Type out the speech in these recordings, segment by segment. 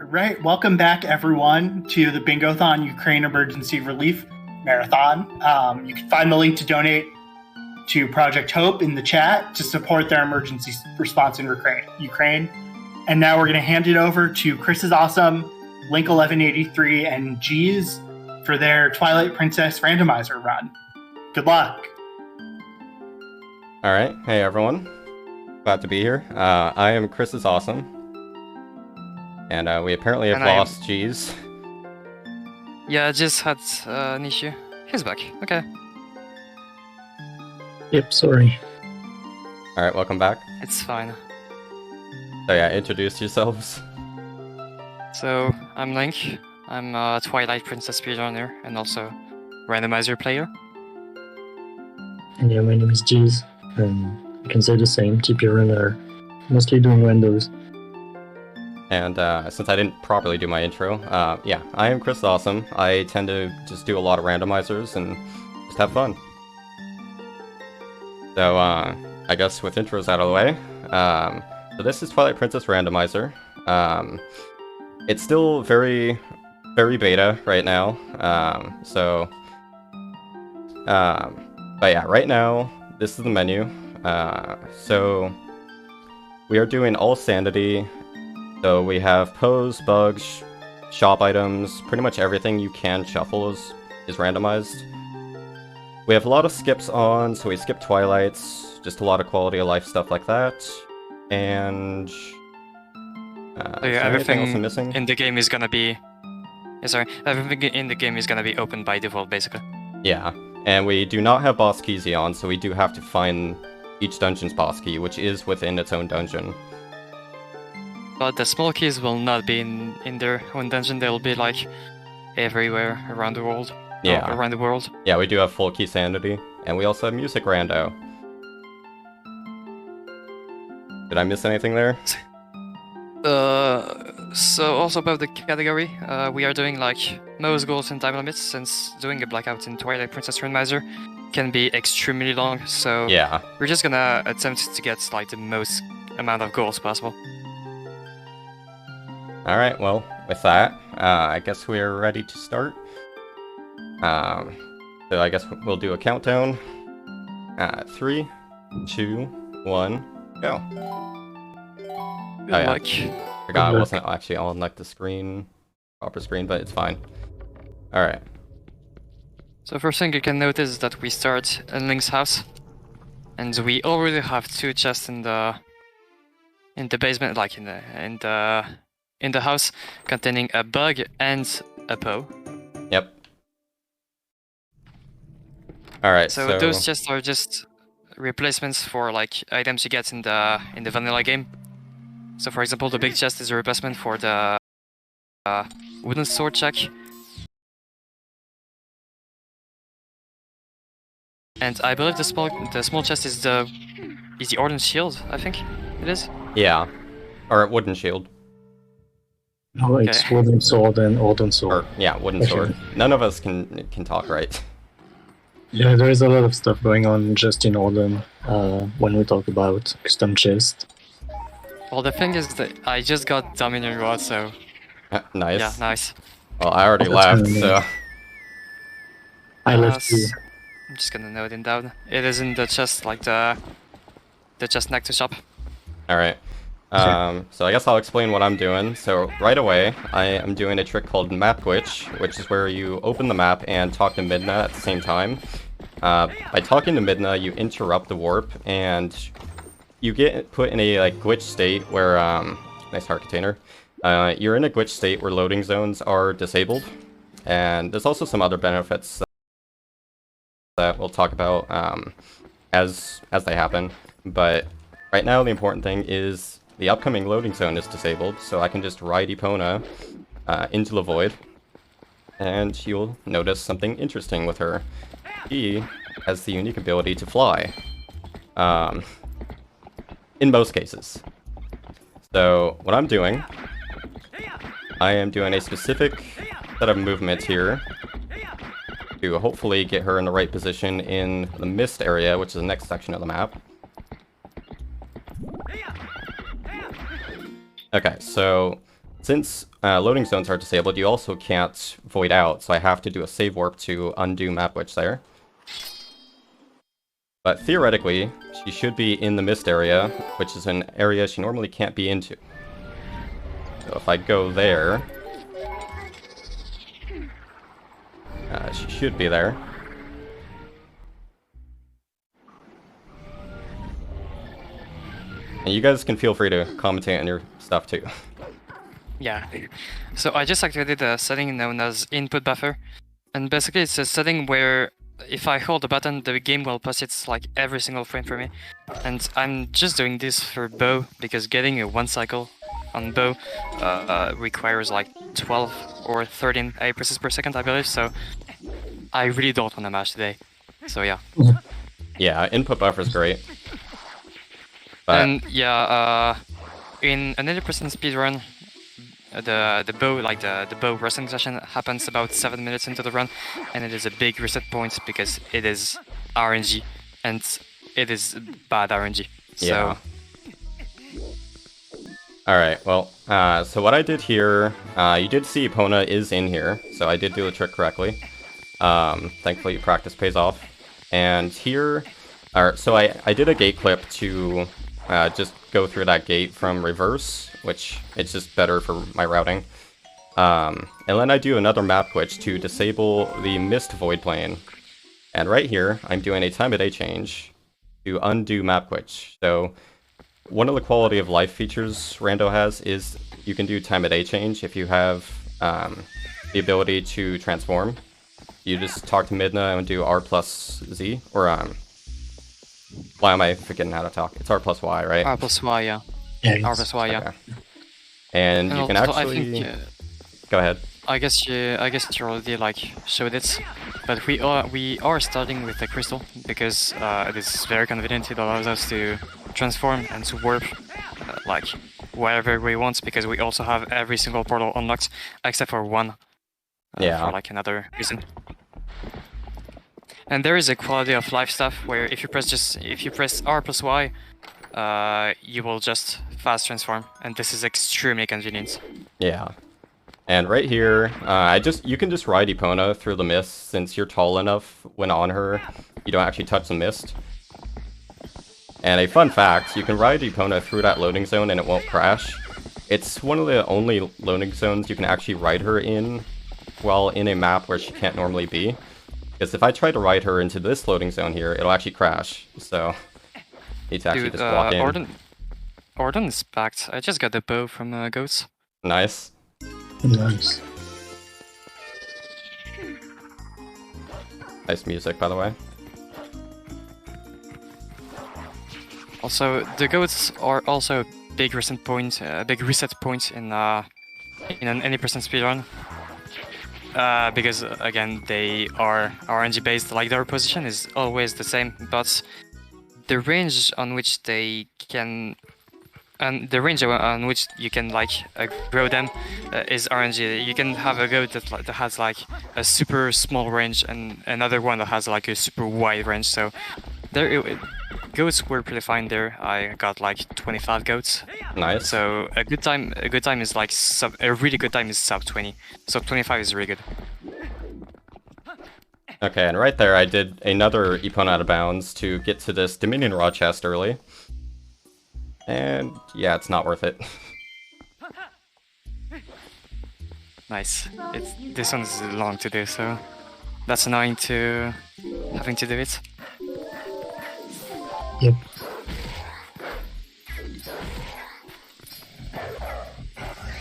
Right, welcome back everyone to the Bingothon Ukraine Emergency Relief Marathon. You can find the link to donate to Project Hope in the chat to support their emergency response in Ukraine. And now we're going to hand it over to ChrisIsAwesome, Link 1183, and G's for their Twilight Princess Randomizer run. Good luck. All right, hey everyone, glad to be here. I am ChrisIsAwesome, and we apparently have lost G's. Yeah, I just had an issue. He's back. Okay. Yep, sorry. All right, welcome back. It's fine. So yeah, introduce yourselves. So, I'm Link. I'm a Twilight Princess speedrunner and also Randomizer player. And yeah, my name is Jeez. I can say the same, TP runner, mostly doing randos. And since I didn't properly do my intro, yeah, I am ChrisIsAwesome. I tend to just do a lot of randomizers and just have fun. So I guess with intros out of the way, so this is Twilight Princess Randomizer. It's still very beta right now. But yeah, right now this is the menu. So we are doing all sanity. So we have pose, bugs, shop items, pretty much everything you can shuffle is randomized. We have a lot of skips on, so we skip Twilights, just a lot of quality of life stuff like that. And So yeah, everything else I'm missing in the game is gonna be everything in the game is gonna be open by default, basically. Yeah, and we do not have boss keys on, so we do have to find each dungeon's boss key, which is within its own dungeon. But the small keys will not be in their own dungeon. They'll be like everywhere around the world. Yeah, around the world. Yeah, we do have full key sanity, and we also have music rando. Did I miss anything there? So also about the category, we are doing like most goals and time limits, since doing a blackout in Twilight Princess Randomizer can be extremely long. So yeah, we're just gonna attempt to get like the most amount of goals possible. All right, well, with that, I guess we're ready to start. So I guess we'll do a countdown. 3, 2, 1, go. Good luck. Forgot I wasn't actually on like the proper screen, but it's fine. All right. So first thing you can notice is that we start in Link's house, and we already have 2 chests in the basement, like in the house, containing a bug and a Poe. Yep. All right. So those chests are just replacements for like items you get in the vanilla game. So for example, the big chest is a replacement for the wooden sword check. And I believe the small chest is the Orden shield, I think it is. Yeah, or wooden shield. No, it's okay. Wooden sword and Orden sword. Yeah, wooden sword. None of us can talk right. Yeah, there is a lot of stuff going on just in Orden when we talk about custom chest. Well, the thing is that I just got Dominion Rod, so... Nice. Yeah, nice. Well, I already left, so... I left too. I'm just gonna note it down. It is in the chest, like the chest next to shop. Alright. So I guess I'll explain what I'm doing. So right away, I am doing a trick called Map Glitch, which is where you open the map and talk to Midna at the same time. By talking to Midna, you interrupt the warp, and you get put in a like glitch state where nice heart container. You're in a glitch state where loading zones are disabled, and there's also some other benefits that we'll talk about as they happen. But right now, the important thing is the upcoming loading zone is disabled, so I can just ride Epona into the void, and you'll notice something interesting with her. She has the unique ability to fly. In most cases. So what I'm doing, I am doing a specific set of movements here to hopefully get her in the right position in the mist area, which is the next section of the map. Okay, so Since loading zones are disabled, you also can't void out, so I have to do a save warp to undo Mapwitch there. But theoretically, she should be in the mist area, which is an area she normally can't be into. So if I go there, she should be there. And you guys can feel free to commentate on your stuff too. Yeah. So I just activated a setting known as input buffer, and basically it's a setting where if I hold the button, the game will pause it like every single frame for me. And I'm just doing this for bow because getting a 1 cycle on bow requires like 12 or 13 AI presses per second, I believe. So I really don't want to mash today. So yeah. Yeah, input buffer is great. But And yeah, in an 80% speedrun, the bow, like the bow wrestling session happens about 7 minutes into the run, and it is a big reset point because it is RNG, and it is bad RNG. yeah. So Alright, well, so what I did here, you did see Epona is in here, so I did do the trick correctly. Thankfully practice pays off. And here, so I did a gate clip to just go through that gate from reverse, which it's just better for my routing. And then I do another map glitch to disable the mist void plane. And right here, I'm doing a time of day change to undo map glitch. So one of the quality of life features Rando has is you can do time of day change if you have the ability to transform. You just talk to Midna and do R plus Z, or why am I forgetting how to talk? It's R plus Y, right? R plus Y, yeah. Yeah, R plus Y, yeah. Okay. And you can also, actually I think, go ahead. I guess you already like showed it, but we are starting with the crystal because it is very convenient. It allows us to transform and to warp like wherever we want because we also have every single portal unlocked except for one. Yeah. For like another reason. And there is a quality of life stuff where if you press R plus Y, you will just fast transform, and this is extremely convenient. Yeah. And right here, you can just ride Epona through the mist since you're tall enough when on her, you don't actually touch the mist. And a fun fact, you can ride Epona through that loading zone and it won't crash. It's one of the only loading zones you can actually ride her in while in a map where she can't normally be. Because if I try to ride her into this loading zone here, it'll actually crash. So, need to actually Dude, just walk in. Orden is packed. I just got the bow from Goats. Nice. Nice. Nice music, by the way. Also, the Goats are also a big reset point in an any percent speedrun. Because again, they are RNG based, like their position is always the same, but the range on which they can, and the range on which you can like grow them is RNG. You can have a goat that has like a super small range and another one that has like a super wide range. So goats were pretty fine there. I got like 25 goats. Nice. So a good time is like a really good time is sub 20. So 25 is really good. Okay, and right there I did another Epona out of bounds to get to this Dominion Raw chest early. And yeah, it's not worth it. Nice. This one is long to do, so that's annoying to having to do it. Yep.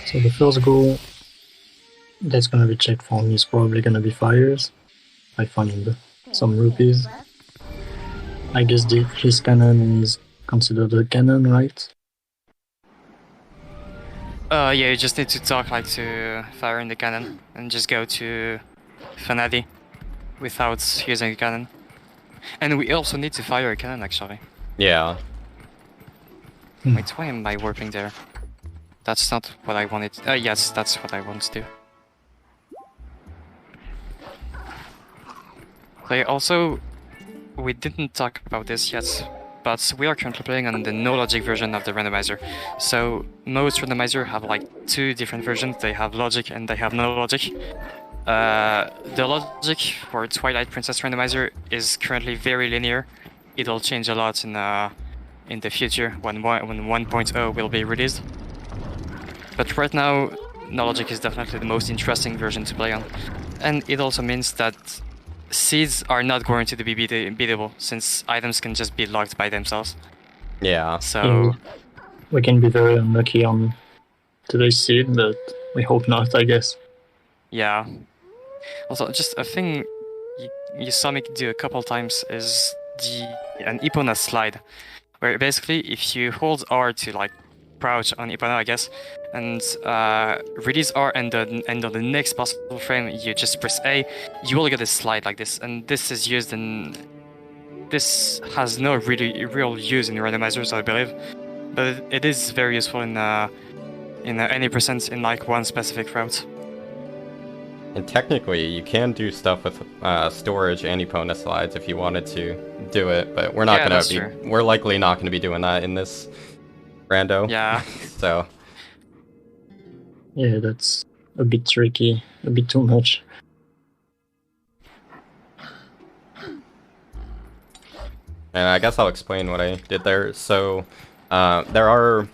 So the first goal that's gonna be checked for me is probably gonna be fires. I found some rupees. I guess his cannon is considered a cannon, right? Yeah, you just need to talk like to fire in the cannon and just go to Fanadi without using a cannon. And we also need to fire a cannon actually. Yeah. Wait, why am I warping there? That's not what I wanted. Yes, that's what I want to do. We didn't talk about this yet, but we are currently playing on the no logic version of the randomizer. So most randomizer have like 2 different versions. They have logic and they have no logic. The logic for Twilight Princess randomizer is currently very linear. It'll change a lot in the future when 1.0 will be released. But right now, no logic is definitely the most interesting version to play on. And it also means that seeds are not going to be beatable, since items can just be locked by themselves. Yeah. So we can be very unlucky on today's seed, but we hope not, I guess. yeah. Also, just a thing you saw me do a couple times is an Epona slide, where basically if you hold R to like crouch on Epona, I guess, and release R and on the next possible frame you just press A, you will get a slide like this, and this is used in... This has no real use in randomizers, I believe, but it is very useful in any percent in like one specific route. And technically, you can do stuff with storage and Epona slides if you wanted to do it, but we're not gonna be. True. We're likely not gonna be doing that in this rando. Yeah. So. Yeah, that's a bit tricky, a bit too much. And I guess I'll explain what I did there. So, there are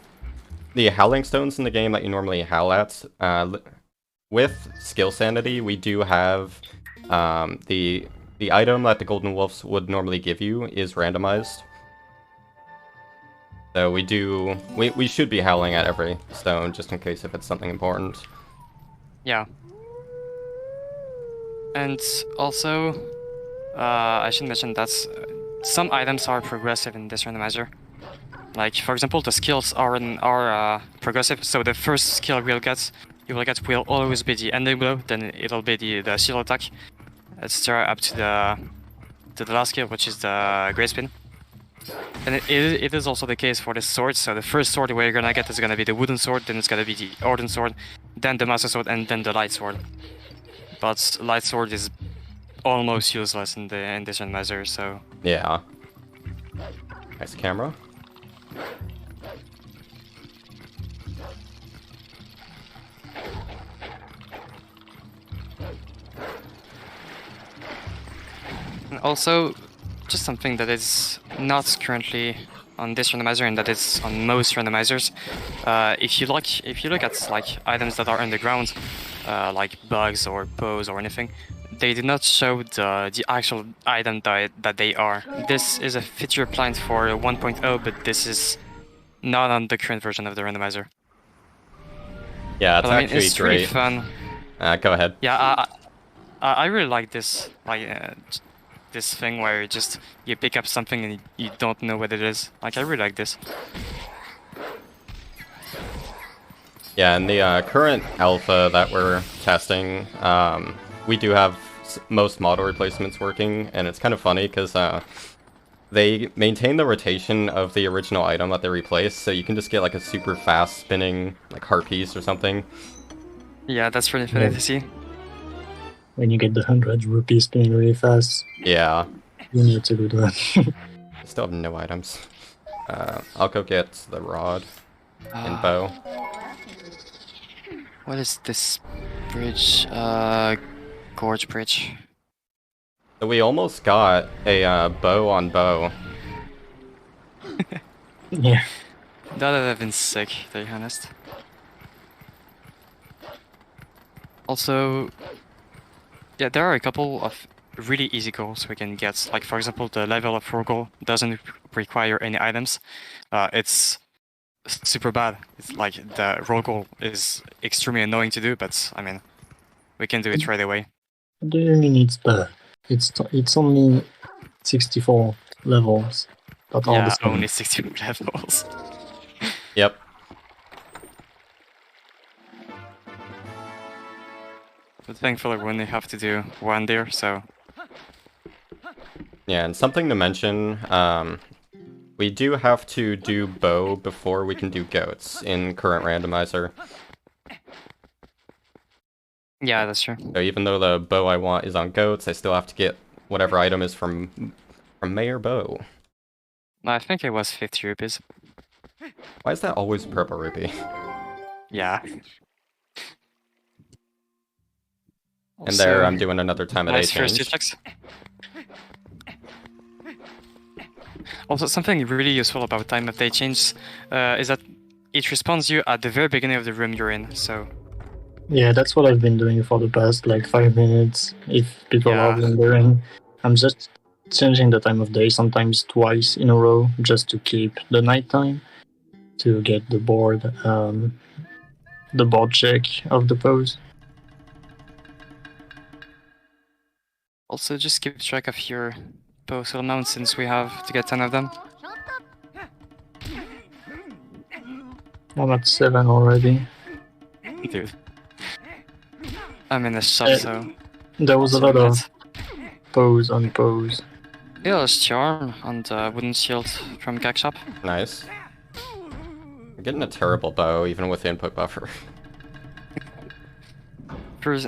the howling stones in the game that you normally howl at. With skill sanity, we do have the item that the golden wolves would normally give you is randomized. So we should be howling at every stone just in case if it's something important. Yeah. And also, I should mention that some items are progressive in this randomizer. Like, for example, the skills are progressive, so the first skill you will get will always be the ending blow, then it'll be the shield attack, etc. up to the last skill, which is the Great Spin. And it is also the case for the swords, so the first sword we're gonna get is gonna be the wooden sword, then it's gonna be the Orden sword, then the master sword, and then the light sword. But light sword is almost useless in this randomizer, so... Yeah. Nice camera. And also, just something that is not currently on this randomizer and that is on most randomizers. If you look at like items that are underground, like bugs or bows or anything, they do not show the actual item that they are. This is a feature planned for 1.0, but this is not on the current version of the randomizer. Yeah, it's but, actually it's great. really fun. Go ahead. Yeah, I really like this, this thing where you pick up something and you don't know what it is. Like, I really like this. Yeah, in the current alpha that we're testing, we do have most model replacements working, and it's kind of funny because they maintain the rotation of the original item that they replace, so you can just get like a super fast spinning like heart piece or something. Yeah, that's really funny to see. When you get the 100 rupees spinning really fast, Yeah. you need to do that. I still have no items. I'll go get the rod and bow. What is this bridge? Gorge Bridge. So we almost got a bow on bow. Yeah. That would have been sick, to be honest. Also, yeah, there are a couple of really easy goals we can get. Like, for example, the level of 4 goal doesn't require any items. It's super bad. It's like the roll goal is extremely annoying to do, but I mean, we can do it right away. What do you mean it's bad? It's only 64 levels. But all the Yeah, same. only 60 levels. Yep. But thankfully we only have to do one there, so... Yeah, and something to mention, we do have to do bow before we can do goats in current randomizer. Yeah, that's true. So even though the bow I want is on goats, I still have to get whatever item is from Mayor Bow. I think it was 50 rupees. Why is that always purple rupee? Yeah. And there, Also, I'm doing another time of day nice first two change. checks. Also, something really useful about time of day change is that it respawns you at the very beginning of the room you're in. So Yeah, that's what I've been doing for the past like 5 minutes. If people are Yeah. wondering, I'm just changing the time of day sometimes twice in a row just to keep the nighttime to get the board check of the pose. also just keep track of your postal amounts since we have to get 10 of them. I'm at 7 already. Dude. I'm in a shop, so There was a also lot of minutes. pose on pose. Yeah, there's charm and wooden shield from Gag Shop. Nice. I'm getting a terrible bow, even with input buffer.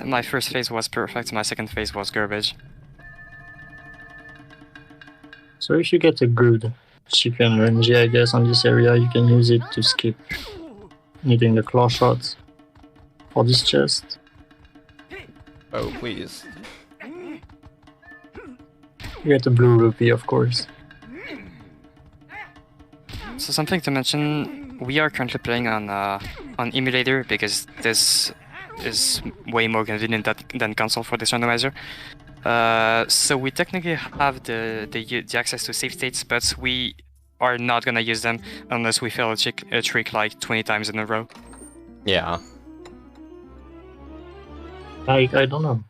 My first phase was perfect, my second phase was garbage. So if you get a good chicken range, I guess, on this area, you can use it to skip needing the claw shots for this chest. Oh, please. You get a blue rupee, of course. So something to mention, we are currently playing on emulator because this is way more convenient than console for this randomizer. So we technically have the access to save states, but we are not gonna use them unless we fail a trick like 20 times in a row. Yeah. I don't know.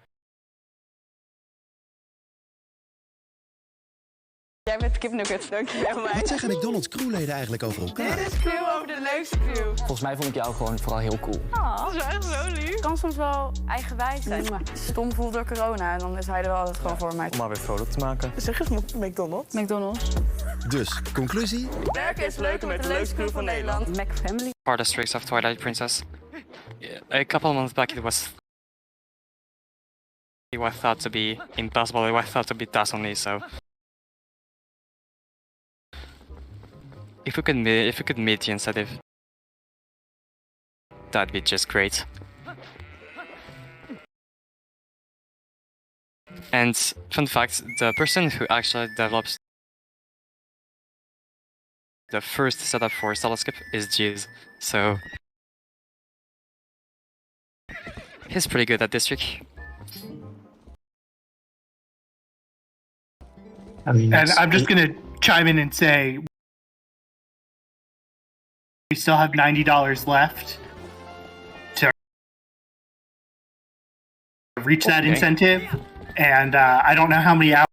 Jij bent kipnuggets, dankjewel mij. Wat zeggen McDonald's crewleden eigenlijk over elkaar? Dit is crew over de leukste crew. Volgens mij vond ik jou gewoon vooral heel cool. Dat is echt zo lief. Het kan soms wel eigenwijs zijn, maar stom voelt door corona en dan is hij er wel altijd gewoon voor mij. Om maar weer vrolijk te maken. Zeg eens McDonald's. McDonald's. Dus, conclusie? Werken is leuker met de leukste crew van Nederland. McFamily. Hardest tricks of Twilight Princess. A couple months back it was thought to be impossible, it was thought to be task only, so if we could meet the incentive, that'd be just great. And fun fact, the person who actually develops the first setup for Telescope is Jeez, so he's pretty good at this trick. I mean, And I'm just going to chime in and say we still have $90 left to reach that Okay. incentive. And I don't know how many hours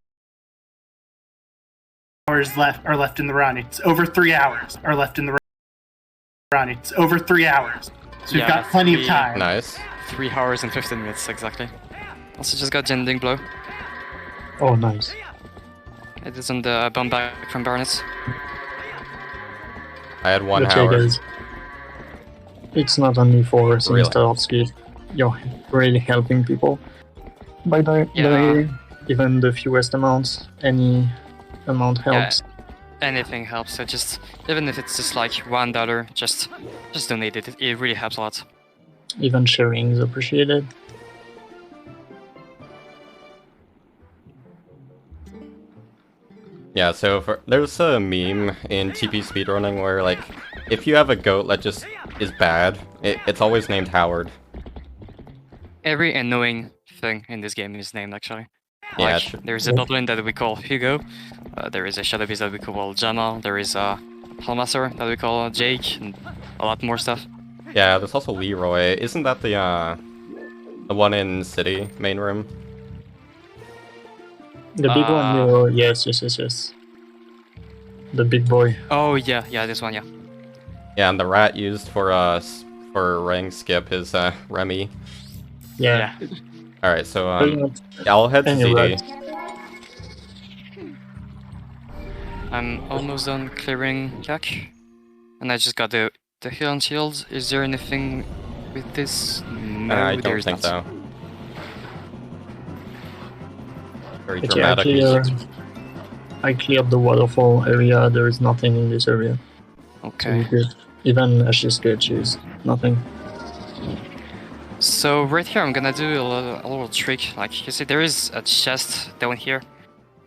are left in the run. It's over 3 hours are left in the run. It's over 3 hours. So we've Yeah, got plenty of 3 time. Nice. 3 hours and 15 minutes, exactly. Also just got Jending Blow. oh, nice. It is on the bomb back from Barnets. I had 1 Okay, hour. guys. It's not only for Sinister Really? Orsky. You're really helping people. By the way, even the fewest amounts, any amount helps. Anything helps, so just, even if it's just like $1, just donate it, it really helps a lot. Even sharing is appreciated. Yeah, so there's a meme in TP speedrunning where, like, if you have a goat that just is bad, it's always named Howard. Every annoying thing in this game is named, actually. Yeah, Like, there's a goblin that we call Hugo, there is a shadow beast that we call Jamal, there is a Hellmaster that we call Jake, and a lot more stuff. Yeah, there's also Leroy. Isn't that the one in City main room? The big one, yes. The big boy. Oh yeah, this one, yeah. Yeah, and the rat used for ring skip is Remy. Yeah. All right, so Pretty much I'll head to any CD. rat. I'm almost done clearing Yak, and I just got the heal and shield. Is there anything with this? No, I don't there's think not. so. Very Okay, dramatic actually, music. I cleared the waterfall area. There is nothing in this area. Okay. Even Ash's sketch is nothing. So right here, I'm gonna do a little trick. Like you see, there is a chest down here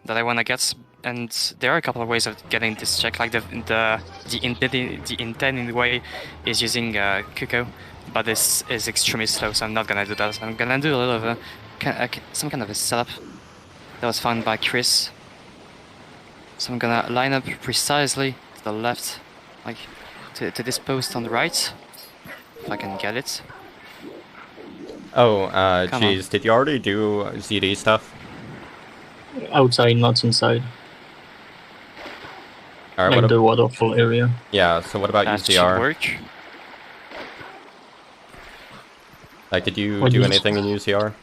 that I wanna get, and there are a couple of ways of getting this check. Like the intended way is using Kuko, but this is extremely slow, so I'm not gonna do that. I'm gonna do a little of some kind of a setup that was found by Chris. So I'm gonna line up precisely to the left, like to this post on the right, if I can get it. Oh, Come geez, did you already do ZD stuff? Outside, not inside. Alright, Like what the waterfall area. yeah, so what about That should UCR? work. Like, did you What do is- anything in UCR?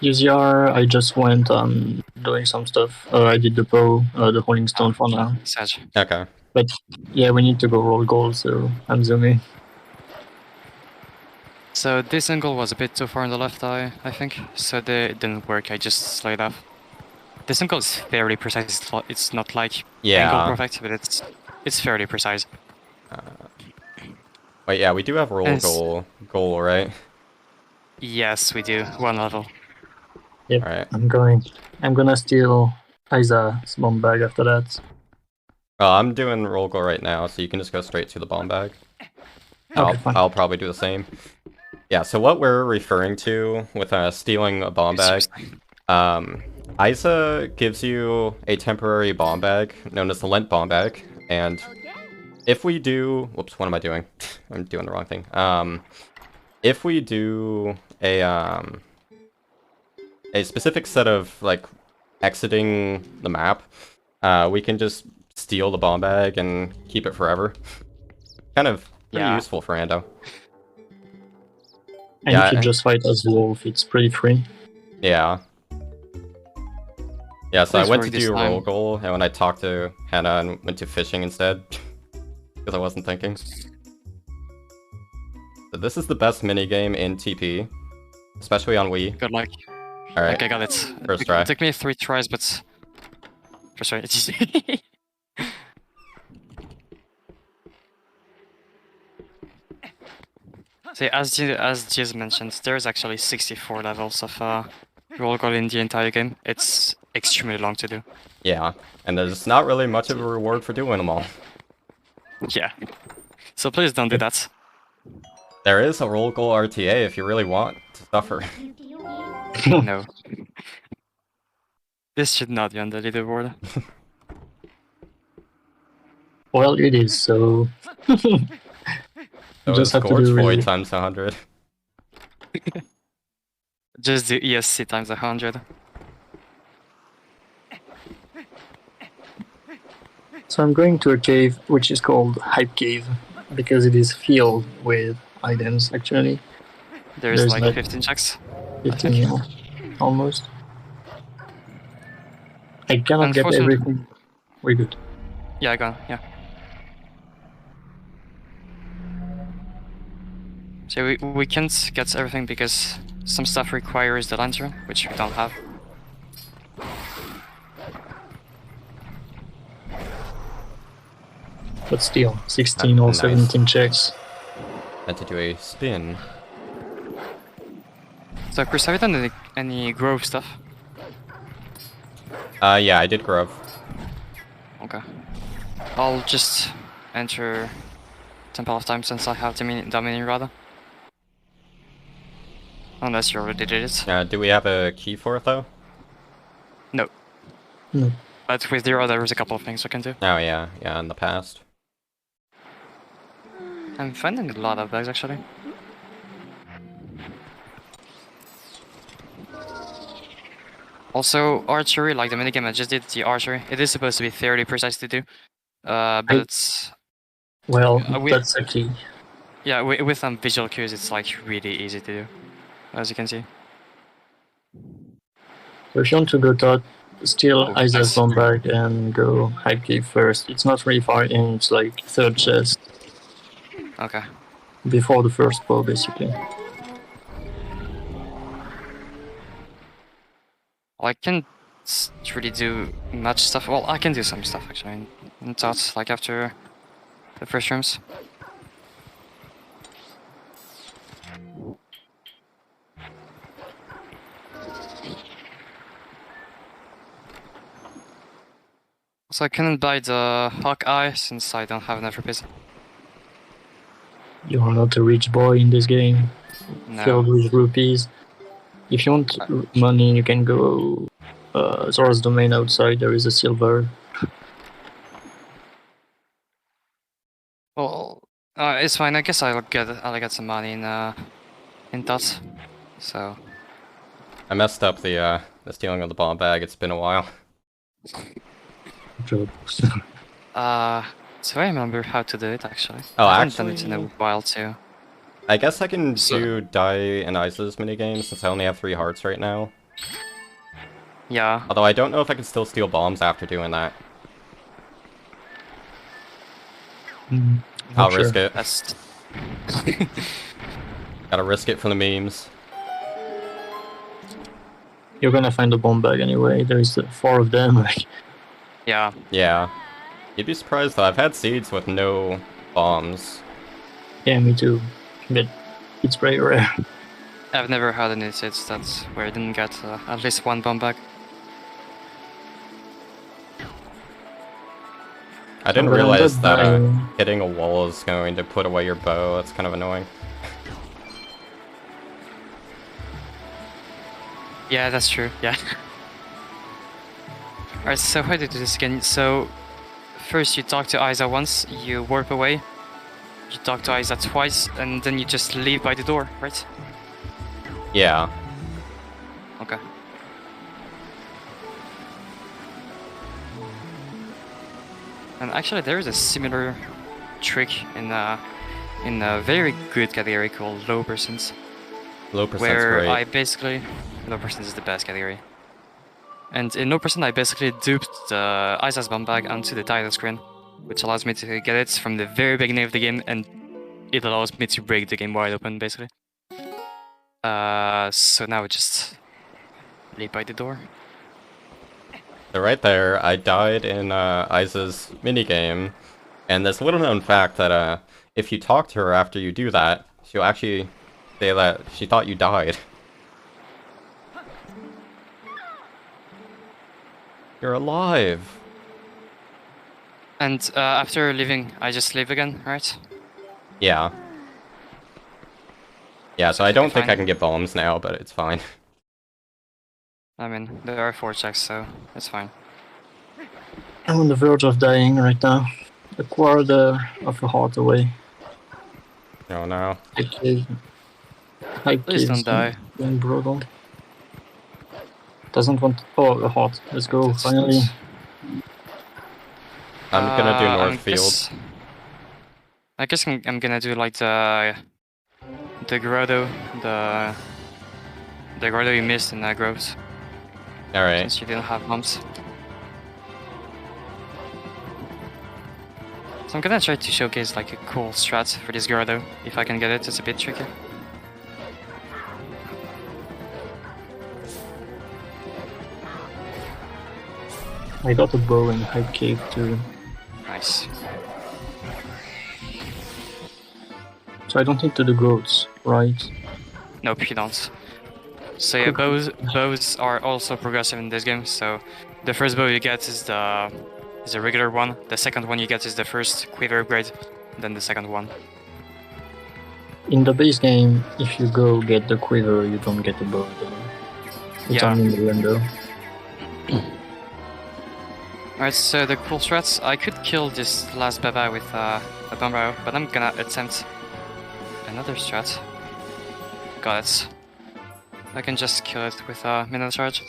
UZR, I just went doing some stuff. I did the bow, the Rolling Stone for now. Sage. Okay. But yeah, we need to go roll gold, so I'm zooming. So this angle was a bit too far on the left, I think. So it didn't work. I just slayed off. This angle is fairly precise. It's not like Yeah. angle perfect, but it's fairly precise. Wait, yeah, we do have roll Yes. goal, right? Yes, we do. One level. Yep, Alright. I'm gonna steal Isa's bomb bag after that. Well, I'm doing roll goal right now, so you can just go straight to the bomb bag. Fine. I'll probably do the same. Yeah, so what we're referring to with stealing a bomb bag, Isa gives you a temporary bomb bag known as the Lent bomb bag, and if we do, whoops, what am I doing? I'm doing the wrong thing. If we do a specific set of like exiting the map, we can just steal the bomb bag and keep it forever. Kind of pretty Yeah. useful for Rando. And Yeah, if you just fight as Wolf, it's pretty free. Yeah. Yeah, so I Please went work to this do roll time. goal, and when I talked to Hannah and went to fishing instead, because I wasn't thinking. So this is the best minigame in TP, especially on Wii. Good luck. Alright, Okay, I got it. First It try. took me 3 tries, but first try. It's easy. See, as Giz mentioned, there's actually 64 levels of roll call in the entire game. It's extremely long to do. yeah, and there's not really much of a reward for doing them all. Yeah. So please don't do that. There is a roll goal RTA if you really want to suffer. No. This should not be on the leaderboard. Well, it is, so... So Just it's have to Gorge do Void really- times 100. Just do ESC times 100. So I'm going to a cave which is called Hype Cave, because it is filled with items, actually. There's There's like like- 15 checks. 15 mil, almost. I cannot get Unfortunately- everything. We're good. Yeah, go on, yeah. So we can't get everything because some stuff requires the lantern, which we don't have. But still, 16 or Nice. 17 checks. Had to do a spin. So Chris, have you done any grove stuff? Yeah, I did Grove. Okay. I'll just enter Temple of Time since I have Dominion rather. Unless you already did it. Do we have a key for it though? No. No. But with Zero there's a couple of things we can do. Oh yeah, in the past. I'm finding a lot of bugs actually. Also, archery, like the minigame I just did, the archery, it is supposed to be fairly precise to do. But it's... Well, we- that's a key. Yeah, with visual cues, it's like really easy to do, as you can see. So if you want to go top, steal Oh, Isa's yes. bomb bag and go Hype Cave first. It's not really far in, it's like third chest Okay. before the first bow, basically. Well, I can can't really do much stuff. Well, I can do some stuff actually in TOTS, like after the first rooms. So I couldn't buy the Hawkeye since I don't have enough rupees. You are not a rich boy in this game, filled No. with rupees. If you want money, you can go Zora's Domain outside. There is a silver. Well, it's fine. I guess I'll get some money in TOTS. So I messed up the stealing of the bomb bag. It's been a while. Job. so I remember how to do it actually. Oh, I haven't done it in a actually- while too. I guess I can So- do Dai and Isa's minigame since I only have 3 hearts right now. Yeah. Although I don't know if I can still steal bombs after doing that. I'll risk it. That's Gotta risk it for the memes. You're gonna find a bomb bag anyway. There's 4 of them. Like, yeah. Yeah. You'd be surprised though, I've had seeds with no bombs. yeah, me too. But it's very rare. I've never had any sets that's where I didn't get at least one bomb back. I didn't I'm gonna realize end that up buying- hitting a wall is going to put away your bow. That's kind of annoying. Yeah, that's true. Yeah. Alright, so how do you do this again? So, first you talk to Isa once, you warp away. You talk to Isa twice, and then you just leave by the door, right? Yeah. Okay. And actually, there is a similar trick in a very good category called low percents, Low percent's where great. I basically low percent is the best category. And in low percent, I basically duped the Isa's bomb bag onto the title screen, which allows me to get it from the very beginning of the game, and it allows me to break the game wide open, basically. So now we just leave by the door. So right there, I died in Isa's minigame, and there's a little known fact that if you talk to her after you do that, she'll actually say that she thought you died. You're alive! And after leaving, I just leave again, right? Yeah. Yeah, so I don't think fine. I can get bombs now, but it's fine. I mean, there are 4 checks, so it's fine. I'm on the verge of dying right now. A quarter of a heart away. Oh no. Please don't die. Being brutal. Doesn't want. Oh, a heart. Let's go. Finally. I'm gonna do I Northfield. guess I'm gonna do like the Grotto, the Grotto you missed in Groves, Alright. since you didn't have bombs. So I'm gonna try to showcase like a cool strat for this Grotto. If I can get it, it's a bit tricky. I got a bow in Hype Cave too. Nice. So I don't need to do goats, right? Nope, you don't. So yeah, bows are also progressive in this game. So the first bow you get is a regular one. The second one you get is the first quiver upgrade, then the second one. In the base game, if you go get the quiver, you don't get the bow though. It's Yeah. only in the window. Alright, so the cool strats, I could kill this last Baba with a bomb arrow, but I'm gonna attempt another strat. Got it. I can just kill it with a minute charge.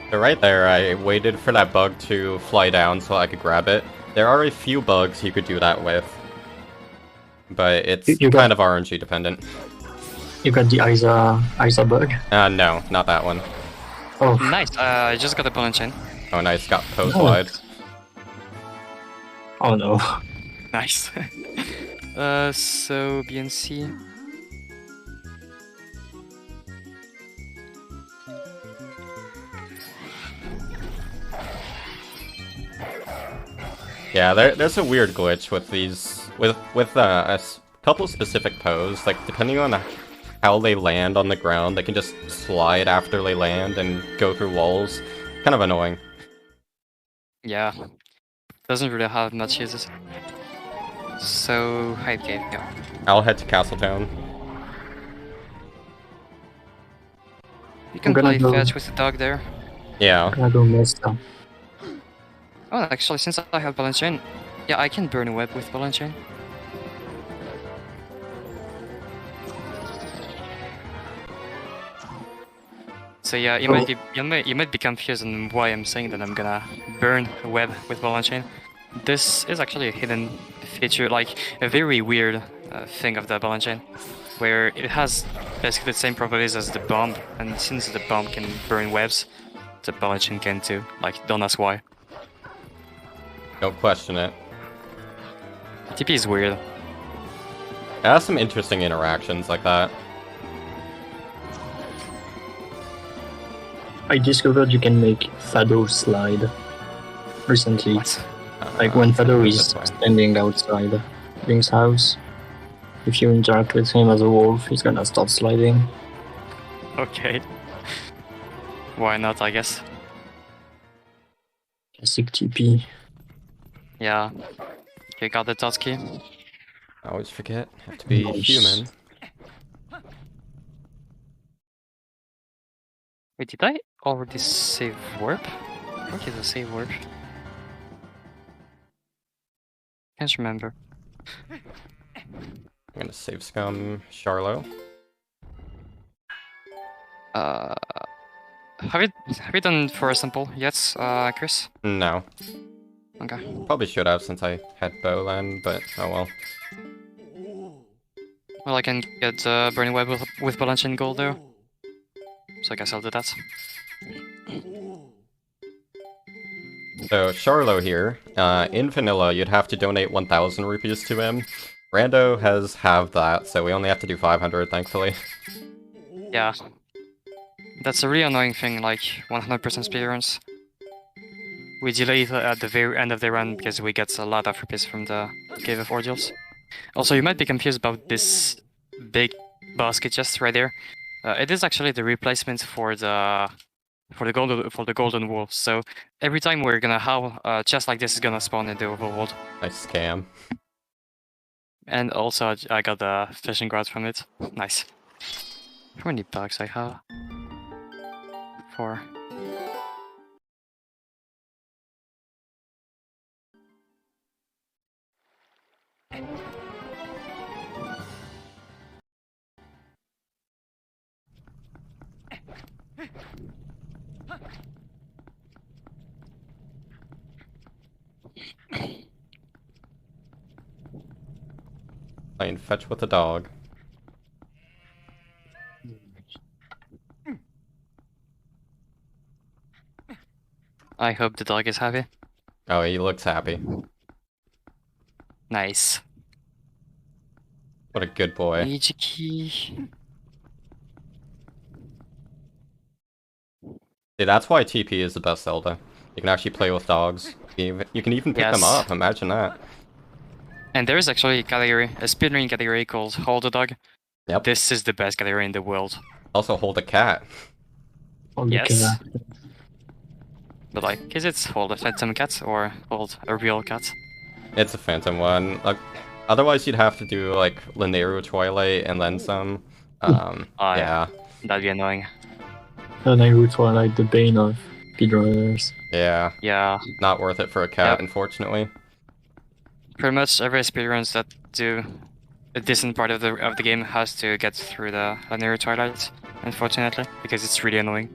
So right there, I waited for that bug to fly down so I could grab it. There are a few bugs you could do that with, but it's You got- kind of RNG dependent. You got the Isa bug. No, not that one. Oh, Nice, I just got a bullet chain. Oh nice, got pose Oh. wide. oh no. Nice. So BNC. Yeah, there's a weird glitch with these, with couple specific pose. Like, depending on how they land on the ground, they can just slide after they land and go through walls. Kind of annoying. Yeah. Doesn't really have much uses. So, Hyde Cave, yeah. I'll head to Castletown. You can gonna play go- fetch with the dog there. Yeah. I'm gonna go mess up. Oh, actually, since I have balance chain, yeah, I can burn a web with balance chain. So yeah, you might be confused on why I'm saying that I'm gonna burn a web with balance chain. This is actually a hidden feature, like a very weird thing of the balance chain, where it has basically the same properties as the bomb, and since the bomb can burn webs, the balance chain can too. Like, don't ask why. Don't question it. TP is weird. It has some interesting interactions like that. I discovered you can make Fado slide recently. What? Like when Fado this is way. standing outside Link's house, if you interact with him as a wolf, he's gonna start sliding. Okay. Why not, I guess. Classic TP. Yeah. You got the dot key. I always forget. Have to be Nice. human. Wait, did I already save warp? Where did I save warp? Can't remember. I'm gonna save scum Charlo. Have you done for a sample yet, Chris? No. Okay. Probably should have since I had Bowland, but oh well. Well, I can get burning web with balance and gold though. So I guess I'll do that. So Charlo here, in vanilla you'd have to donate 1,000 rupees to him. Rando has halved that, so we only have to do 500 thankfully. Yeah. That's a really annoying thing, like 100% speedruns. We delay it at the very end of the run because we get a lot of rupees from the Cave of Ordeals. Also, you might be confused about this big basket chest right there. It is actually the replacement for the golden wool. So every time we're gonna have a chest like this is gonna spawn in the overworld. Nice scam. And also I got the fishing rod from it. Nice. How many bugs I have? 4. Playing fetch with the dog. I hope the dog is happy. Oh, he looks happy. Nice. What a good boy. Mage key. See, that's why TP is the best Zelda. You can actually play with dogs. You can even pick them Yes. up, imagine that. And there is actually a category, a speedrunning category called Hold a Dog. Yep. This is the best category in the world. Also hold a cat. On the Yes. cat. But like, is it Hold a Phantom Cat or Hold a Real Cat? It's a phantom one. Like, otherwise you'd have to do like Linearu Twilight and then some. Oh, Yeah. That'd be annoying. And I would like the bane of speedrunners. Yeah. Yeah, Not worth it for a cat, Yep. unfortunately. pretty much every speedruns that do a decent part of the game has to get through the linear Twilight, unfortunately, because it's really annoying.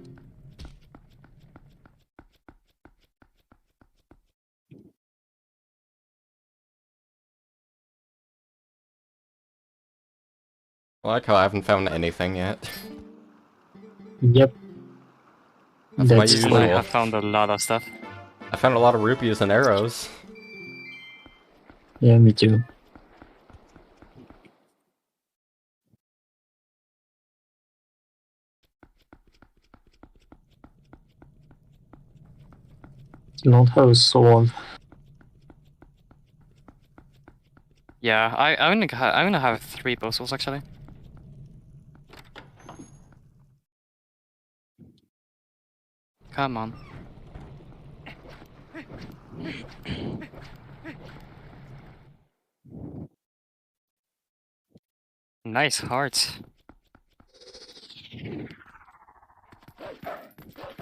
I like how I haven't found anything yet. Yep. That's my That's usual. I why. have found a lot of stuff. I found a lot of rupees and arrows. Yeah, me too. Don't have a sword. Yeah, I only have 3 postals actually. Come on. Nice heart.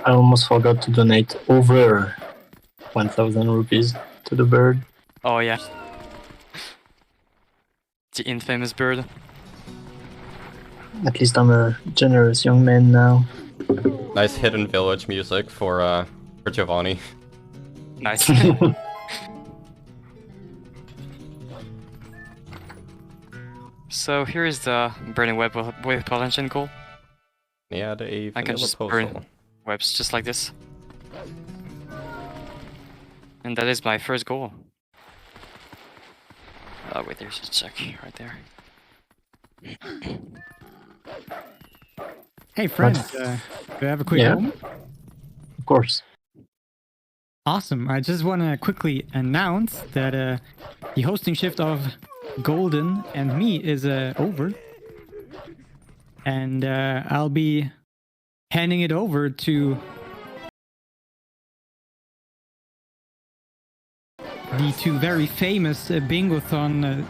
I almost forgot to donate over 1,000 rupees to the bird. Oh yeah. The infamous bird. At least I'm a generous young man now. Nice hidden village music for Giovanni. Nice. So here is the burning web engine goal. Yeah, a I can vanilla just postal. burn webs just like this. And that is my first goal. Oh wait, there's a check right there. Hey friends, do you have a quick Yeah. moment? Of course. Awesome. I just want to quickly announce that the hosting shift of Golden and me is over. And I'll be handing it over to the 2 very famous Bingothon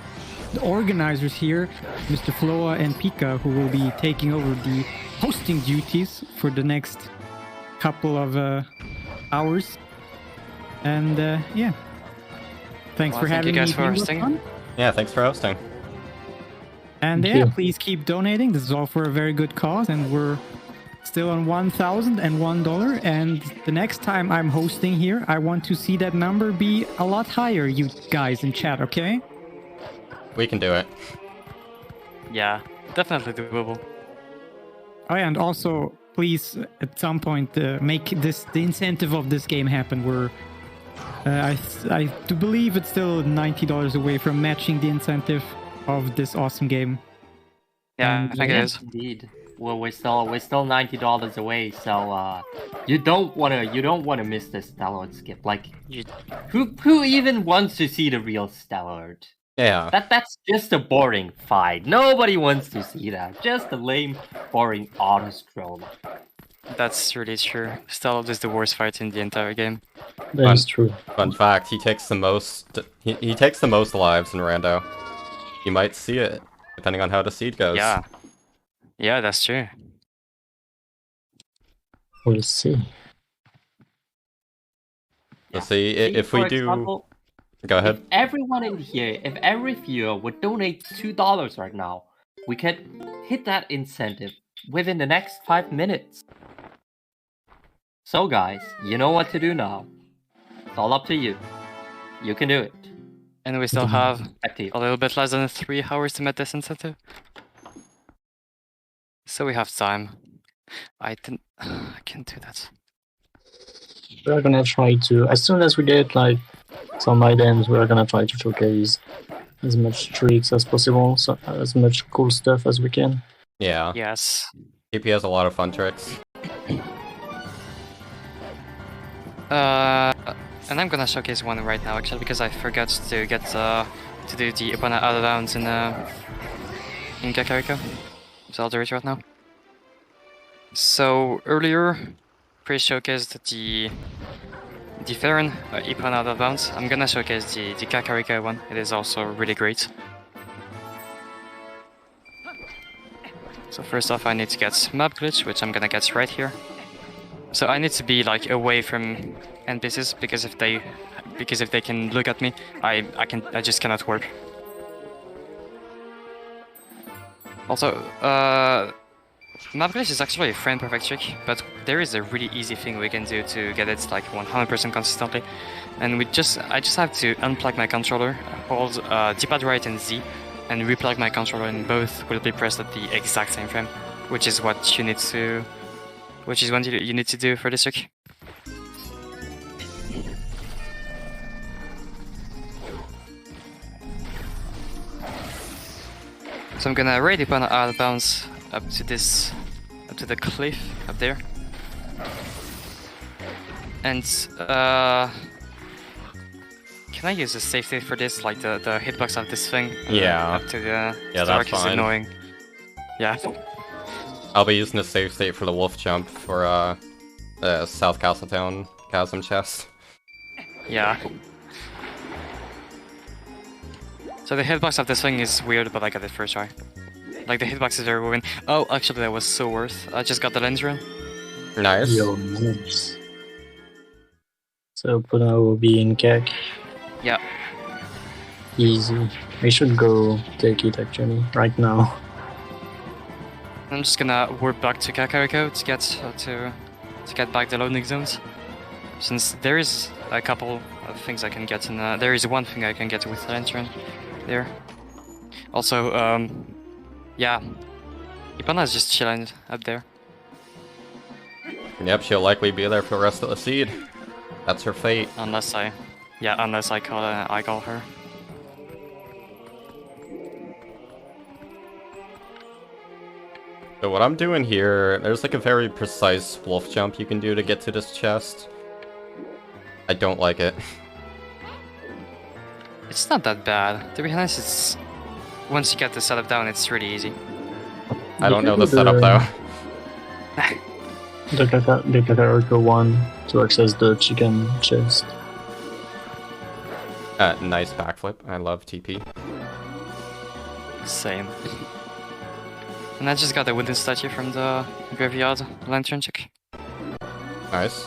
organizers here, Mr. Floa and Pika, who will be taking over the hosting duties for the next couple of hours. And yeah, thanks Well, for thank you having guys me. for hosting. Bingothon. Yeah, thanks for hosting. And Thank yeah, you. please keep donating. This is all for a very good cause, and we're still on $1,001. And the next time I'm hosting here, I want to see that number be a lot higher, you guys in chat, okay? We can do it. Yeah, definitely doable. Oh yeah, and also, please, at some point, make this the incentive of this game happen. We're, I do believe it's still $90 away from matching the incentive of this awesome game. Yeah, And, I think it is. Indeed. Well, we're still $90 away, so you don't wanna miss the Stellard skip. Like, who even wants to see the real Stellard? Yeah. That's just a boring fight. Nobody wants to see that. Just a lame, boring auto scroll. That's really true. Stallout is the worst fight in the entire game. That is true. Fun fact, he takes the most he takes the most lives in Rando. You might see it, depending on how the seed goes. Yeah. Yeah, that's true. We'll see. Let's see, See, if we for do... example, Go ahead. If everyone in here, if every viewer would donate $2 right now, we could hit that incentive within the next 5 minutes. So guys, you know what to do now. It's all up to you. You can do it. And we still have Back to you. a little bit less than 3 hours to meet this incentive. So we have time. I can't do that. We're gonna try to, as soon as we get like some items, we're gonna try to showcase as much tricks as possible, so as much cool stuff as we can. Yeah. Yes. PP has a lot of fun tricks. And I'm gonna showcase one right now actually because I forgot to get to do the opponent out of bounds in Kakariko. So I'll do it right now. So earlier, Chris showcased the Farron Ipon out of bounds. I'm gonna showcase the Kakariko one. It is also really great. So first off, I need to get map glitch, which I'm gonna get right here. So I need to be like away from NPCs because if they can look at me, I just cannot work. Also, map glitch is actually a frame perfect trick, but there is a really easy thing we can do to get it like 100% consistently. And I just have to unplug my controller, hold D-pad right and Z, and replug my controller, and both will be pressed at the exact same frame, which is what you need to do for this trick. So I'm gonna raid upon out of bounds up to the cliff up there. And can I use a safe state for this? Like the hitbox of this thing? Yeah. Up to the Yeah, dark that's is fine. annoying. Yeah. I'll be using the save state for the wolf jump for the South Castletown chasm chest. Yeah. So the hitbox of this thing is weird, but I got it first try. Like the hitbox is very weird. Oh, actually that was so worth. I just got the lens run. Nice. Yo, nice. So Puna will be in CAC. Yeah. Easy. We should go take it actually, right now. I'm just gonna warp back to Kakariko to get back the loading zones. Since there is a couple of things I can get, and there is one thing I can get with the lantern there. Also, yeah, Ipana's just chilling up there. Yep, she'll likely be there for the rest of the seed. That's her fate. Unless I call her. So what I'm doing here, there's like a very precise wolf jump you can do to get to this chest. I don't like it. It's not that bad. To be honest, it's once you get the setup down, it's really easy. I don't know the setup though. The Kakariko one to access the chicken chest. Nice backflip. I love TP. Same. And I just got a wooden statue from the graveyard lantern check. Nice.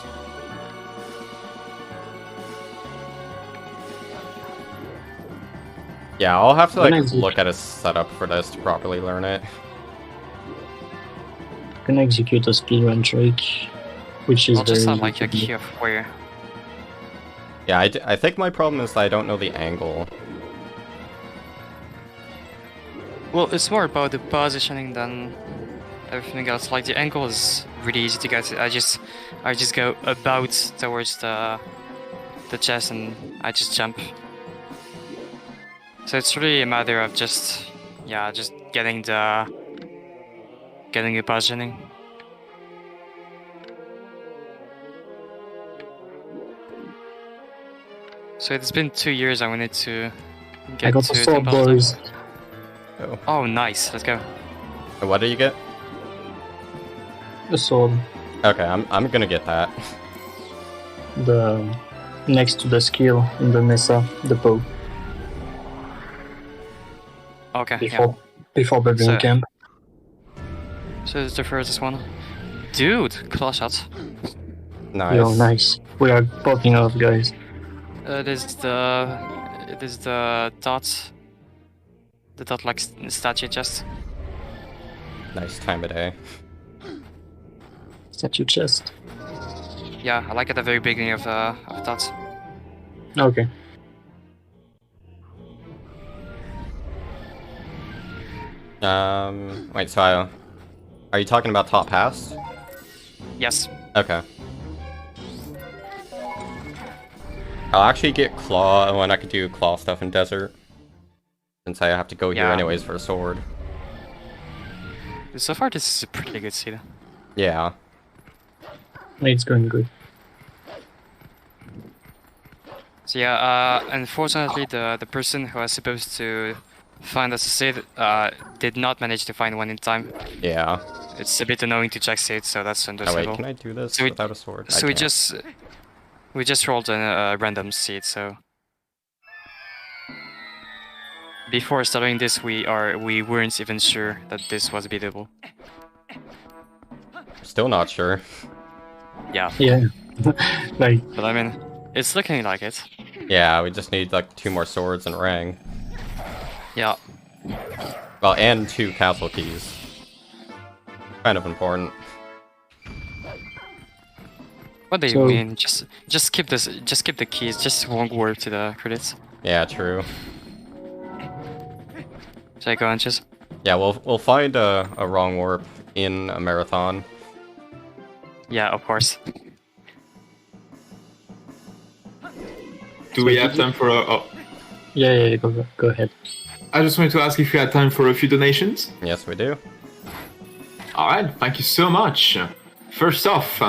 Yeah, I'll have to like look at a setup for this to properly learn it. You can execute a speedrun trick, which is I'll just very have like a easy. key of where. Yeah, I think my problem is that I don't know the angle. Well, it's more about the positioning than everything else. Like the angle is really easy to get. I just go about towards the chest and I just jump. So it's really a matter of just getting the positioning. So it's been 2 years. I wanted to get I got to the sword, Temple of Time. boys. Oh. Oh, nice. Let's go. What do you get? The sword. Okay, I'm gonna get that. The next to the skill in the Mesa, the bow. Okay. Before building So- camp. So it's the first one. Dude, claw shot. Nice. Yo, nice. We are popping off, guys. It is the dot. The dot like statue chest. Nice time of day. Statue chest. Yeah, I like at the very beginning of dots. Okay. Wait, so are you talking about top pass? Yes. Okay. I'll actually get claw when I can do claw stuff in desert. Since I have to go here Yeah. anyways for a sword. So far, this is a pretty good seed. Yeah. It's going good. So yeah, unfortunately, the person who was supposed to find us a seed did not manage to find one in time. Yeah. It's a bit annoying to check seeds, so that's Oh understandable. wait, can I do this So we- without a sword? So I we can't. just rolled a random seed. So before starting this, we weren't even sure that this was beatable. Still not sure. Yeah, Yeah. Like, but I mean, it's looking like it. Yeah, we just need like 2 more swords and ring. Yeah. Well, and 2 castle keys. Kind of important. What do you So- mean? Just keep this. Just keep the keys. Just won't work to the credits. Yeah, true. Should I go and just? Yeah, we'll find a wrong warp in a marathon. Yeah, of course. Do we have time for a... Oh, yeah, go ahead. I just wanted to ask if you had time for a few donations. Yes, we do. Alright, thank you so much. First off,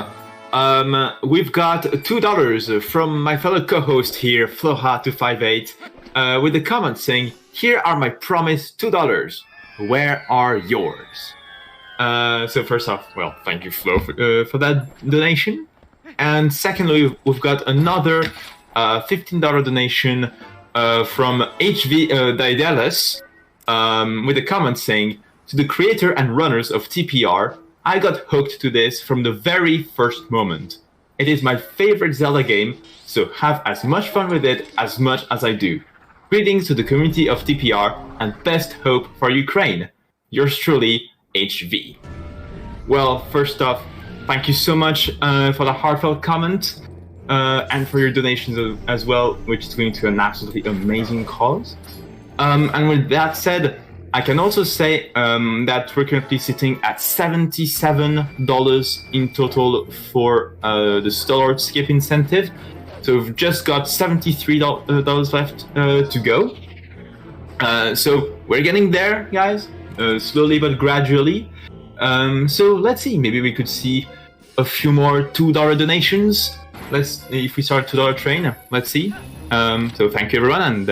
We've got $2 from my fellow co-host here, Floha258, with a comment saying, "Here are my promised $2. Where are yours?" So first off, well, thank you, Flo, for that donation. And secondly, we've got another $15 donation from HV Daidelis, with a comment saying, "To the creator and runners of TPR, I got hooked to this from the very first moment. It is my favorite Zelda game, so have as much fun with it as much as I do. Greetings to the community of TPR and best hope for Ukraine. Yours truly, HV." Well, first off, thank you so much for the heartfelt comment and for your donations as well, which is going to an absolutely amazing cause. And with that said, I can also say that we're currently sitting at $77 in total for the Star Skip incentive. So we've just got $73 left to go. So we're getting there, guys, slowly but gradually. So let's see, maybe we could see a few more $2 donations. If we start $2 train, let's see. So thank you everyone, and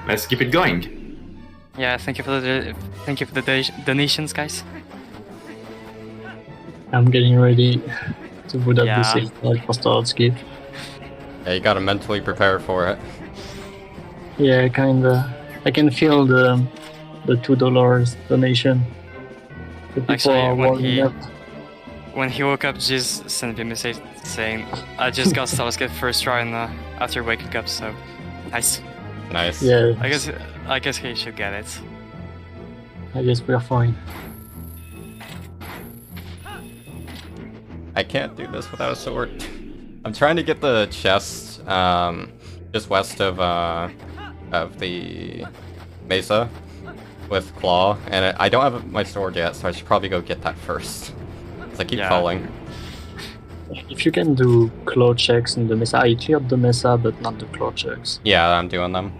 let's keep it going. Yeah, thank you for the donations, guys. I'm getting ready to put up Yeah. the safe flag for Star Skip. Yeah, you gotta mentally prepare for it. Yeah, kinda. I can feel the $2 donation. The people Actually, are warming up. when he woke up, Jiz sent me a message saying, "I just got Star Skip first try after waking up." So nice. Nice. Yeah, I guess he should get it. I guess we're fine. I can't do this without a sword. I'm trying to get the chest just west of the mesa with claw, and I don't have my sword yet, so I should probably go get that first. Cause I keep falling. If you can do claw checks in the mesa, I cleared the mesa, but not the claw checks. Yeah, I'm doing them.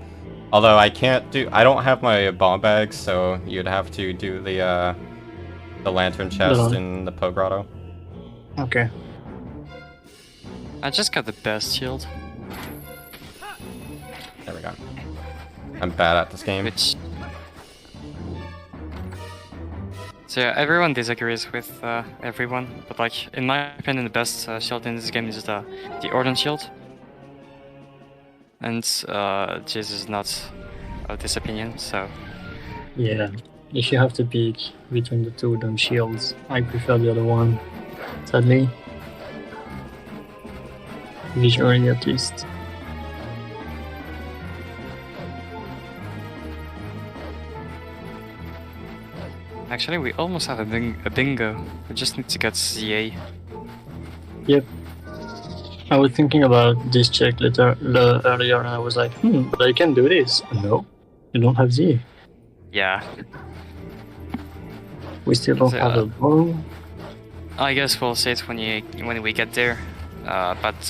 Although I don't have my bomb bags, so you'd have to do the lantern chest in the Poe Grotto. Okay. I just got the best shield. There we go. I'm bad at this game. So yeah, everyone disagrees with everyone, but like in my opinion, the best shield in this game is the Ordnance shield. And Jiz is not of this opinion, so... Yeah, if you have to pick between the two, then shields. I prefer the other one, sadly. Visually, at least. Actually, we almost have a bingo. We just need to get ZA. Yep. I was thinking about this check earlier, and I was like, but I can do this. No, you don't have Z. Yeah. We still don't have a bow. I guess we'll see it when we get there. But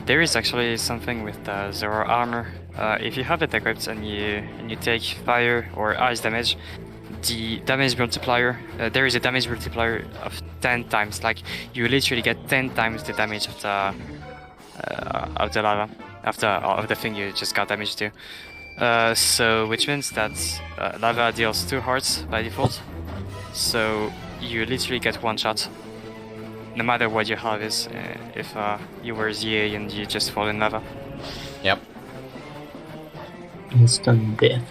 there is actually something with Zero armor. If you have it equipped and you take fire or ice damage, the damage multiplier, there is a damage multiplier of 10 times. Like you literally get 10 times the damage of the lava, of the thing you just got damage to. So which means that lava deals 2 hearts by default. So you literally get 1 shot, no matter what your health is. If you were ZA and you just fall in lava. Yep. Instant death.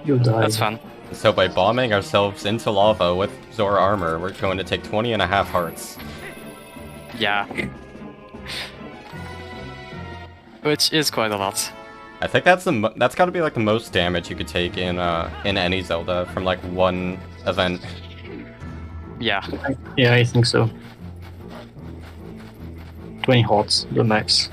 You die. That's fun. So by bombing ourselves into lava with Zora armor, we're going to take 20.5 hearts. Yeah. Which is quite a lot. I think that's got to be like the most damage you could take in any Zelda from like one event. Yeah. Yeah, I think so. 20 hearts, the max.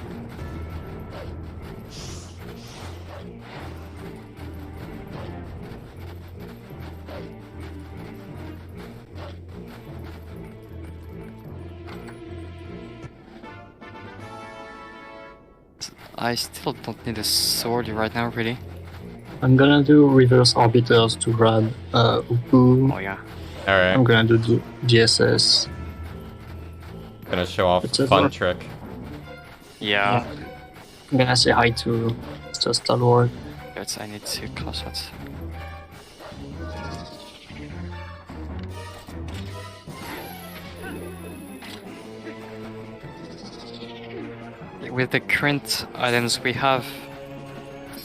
I still don't need a sword right now, really. I'm gonna do reverse orbiters to grab Upu. Oh yeah. Alright. I'm gonna do the GSS. Gonna show off It's a fun door. trick. Yeah. I'm gonna say hi to Mr. Star-Lord. But I need to close it. With the current items we have,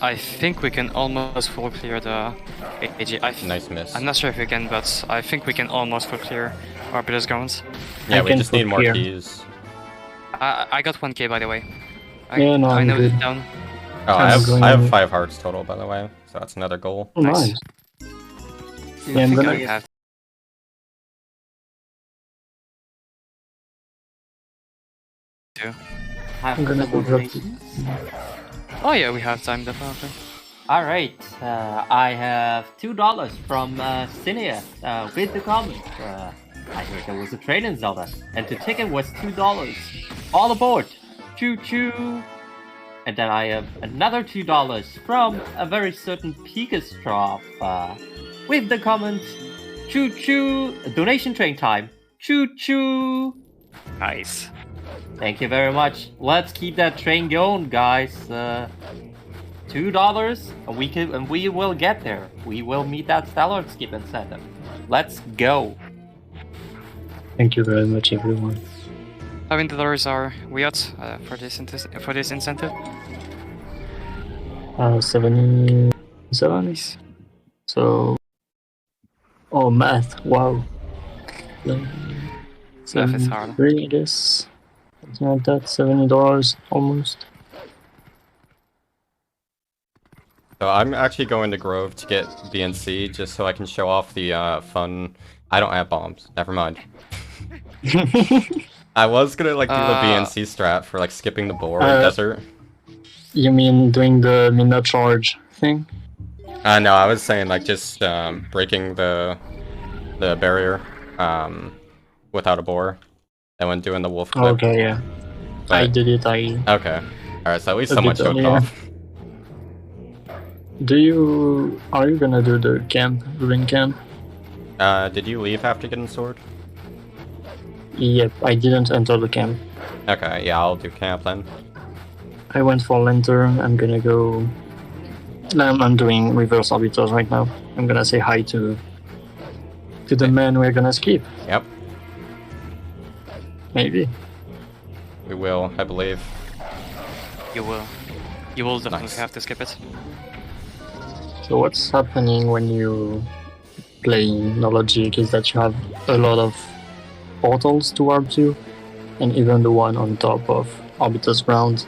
I think we can almost full clear the AG. Nice miss. I'm not sure if we can, but I think we can almost full clear Arbiter's grounds. Yeah, I we can just need more clear. keys. I got 1k by the way. Yeah, no, I I'm know good. it down. Oh, I'm I have going- 5 hearts total, by the way, so that's another goal. Oh, Nice. nice. I Yeah, I'm think gonna I have to. I'm gonna go drop it. Oh yeah, we have time definitely. Alright, I have $2 from Cinia with the comment. I heard there was a trade in Zelda, and the ticket was $2. All aboard! Choo choo! And then I have another $2 from a very certain Pikastrop with the comment. Choo choo! Donation train time! Choo choo! Nice. Thank you very much. Let's keep that train going, guys. $2, and we will get there. We will meet that stellar skip incentive. Let's go. Thank you very much, everyone. $7 are we out for this incentive? 77. Nice. So, oh, math. Wow. Math is hard. 73, I guess. Something like that. $70 almost. So I'm actually going to Grove to get BNC just so I can show off the fun. I don't have bombs. Never mind. I was gonna like do the BNC strat for like skipping the boar in desert. You mean doing the midnight charge thing? No, I was saying like just breaking the barrier without a boar, and when doing the wolf clip. Okay, yeah. But- I did it. Okay. Alright, so at least A someone bit showed earlier. off. Are you gonna do the camp, ruin camp? Did you leave after getting sword? Yep, I didn't enter the camp. Okay, yeah, I'll do camp then. I went for lantern. I'm gonna go. I'm doing reverse arbiters right now. I'm gonna say hi to the man we're gonna skip. Yep, Maybe. we will, I believe. You will. You will definitely Nice. have to skip it. So what's happening when you play no logic is that you have a lot of portals to warp to, and even the one on top of Arbiter's ground.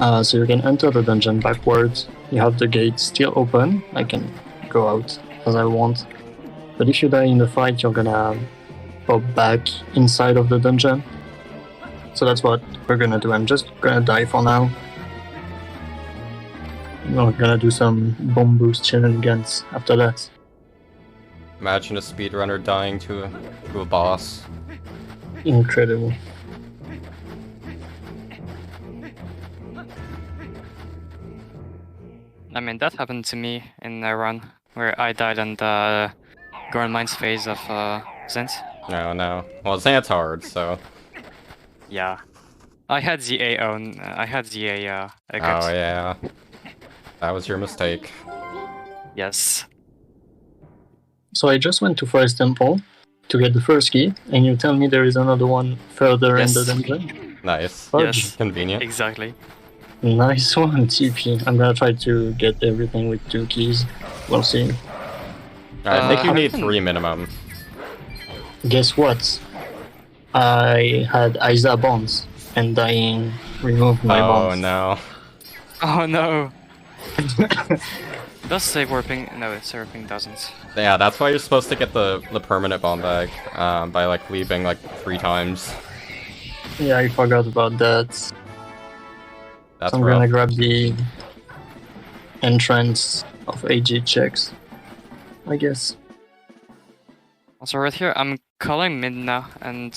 So you can enter the dungeon backwards. You have the gate still open. I can go out as I want. But if you die in the fight, you're gonna pop back inside of the dungeon. So that's what we're gonna do. I'm just gonna die for now. We're gonna do some bomb boost shenanigans after that. Imagine a speedrunner dying to a boss. Incredible. I mean, that happened to me in a run where I died in the Grand Mines phase of Zent. No. Well, Zant's hard, so. Yeah. I had the A own. I had the A equipped. Oh yeah. That was your mistake. Yes. So I just went to Forest Temple to get the first key, and you tell me there is another one further in the Yes. dungeon? Nice. Fudge. Yes. Convenient. Exactly. Nice one, TP. I'm gonna try to get everything with 2 keys. We'll see. I think you how need can- 3 minimum. Guess what? I had Isa bonds, and dying removed my Oh bonds. no. Oh no. Does save warping? No, save warping doesn't. Yeah, that's why you're supposed to get the permanent bomb bag by like leaving like 3 times. Yeah, I forgot about that. That's So I'm rough. gonna grab the entrance of AG checks, I guess. Also right here, I'm calling mid now, and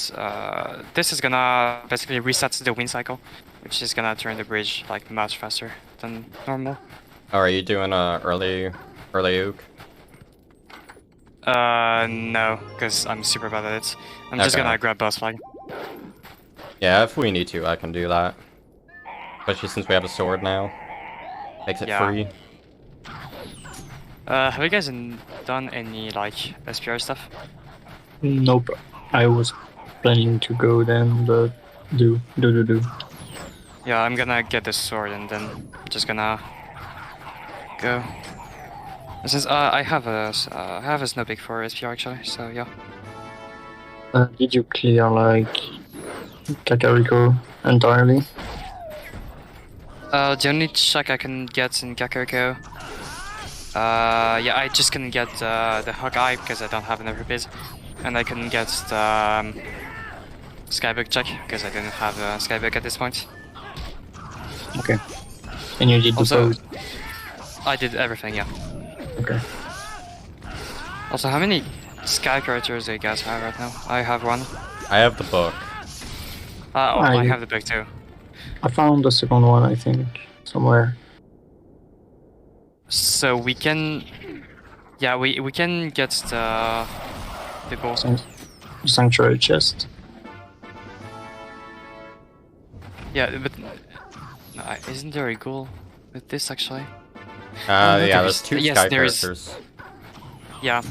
this is gonna basically reset the wind cycle, which is gonna turn the bridge like much faster than normal. Oh, are you doing early ook? No, because I'm super bad at it. I'm just Okay. gonna grab boss flag. Yeah, if we need to, I can do that. Especially since we have a sword now. Makes it free. Have you guys done any like SPR stuff? Nope. I was planning to go then, but do. Yeah, I'm gonna get this sword and then just gonna go. Since I have a snow peak for SPR actually, so yeah. Did you clear like Kakariko entirely? The only check I can get in Kakariko. Yeah, I just can get the Hawkeye because I don't have enough rupees, and I can get the Skybook check because I didn't have a Skybook at this point. Okay. And you did the pose? I did everything, yeah. Okay. Also, how many Sky characters do you guys have right now? I have one. I have the book. I have the book too. I found the second one, I think, somewhere. So we can, yeah, we can get the goal. Sanctuary chest. Yeah, but isn't there a goal with this actually? Yeah, there's two Sky characters. Yeah.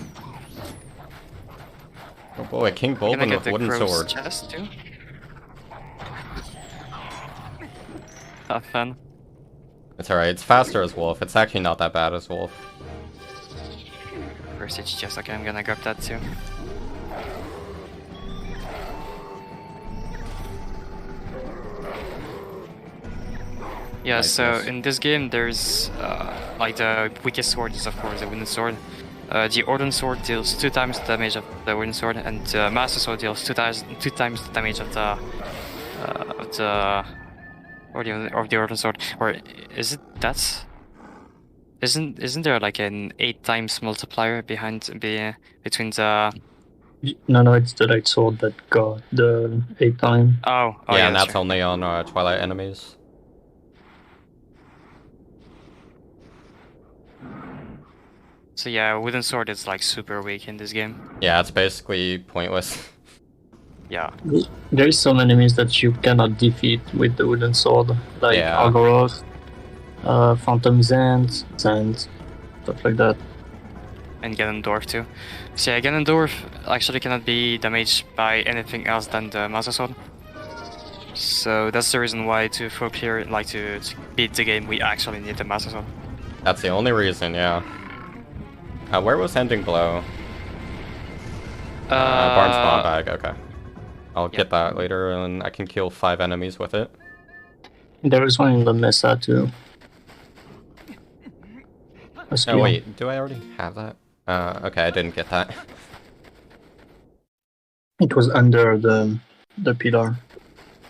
Oh boy, King Bulbin with wooden sword. Chest too? Have fun. It's alright, it's faster as Wolf. It's actually not that bad as Wolf. Prestige chest, okay, I'm gonna grab that too. Yeah, Nice, so nice. in this game there's like the weakest sword is of course the wooden sword. The Ordnance sword deals 2 times the damage of the wooden sword, and the Master sword deals 2 times the damage of the Ordnance sword. Or is it that? Isn't there like an 8 times multiplier between the? No, it's the light sword that got the 8 time. Oh yeah, and that's only on Twilight enemies. So yeah, wooden sword is like super weak in this game. Yeah, it's basically pointless. Yeah. There's some enemies that you cannot defeat with the wooden sword, like Algoroth, Phantom Zand, stuff like that. And Ganondorf too. So yeah, Ganondorf actually cannot be damaged by anything else than the Master Sword. So that's the reason why to beat the game we actually need the Master Sword. That's the only reason, yeah. Where was Ending Blow? Barnes Bomb Bag, okay. I'll get that later and I can kill 5 enemies with it. There is one in the Mesa too. Oh wait, do I already have that? Okay, I didn't get that. It was under the pillar.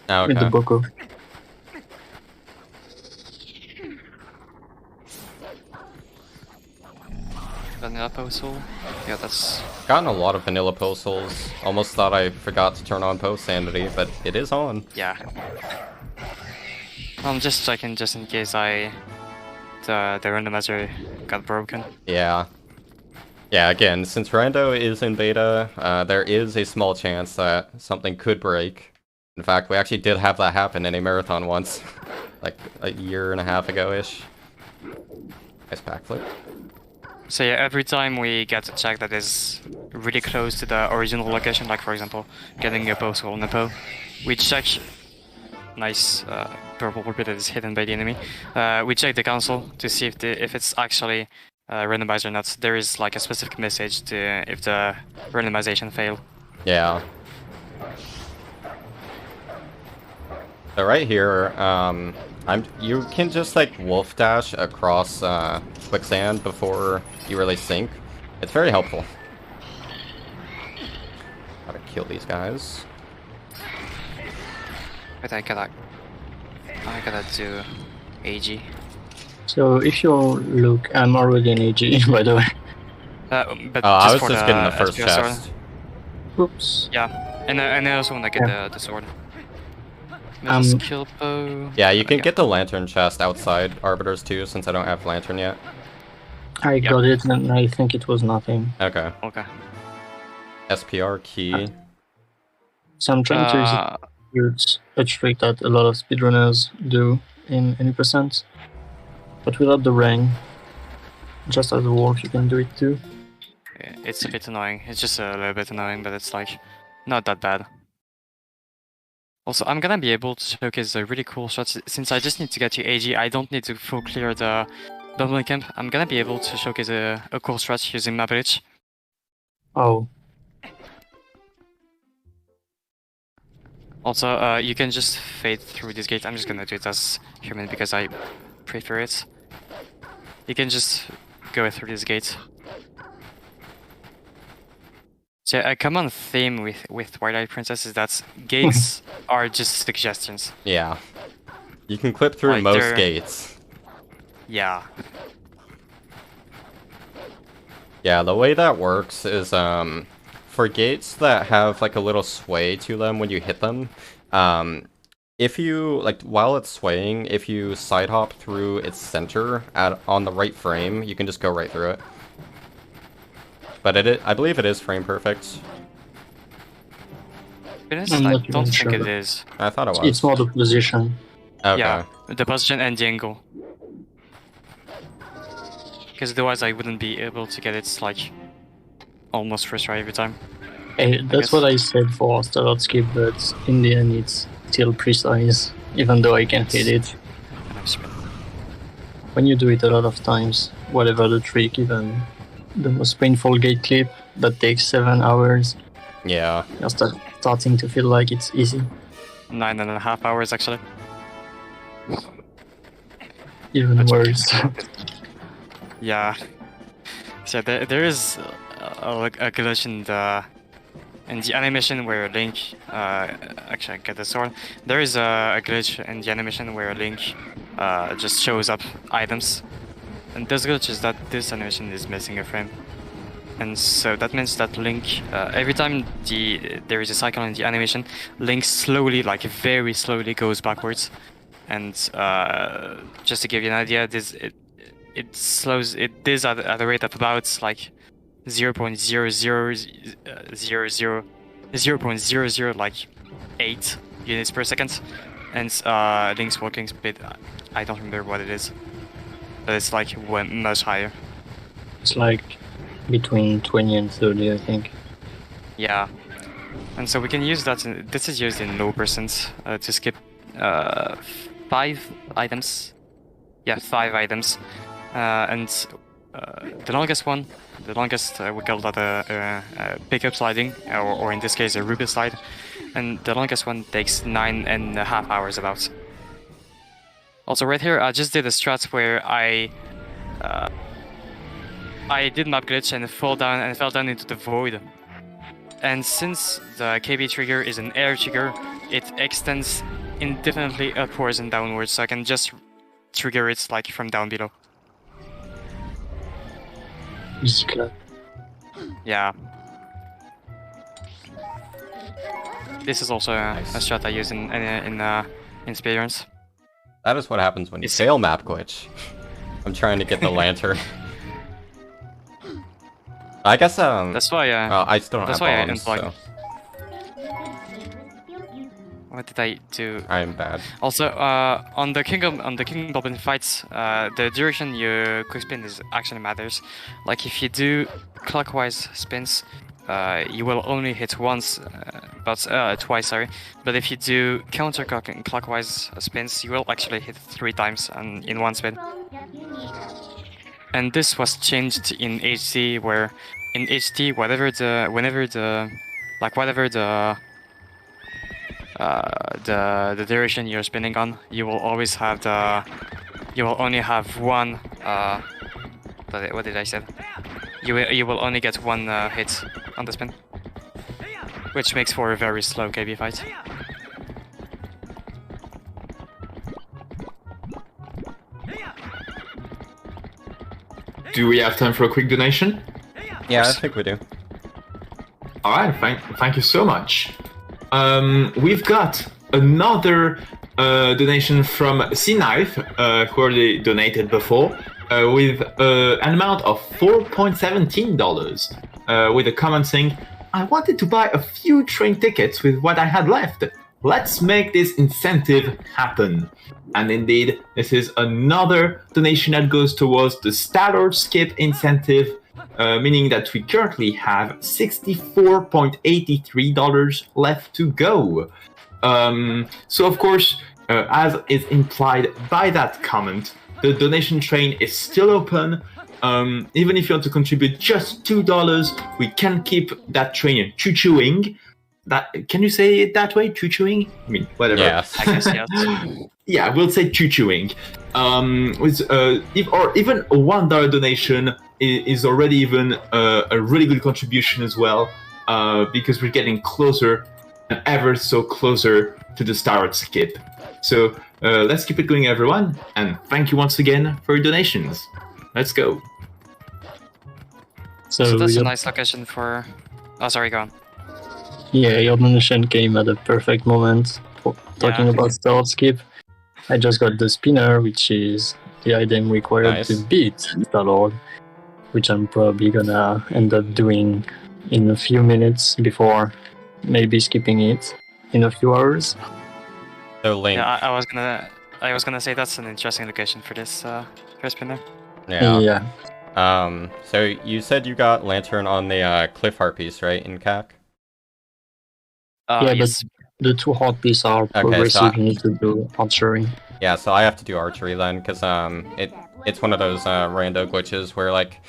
Oh, okay. With the Boko. Vanilla Postal? Yeah, that's... Gotten a lot of vanilla postals. Almost thought I forgot to turn on post sanity, but it is on. Yeah. I'm just checking just in case the randomizer got broken. Yeah. Yeah, again, since Rando is in beta, there is a small chance that something could break. In fact, we actually did have that happen in a marathon once. Like a year and a half ago-ish. Nice backflip. So yeah, every time we get a check that is really close to the original location, like for example, getting a postal Nepo, we check... Nice purple rupee that is hidden by the enemy. We check the console to see if it's actually randomized or not. There is like a specific message to if the randomization failed. Yeah. So right here, you can just like wolf dash across quicksand before you really sink. It's very helpful. Gotta kill these guys. But I gotta do AG. So if you look, I'm already in AG, by the way. But I was just getting the first chest. Sword. Oops. Yeah, and I also want to get the sword. Skill bow. Yeah, you can get the lantern chest outside Arbiters too, since I don't have lantern yet. I got it, and I think it was nothing. Okay. Okay. SPR key. So I'm trying to use it. It's a trick that a lot of speedrunners do in any percent. But without the ring, just as a wolf, you can do it too. Yeah, it's a bit annoying. It's just a little bit annoying, but it's like not that bad. Also, I'm gonna be able to showcase a really cool shot since I just need to get to AG. I don't need to full clear the Dublin camp. I'm gonna be able to showcase a cool strat using map glitch. Oh. Also, you can just fade through this gate. I'm just gonna do it as human because I prefer it. You can just go through this gate. So a common theme with Twilight Princess is that gates are just suggestions. Yeah. You can clip through Like, most they're- gates. Yeah. Yeah, the way that works is for gates that have like a little sway to them when you hit them, if you like while it's swaying, if you side hop through its center on the right frame, you can just go right through it. But I believe it is frame perfect. It is, I'm I not don't even think sure. it is. I thought it was. It's more the position. Okay. Yeah, the position and the angle. Because otherwise I wouldn't be able to get it like almost first try every time. Hey, that's what I said for Starlight Skip, but in the end it's still precise, even though I can hit it. When you do it a lot of times, whatever the trick, even the most painful gate clip that takes 7 hours, Yeah. you're starting to feel like it's easy. 9.5 hours actually. Even worse. Yeah. So there is a glitch in the animation where Link actually I get the sword. There is a glitch in the animation where Link just shows up items, and this glitch is that this animation is missing a frame, and so that means that Link every time there is a cycle in the animation, Link slowly, like very slowly, goes backwards, and just to give you an idea, it slows this at a rate of about like 0.0000 like 8 units per second, and Link's walking speed, I don't remember what it is, but it's like much higher. It's like between 20 and 30, I think. Yeah, and so we can use that. This is used in low percent to skip 5 items. Yeah, 5 items, and the longest one, we call that a pickup sliding, or in this case a Ruby slide, and the longest one takes 9.5 hours about. Also right here, I just did a strat where I did map glitch and fell down into the void. And since the KB trigger is an air trigger, it extends indefinitely upwards and downwards, so I can just trigger it like from down below. Easy clap. Yeah. This is also a strat I use in speedruns. That is what happens when you fail map glitch. I'm trying to get the lantern. I guess that's why I still don't that's have why bombs, I unplugged. so What did I do? I am bad. Also, on the King Goblin fights, the duration you quick spin actually matters. Like if you do clockwise spins, you will only hit once, twice, sorry. But if you do counterclockwise spins, you will actually hit 3 times in one spin. And this was changed in HT, where in HT, whatever the duration you're spinning on, you will always have you will only have one what did I say? You will only get one hit on the spin, which makes for a very slow KB fight. Do we have time for a quick donation? Yeah, I think we do. All right, thank you so much. We've got another donation from C-Knife, who already donated before, with an amount of $4.17, with a comment saying, "I wanted to buy a few train tickets with what I had left. let's make this incentive happen. And indeed, this is another donation that goes towards the Starlord Skip incentive, meaning that we currently have $64.83 left to go. So of course, as is implied by that comment, the donation train is still open. Even if you want to contribute just $2, we can keep that train choo-chooing. Can you say it that way? Choo-chooing? I mean, whatever. Yes. I guess yes. Yeah, we'll say choo-chooing. With or even a $1 donation is already even a really good contribution as well, because we're getting closer and ever so closer to the Starlord Skip. So let's keep it going, everyone, and thank you once again for your donations. Let's go. So that's a nice location for... Oh, sorry, go on. Yeah, your donation came at a perfect moment. Talking about Starlord Skip, I just got the spinner, which is the item required to beat Starlord, which I'm probably gonna end up doing in a few minutes before maybe skipping it in a few hours. So Link. Yeah, I was gonna say that's an interesting location for this first spinner. Yeah. So you said you got Lantern on the Cliff Heart piece, right, in CAC? Yeah, yes. but the two heart pieces are progressive. You need to do archery. Yeah, so I have to do archery then, because it's one of those rando glitches where like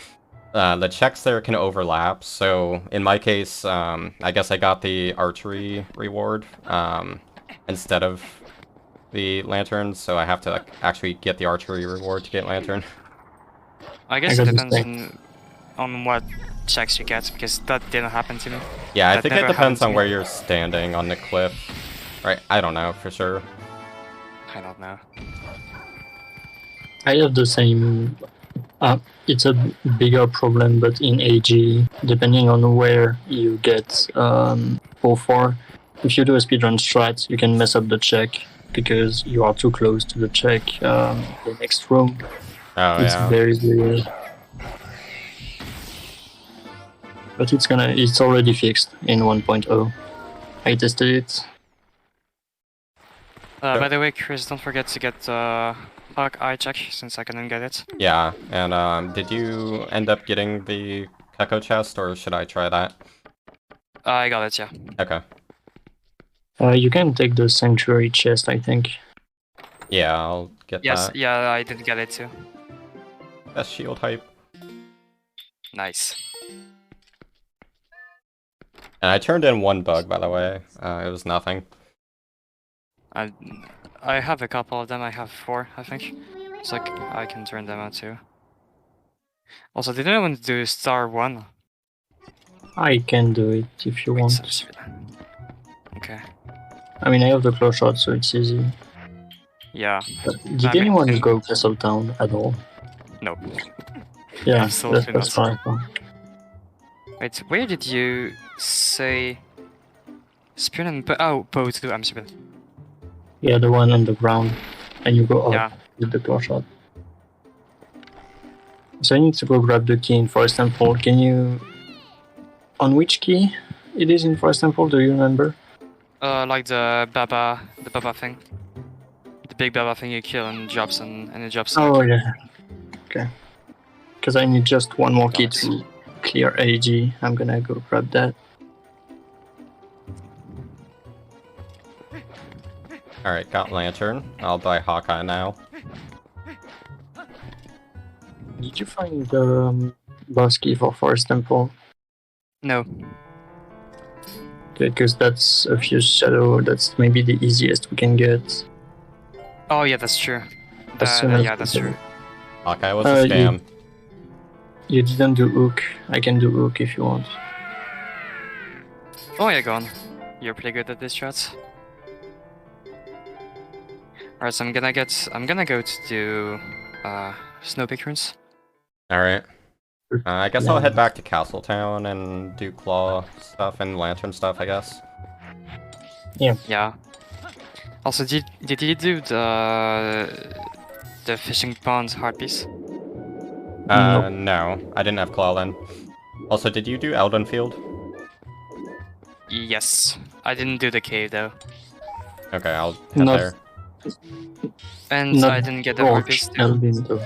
the checks there can overlap. So in my case, I guess I got the archery reward instead of the lantern, so I have to like, actually get the archery reward to get lantern. I guess it depends on what checks you get, because that didn't happen to me. Yeah, I That think it never depends happened on to where me. you're standing on the cliff. Right, I don't know for sure. I don't know. I have the same. It's a bigger problem, but in AG, depending on where you get O4, if you do a speedrun strat, you can mess up the check because you are too close to the check. The next room. Oh, It's yeah. very weird. But it's already fixed in 1.0. I tested it. By the way, Chris, don't forget to get the Hawk Eye check, since I couldn't get it. Yeah, and did you end up getting the Echo chest, or should I try that? I got it, yeah. Okay. You can take the Sanctuary chest, I think. Yeah, I'll get Yes, that. yeah, I did get it too. Best shield hype. Nice. And I turned in one bug, by the way. It was nothing. I have a couple of them. I have 4, I think. So I can turn them out too. Also, did anyone do Star 1? I can do it if you want. Okay. I mean, I have the claw shot, so it's easy. Yeah. But did anyone go Castle Town at all? No. Yeah, Absolutely that's not. fine. Wait, where did you say... Spearman? Oh, bow to Amsterdam. Yeah, the one on the ground, and you go up Yeah. with the claw shot. So I need to go grab the key in Forest Temple. Can you... On which key it is in Forest Temple, do you remember? Like the Baba thing. The big Baba thing you kill and drops and it drops. Oh yeah. Okay. Because I need just one more key to clear AG. I'm gonna go grab that. Alright, got Lantern. I'll buy Hawkeye now. Did you find the boss key for Forest Temple? No. Because that's a Fuse Shadow. That's maybe the easiest we can get. Oh yeah, that's true. As soon as Yeah, we that's can. true. Hawkeye was a scam. You didn't do Ook. I can do Ook if you want. Oh yeah, go on. You're pretty good at this strats. Alright, so I'm gonna go to do Snow Peak runes. Alright. I guess I'll head back to Castletown and do claw stuff and lantern stuff, I guess. Yeah. Yeah. Also, did you do the fishing pond hard piece? No, I didn't have claw then. Also, did you do Eldenfield? Yes. I didn't do the cave though. Okay, I'll head Not- there. And Not I didn't get the Gorge, rupees too. Elvin, though.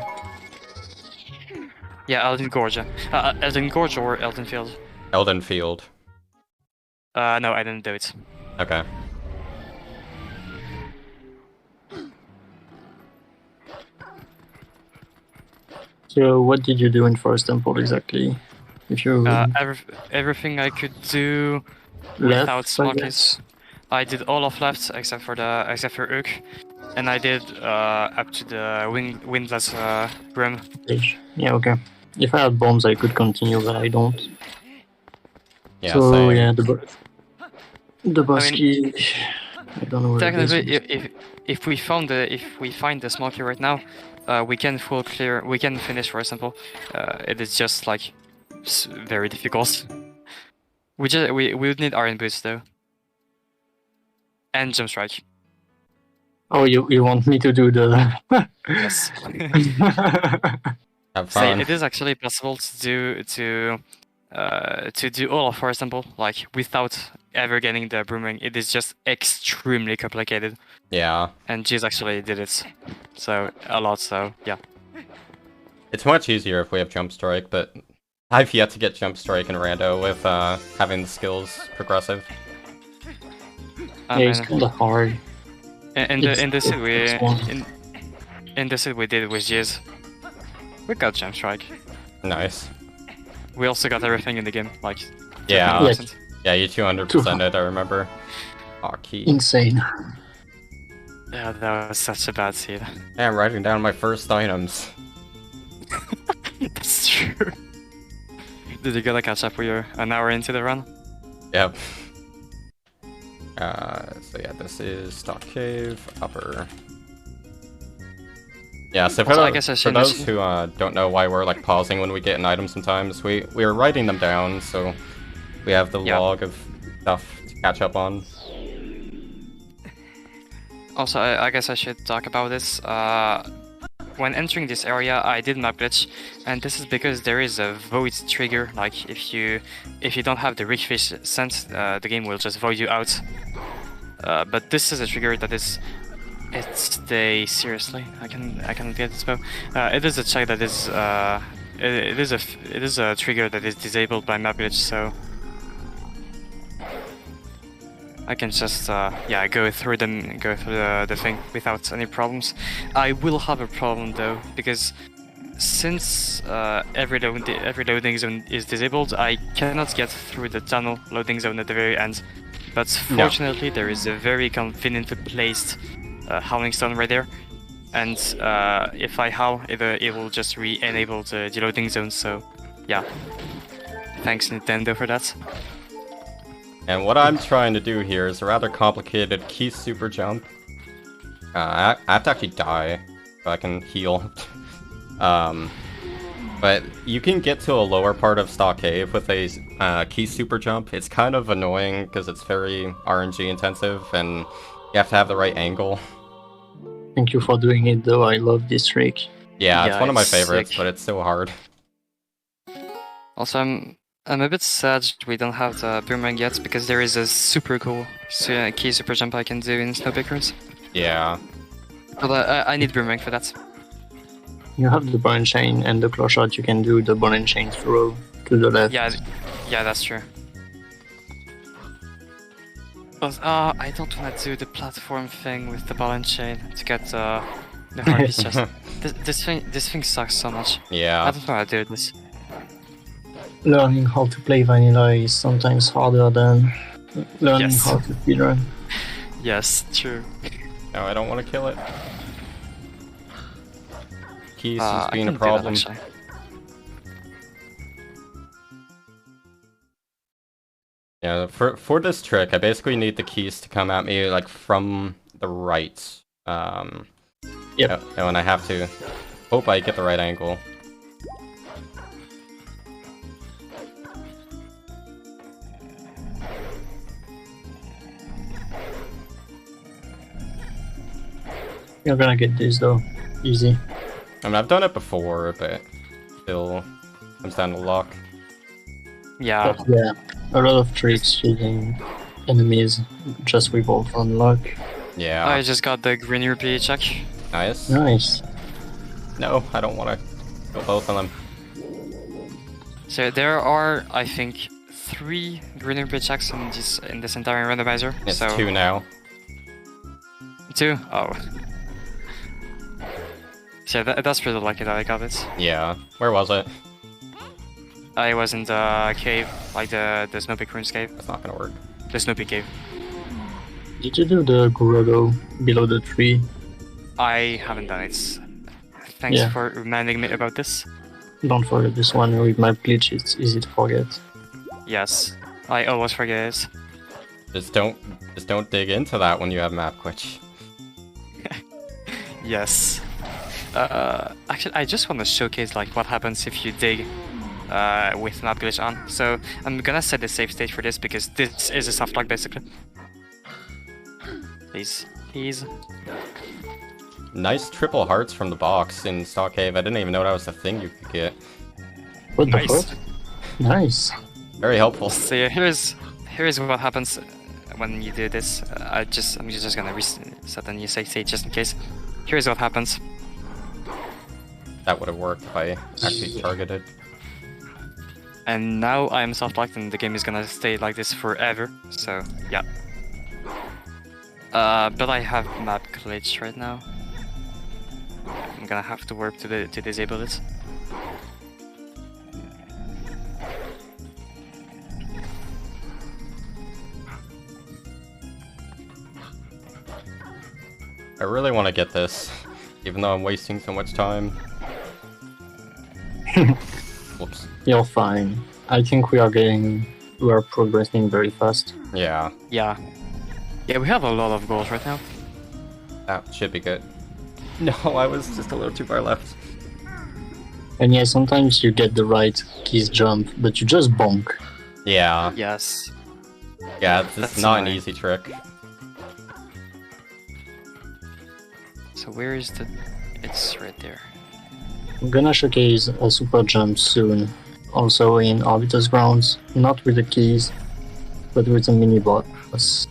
Yeah, Elden Gorge. Elden Gorge or Elden Field? Elden Field. No, I didn't do it. Okay. So what did you do in Forest Temple exactly? If you Everything I could do left, without I guess? smokies. I did all of left except for Ook, and I did up to the windless room. Yeah, okay. If I had bombs, I could continue, but I don't. Yeah, so same. yeah, the boss key. I don't know where it is. Technically, if we find the smoky right now, we can full clear. We can finish, for example. It is just like very difficult. We would need Iron Boots though, and Jump Strike. Oh, you want me to do the? Yes. Have So fun. it is actually possible to do all of Forest Temple like without ever getting the Boomerang. It is just extremely complicated. Yeah. And G's actually did it, so a lot. So yeah. It's much easier if we have Jump Strike, but I've yet to get Jump Strike in Rando with having the skills progressive. Yeah, it's kind of hard. In the set we did with G's. We got Jump Strike. Nice. We also got everything in the game, like Yeah. 200%. Yeah, you 200%ed, I remember. Aw, key. Insane. Yeah, that was such a bad seed. Yeah, I'm writing down my first items. That's true. Did you gotta catch up? You're an hour into the run? Yep. So yeah, this is Stock Cave, upper. Yeah, so for, Also, I guess I for should those mention- who don't know why we're like pausing when we get an item sometimes, we're writing them down, so we have the log of stuff to catch up on. Also, I guess I should talk about this. When entering this area, I did map glitch, and this is because there is a void trigger. Like if you don't have the Rickfish scent, the game will just void you out. But this is a trigger that is. Seriously, I can get this bow. It is a check that is it is a trigger that is disabled by map glitch, so I can just go through the thing without any problems. I will have a problem though, because since every loading zone is disabled, I cannot get through the tunnel loading zone at the very end. But fortunately, there is a very conveniently placed howling stone right there, and if I howl, it will just re-enable the loading zone. So yeah, thanks Nintendo for that. And what I'm trying to do here is a rather complicated key super jump. I have to actually die so I can heal. But you can get to a lower part of Stock Cave with a key super jump. It's kind of annoying because it's very RNG intensive and you have to have the right angle. Thank you for doing it though, I love this trick. Yeah, it's one of my it's favorites, sick. but it's so hard. Also, I'm a bit sad we don't have the boomerang yet, because there is a super cool key super jump I can do in Snowpickers. Yeah. But I need boomerang for that. You have the ball and chain and the claw shot, you can do the ball and chain throw to the left. Yeah, that's true. But I don't want to do the platform thing with the ball and chain to get the heartbeat chest. This thing sucks so much. Yeah. I don't know how to do this. Learning how to play vanilla is sometimes harder than learning Yes. how to speedrun. Yes, true. No, I don't want to kill it. Keys I is being a can do that, problem. actually. Yeah, for this trick, I basically need the keys to come at me like from the right. Yep. And I have to hope I get the right angle. You're gonna get this though, easy. I mean, I've done it before, but still comes down to luck. Yeah. But yeah, a lot of tricks using enemies just revolve on luck. Yeah. I just got the green rupee check. Nice. Nice. No, I don't want to go both of them. So there are, I think, 3 green rupee checks in this entire randomizer. It's so 2 now. 2? Oh. So that's pretty lucky that I got it. Yeah. Where was it? I was in the cave, like the Snoopy Croon's cave. That's not gonna work. The Snoopy cave. Did you do the grotto below the tree? I haven't done it. Thanks Yeah. for reminding me about this. Don't forget this one with map glitch, it's easy to forget. Yes, I always forget it. Just don't dig into that when you have map glitch. Yes. Actually, I just want to showcase like what happens if you dig with map glitch on. So I'm gonna set the save state for this because this is a soft lock basically. Please. Nice triple hearts from the box in Stock Cave. I didn't even know that was the thing you could get. What the Nice. fuck? Nice. Very helpful. So yeah, here's what happens when you do this. I'm just gonna reset the new save state just in case. Here's what happens. That would have worked if I actually targeted. And now I'm soft locked and the game is gonna stay like this forever. So yeah. But I have map glitch right now. I'm gonna have to work to disable it. I really want to get this, even though I'm wasting so much time. Whoops. You're fine. I think we are progressing very fast. Yeah, Yeah, we have a lot of goals right now. that should be good. No, I was just a little too far left. And yeah, sometimes you get the right keys jump, but you just bonk. Yeah, Yes. yeah, this That's is not an annoying. easy trick. So where is the? It's right there. I'm gonna showcase a super jump soon, also in Arbiter's Grounds, not with the keys, but with a mini boss.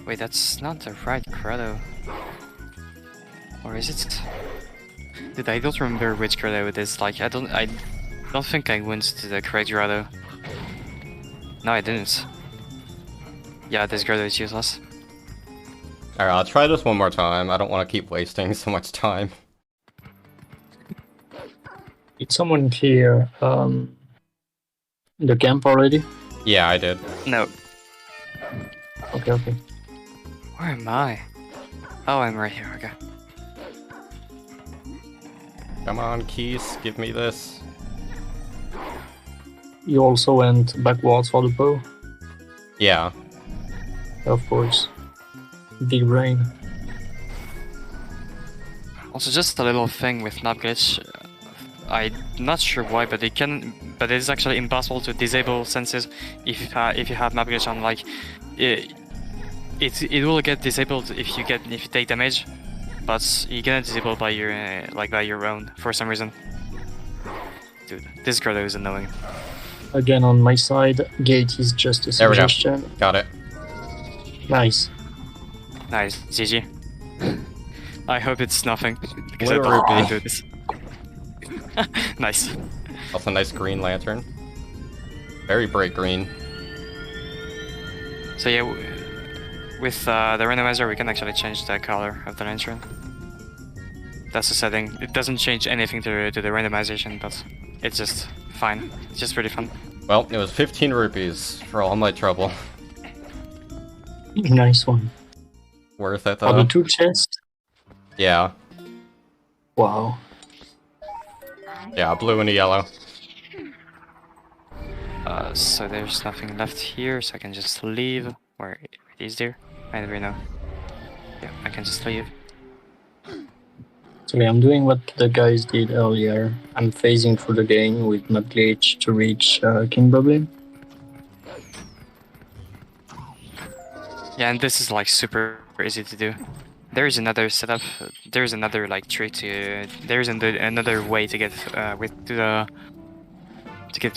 Wait, that's not the right grotto. Or is it? Dude, I don't remember which grotto it is. Like, I don't think I went to the correct grotto. No, I didn't. Yeah, this grotto is useless. Alright, I'll try this one more time. I don't want to keep wasting so much time. Did someone clear the camp already? Yeah, I did. No. Okay. Where am I? Oh, I'm right here. Okay. Come on, Keys, give me this. You also went backwards for the bow? Yeah. Of course. Big brain. Also, just a little thing with map glitch. I'm not sure why, but but it's actually impossible to disable senses if you have map glitch on. Like, it will get disabled if you take damage, but you get disabled by your own for some reason. Dude, this grotto is annoying. Again, on my side, gate is just a There we go. suggestion. Got it. Nice. Nice, GG. I hope it's nothing because Little I don't want rupee. to do this. Nice. Also, nice green lantern. Very bright green. So yeah, with the randomizer, we can actually change the color of the lantern. That's the setting. It doesn't change anything to the randomization, but it's just fine. It's just really fun. Well, it was 15 rupees for all my trouble. Nice one. Worth it For though. the 2 chests? Yeah. Wow. Yeah, blue and a yellow. So there's nothing left here, so I can just leave. Where it is there? I never know. Yeah, I can just leave. So yeah, I'm doing what the guys did earlier. I'm phasing through the game with map glitch to reach King Goblin. Yeah, and this is like super easy to do. There is another setup. There is another like trick to. There is another way to get to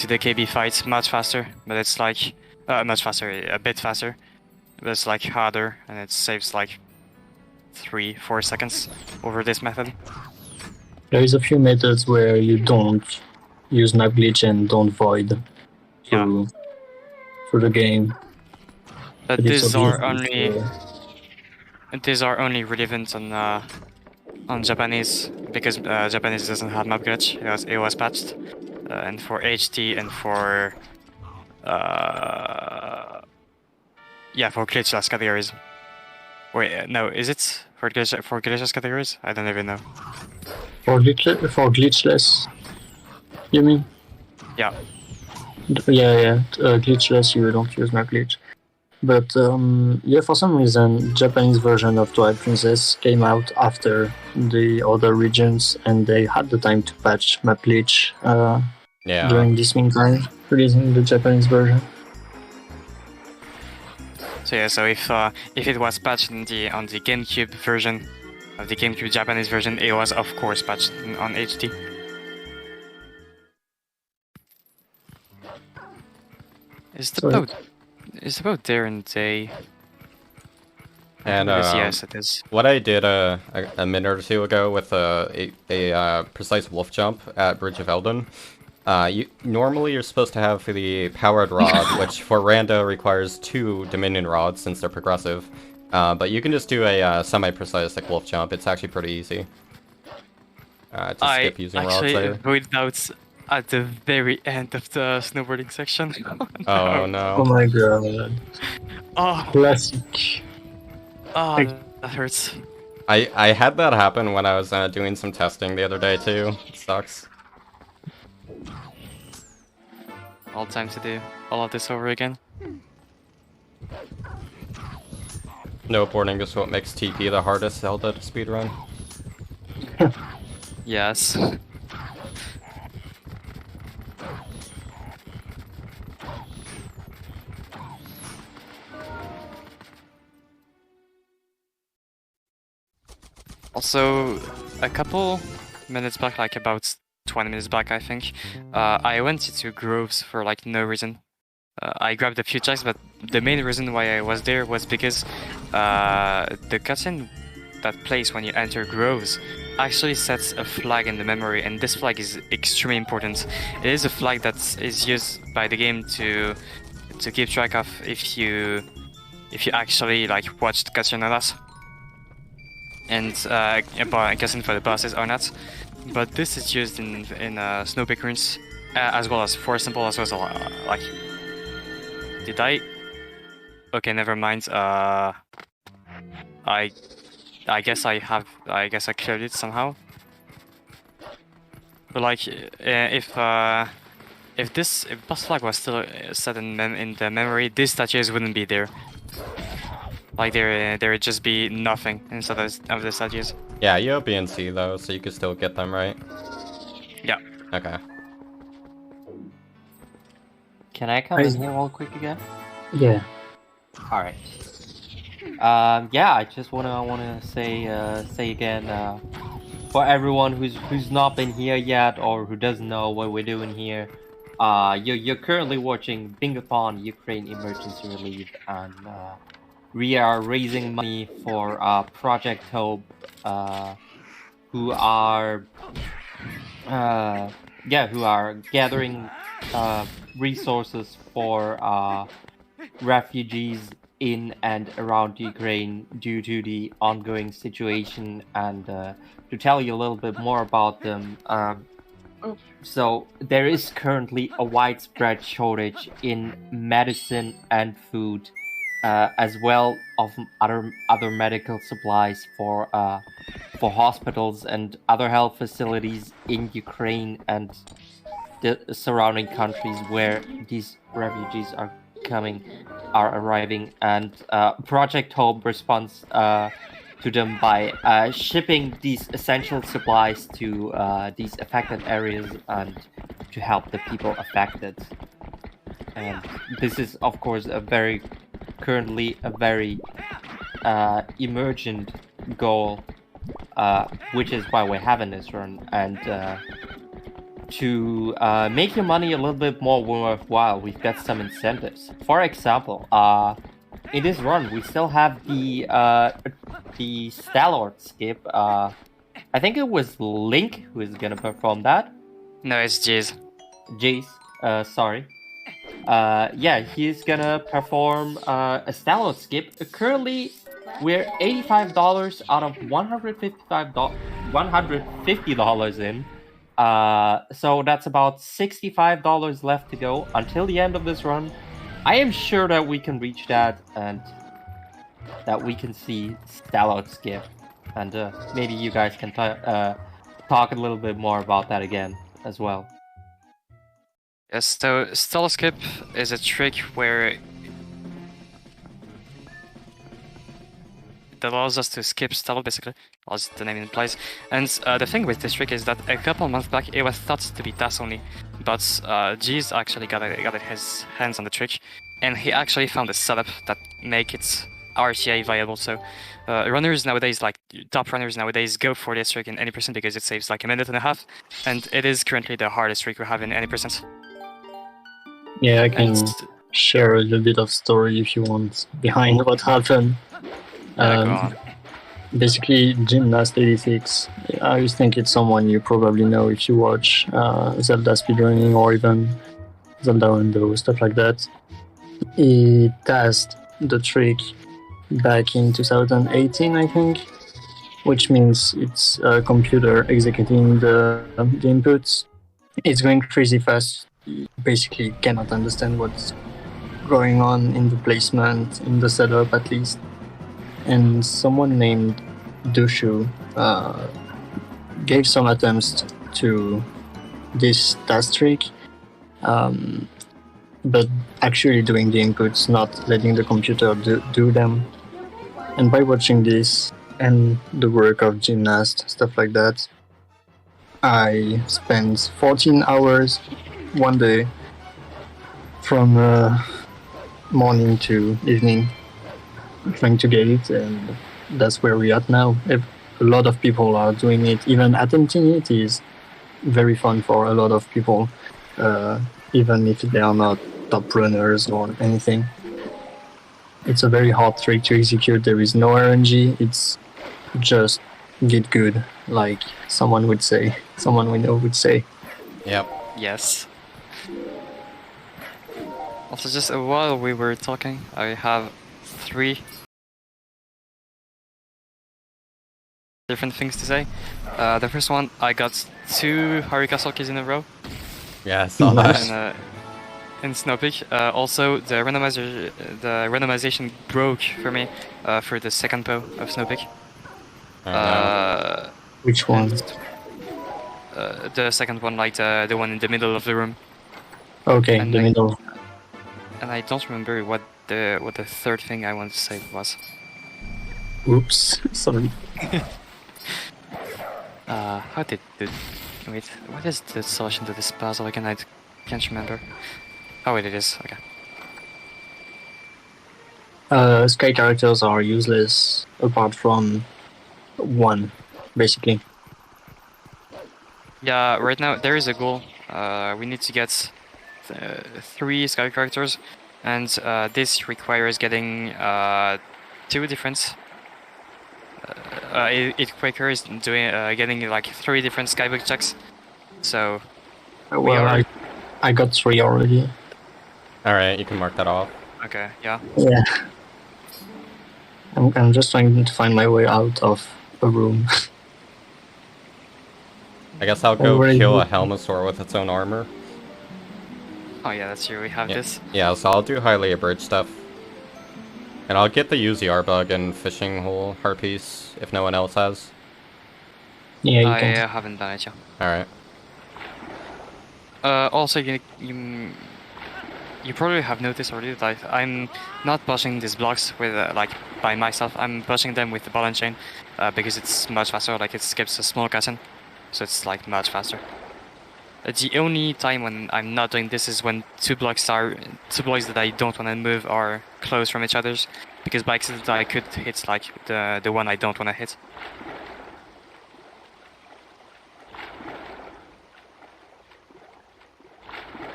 the KB fight much faster, but it's like much faster, a bit faster. but it's like harder, and it saves like 3-4 seconds over this method. There is a few methods where you don't use map glitch and don't void through the game. But it's these are obvious only relevant on Japanese, because Japanese doesn't have map glitch. It was patched, and for HT and for for glitchless categories. Wait, no, is it for glitchless categories? I don't even know. For glitchless, you mean? Yeah. Glitchless, you don't use map glitch. But for some reason, Japanese version of Twilight Princess came out after the other regions, and they had the time to patch map glitch during this meantime, releasing the Japanese version. So if it was patched on the GameCube version, of the GameCube Japanese version, it was of course patched on HD. Is the boat there in day? And yes, it is. What I did a minute or two ago with a precise wolf jump at Bridge of Eldon. Normally you're supposed to have the powered rod, which for Rando requires 2 Dominion rods since they're progressive. But you can just do a semi-precise like wolf jump. It's actually pretty easy. To skip using rods there. I actually avoid notes at the very end of the snowboarding section. Oh no. Oh my god. Oh. Classic. Oh, that hurts. I had that happen when I was doing some testing the other day too. It sucks. All time to do all of this over again. Snowboarding is what makes TP the hardest Zelda to speedrun. Yes. Also, a couple minutes back, like about 20 minutes back, I think, I went into groves for like no reason. I grabbed a few checks, but the main reason why I was there was because the cutscene that plays when you enter groves actually sets a flag in the memory, and this flag is extremely important. It is a flag that is used by the game to keep track of if you actually like watched the cutscene or not, and cutscene for the bosses or not. But this is used in Snowpeak runes, as well as Forest Temple, as well as like. Did I? Okay, never mind. I guess I have. I guess I cleared it somehow. But like, if boss flag was still set in the memory, these statues wouldn't be there. Like there would just be nothing instead of the statues. Yeah, you have BNC though, so you could still get them, right? Yeah. Okay. Can I come in here real quick again? Yeah. All right. Yeah, I just wanna say again, for everyone who's not been here yet or who doesn't know what we're doing here, you're currently watching Bingothon Ukraine Emergency Relief, and we are raising money for Project Hope, who are gathering resources for refugees in and around Ukraine due to the ongoing situation, and to tell you a little bit more about them. So there is currently a widespread shortage in medicine and food, as well of other medical supplies for hospitals and other health facilities in Ukraine and the surrounding countries where these refugees are arriving, and Project Hope responds to them by shipping these essential supplies to these affected areas and to help the people affected. And this is, of course, currently a very emergent goal, which is why we're having this run, and to make your money a little bit more worthwhile, we've got some incentives. For example, in this run, we still have the Stalord skip. I think it was Link who is gonna perform that. No, it's Jace. Jace, sorry. Yeah, he's gonna perform a Stalord skip. Currently, we're $85 out of $150 in. So that's about $65 left to go until the end of this run. I am sure that we can reach that and that we can see Stalord skip. And maybe you guys can talk a little bit more about that again as well. Yes, so Stalord skip is a trick where it allows us to skip Stalord, basically, as the name implies. And the thing with this trick is that a couple months back it was thought to be task only, but G's actually got his hands on the trick, and he actually found a setup that make it RTA viable. So runners nowadays, like top runners nowadays, go for this trick in any percent because it saves like a minute and a half, and it is currently the hardest trick we have in any percent. Yeah, I can share a little bit of story if you want behind what happened. Go on. Basically, Gymnast86, I think it's someone you probably know if you watch Zelda speedrunning or even Zelda Rando, stuff like that. He tasked the trick back in 2018, I think, which means it's a computer executing the inputs. It's going crazy fast. You basically cannot understand what's going on in the placement, in the setup at least. And someone named Dushu gave some attempts to this task trick, but actually doing the inputs, not letting the computer do them. And by watching this and the work of Gymnast, stuff like that, I spent 14 hours one day from morning to evening trying to get it, and that's where we're at now. A lot of people are doing it. Even attempting it is very fun for a lot of people, even if they are not top runners or anything. It's a very hard trick to execute. There is no RNG. It's just get good, like someone we know would say. Yep. Yes. Also, just while we were talking, I have 3 different things to say. The first one, I got 2 Harry Castle keys in a row. Yeah, I saw that. And, in Snowpeak. Also, the randomization broke for me for the second bow of Snowpeak. Which one? The second one, like the one in the middle of the room. Okay, and the middle. And I don't remember what the third thing I wanted to say was. Oops, sorry. How did wait? What is the solution to this puzzle again? I can't remember. Oh wait, it is. Okay. Sky characters are useless apart from one, basically. Yeah, right now there is a goal. We need to get 3 sky characters, and this requires getting 2 different. It requires getting like 3 different skybook checks. So. Well, I got 3 already. All right, you can mark that off. Okay. Yeah. Yeah. I'm just trying to find my way out of a room. I guess I'll go kill a Helmosaur with its own armor. Oh yeah, that's true. We have this. Yeah, so I'll do highly abridged stuff. And I'll get the UZR bug and fishing hole harpies if no one else has. Yeah, you I can. haven't done it yet. Alright. Also, you probably have noticed already that I'm not pushing these blocks with like by myself. I'm pushing them with the ball and chain because it's much faster. Like it skips a small cutscene, so it's like much faster. The only time when I'm not doing this is when two blocks that I don't want to move are close from each other, because by accident I could hit like the one I don't want to hit.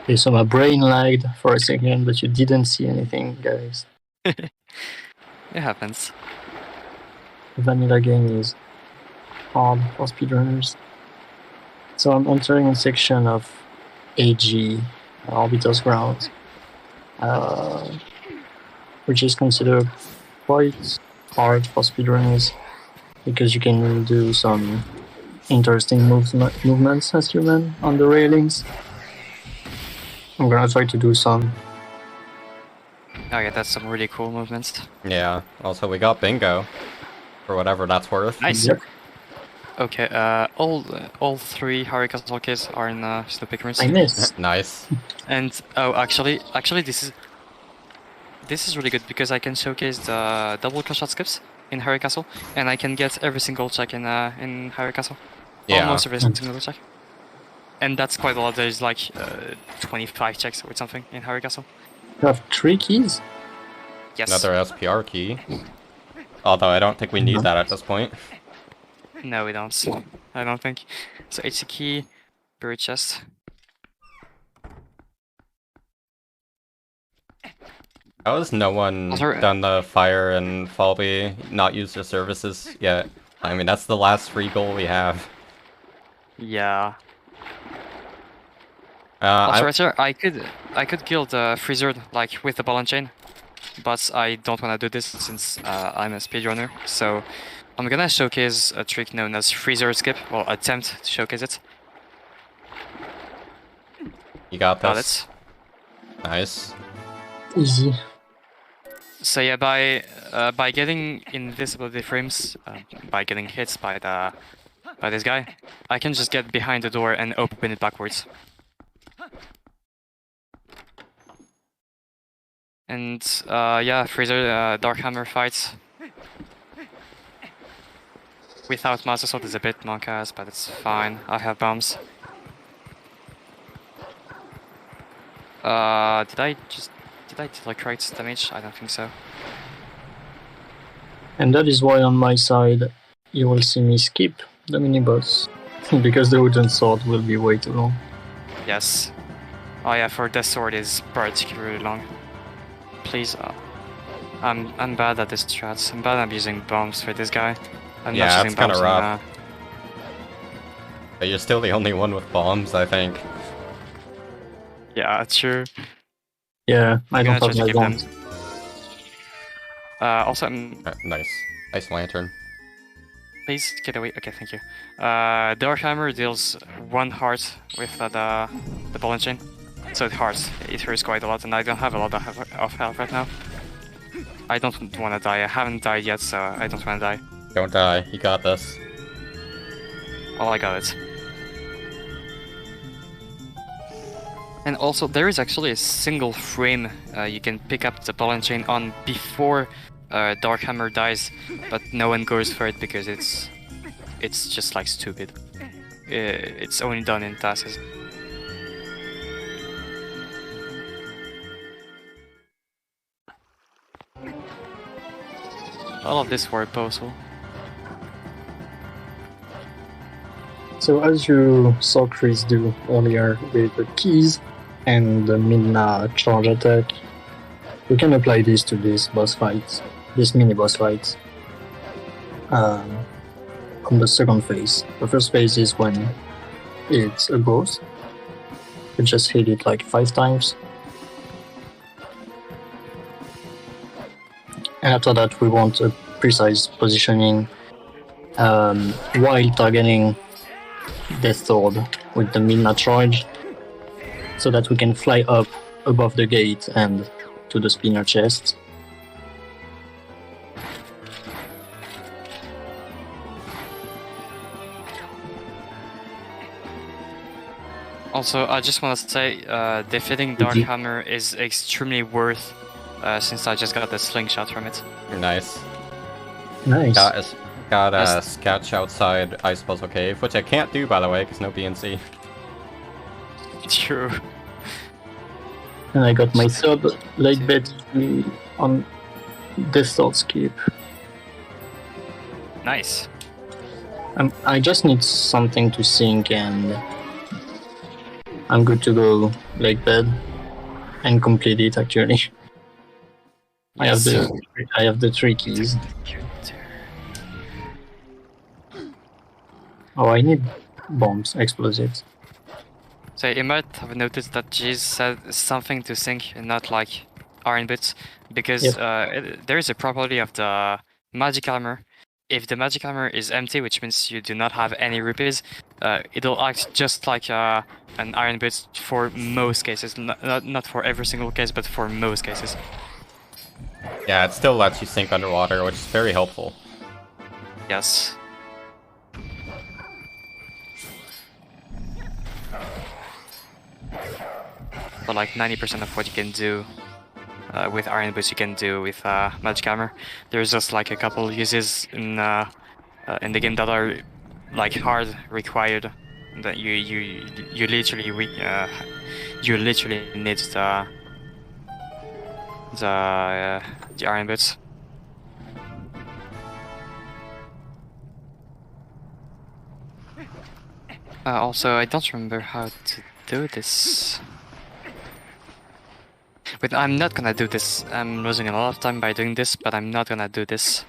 Okay, so my brain lagged for a second, but you didn't see anything, guys. It happens. Vanilla game is hard for speedrunners. So I'm entering a section of AG, Arbiter's Ground, which is considered quite hard for speedrunners because you can do some interesting movements as human on the railings. I'm gonna try to do some. Oh yeah, that's some really cool movements. Yeah. Also, we got bingo, for whatever that's worth. Nice. Yep. Okay, all three Harry Castle keys are in Snow Pickerins. I missed. Nice. And actually, this is really good because I can showcase the double shot skips in Harry Castle, and I can get every single check in Harry Castle. Yeah. Almost every single check. And that's quite a lot. There's like 25 checks or something in Harry Castle. You have 3 keys? Yes. Another SPR key. Although I don't think we need that at this point. No, we don't. I don't think. So HC key, buried chest. How has no one Also, done the fire and Falby, not used their services yet? I mean, that's the last free goal we have. Yeah. Also, right here, I could kill the Freezer like with the ball and chain, but I don't want to do this since I'm a speedrunner. So I'm gonna showcase a trick known as Freezer Skip. Well, attempt to showcase it. You got this. Got it. Nice. Easy. So yeah, by getting invisibility frames, by getting hit by this guy, I can just get behind the door and open it backwards. And yeah, Freezer Dark Hammer fights without Master Sword is a bit monk-ass, but it's fine. I have bombs. Did I deal like right damage? I don't think so. And that is why on my side you will see me skip the mini-boss, because the wooden sword will be way too long. Yes. Oh yeah, for Death Sword is particularly long. Please, I'm bad at this strats. I'm bad at using bombs for this guy. I'm Yeah, not that's using kind of bombs rough. But you're still the only one with bombs, I think. Yeah, true. Yeah, I I'm don't gonna have try my to give them. bombs. Also, Nice. Nice lantern. please get away. Okay, thank you. Dark Hammer deals 1 heart with the ball and chain. So it hurts. It hurts quite a lot, and I don't have a lot of health right now. I don't want to die. I haven't died yet, so I don't want to die. Don't die. You got this. Oh, I got it. And also, there is actually a single frame you can pick up the ball and chain on before Dark Hammer dies, but no one goes for it because it's just like stupid. It's only done in tasks. All of this for a puzzle. So as you saw Chris do earlier with the keys and the Midna charge attack, we can apply this to this boss fight, this mini boss fight. On the second phase. The first phase is when it's a boss. You just hit it like 5 times. And after that we want a precise positioning while targeting Death Sword with the Midna charge, so that we can fly up above the gate and to the spinner chest. Also, I just want to say, defeating Dark Hammer is extremely worth, since I just got the slingshot from it. Nice. Nice. Got a sketch outside Ice Puzzle Cave, which I can't do, by the way, because no BNC. True. And I got my third late bet on Death Sword skip. Nice. I just need something to sink and I'm good to go late bed and complete it actually. I have the 3 keys. Oh, I need bombs, explosives. So you might have noticed that Jeez said something to sync and not like iron boots, because there is a property of the magic armor. If the magic armor is empty, which means you do not have any rupees, it'll act just like an iron boot for most cases. Not for every single case, but for most cases. Yeah, it still lets you sink underwater, which is very helpful. Yes. But like 90% of what you can do with iron boots, you can do with magic armor. There's just like a couple uses in the game that are like hard required. That you literally need the iron boots. Also, I don't remember how to do this. But I'm not gonna do this. I'm losing a lot of time by doing this, but I'm not gonna do this.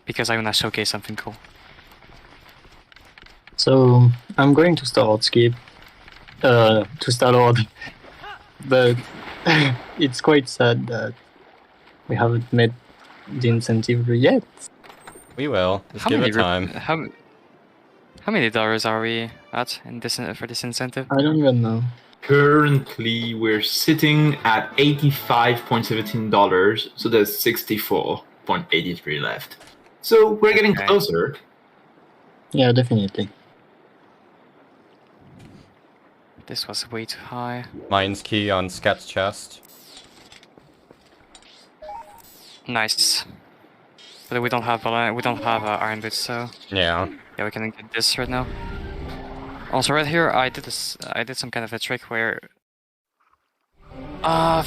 Because I wanna showcase something cool. So, I'm going to start skip. To start out. But it's quite sad that we haven't met the incentive yet. We will. Just give it time. How many dollars are we at in this for this incentive? I don't even know. Currently, we're sitting at $85.17, so there's 64.83 left. So we're getting closer. Yeah, definitely. This was way too high. Mine's key on Sket's chest. Nice. But we don't have iron boots, so Yeah. we can get this right now. Also, right here, I did some kind of a trick where,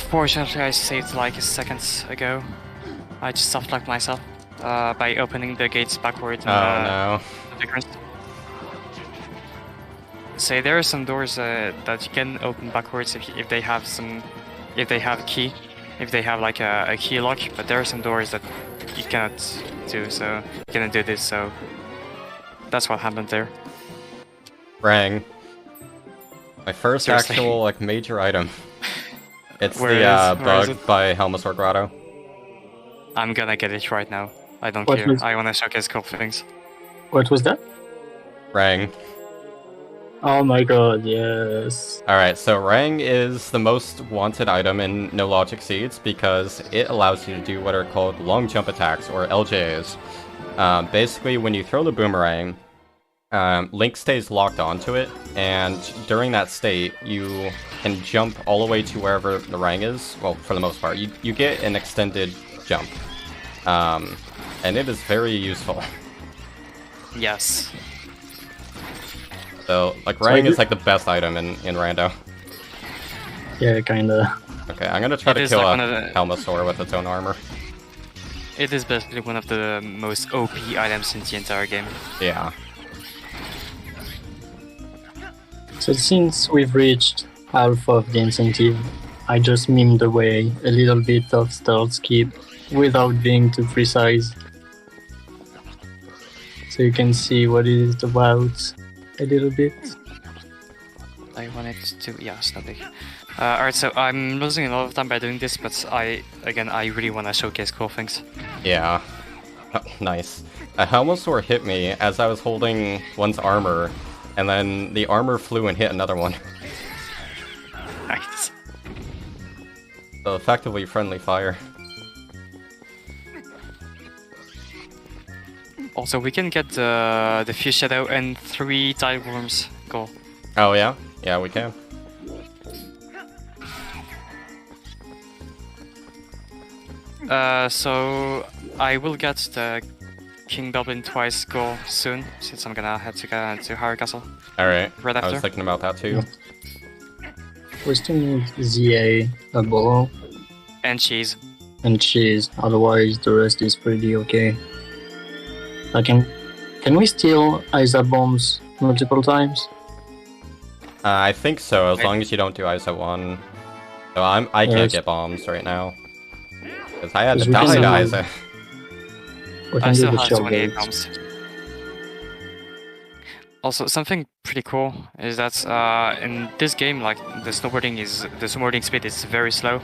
fortunately, I saved like seconds ago. I just soft-locked myself by opening the gates backward. No. Say there are some doors that you can open backwards if they have a key, if they have like a key lock. But there are some doors that you cannot do, so you cannot do this. So that's what happened there. Rang. My first Seriously? actual like major item. It's Where the is bug it? by Helmasaur Grotto. I'm gonna get it right now. I don't What care. was- I wanna showcase cool things. What was that? Rang. Oh my god, yes. Alright, so Rang is the most wanted item in No Logic Seeds because it allows you to do what are called long jump attacks, or LJAs. Basically, when you throw the boomerang, Link stays locked onto it, and during that state, you can jump all the way to wherever the Rang is. Well, for the most part. You get an extended jump. And it is very useful. Yes. So, like, Rang is like the best item in Rando. Yeah, kinda. Okay, I'm gonna try It to is kill like a one of the- Helmasaur with its own armor. It is basically one of the most OP items in the entire game. Yeah. So since we've reached half of the incentive, I just mimed away a little bit of start skip without being too precise. So you can see what it is about a little bit. I wanted to, yeah, it's not big. Alright, so I'm losing a lot of time by doing this, but I really want to showcase cool things. Yeah. Oh, nice. A Helmasaur hit me as I was holding one's armor, and then the armor flew and hit another one. Nice. So effectively friendly fire. Also, we can get the Fuse Shadow and 3 Tide Worms. Cool. Oh yeah? Yeah, we can. So I will get the King Goblin twice goal soon, since I'm gonna head to Higher Castle. Alright. Right I after. was thinking about that too. We still need ZA, a ball, And cheese. and cheese. Otherwise, the rest is pretty okay. Can we steal ISA bombs multiple times? I think so, as long as you don't do ISO 1. So I can't Yes. get bombs right now. Because I had to Because we can die, do- guys. We I can do still the have shell 28 gates. bombs. Also, something pretty cool is that in this game, like the snowboarding speed is very slow,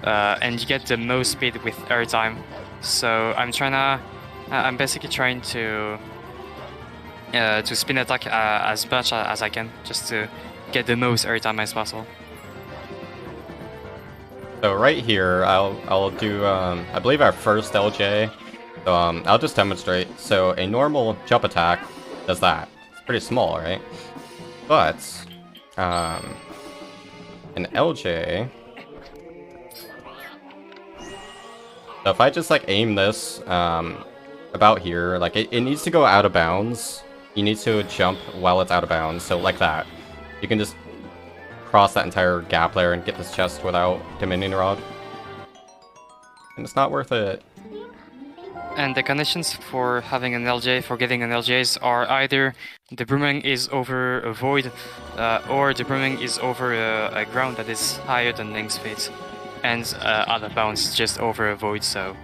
and you get the most speed with airtime. So I'm basically trying to spin attack as much as I can, just to get the most airtime as possible. So right here, I'll do I believe our first LJ. So I'll just demonstrate. So a normal jump attack does that. It's pretty small, right? But an LJ. So if I just like aim this about here, like it needs to go out of bounds. You need to jump while it's out of bounds. So like that, you can just cross that entire gap there and get this chest without Dominion Rod. And it's not worth it. And the conditions for having an LJ, for getting an LJs, are either the boomerang is over a void, or the boomerang is over a ground that is higher than Link's speed, and out of bounds just over a void. So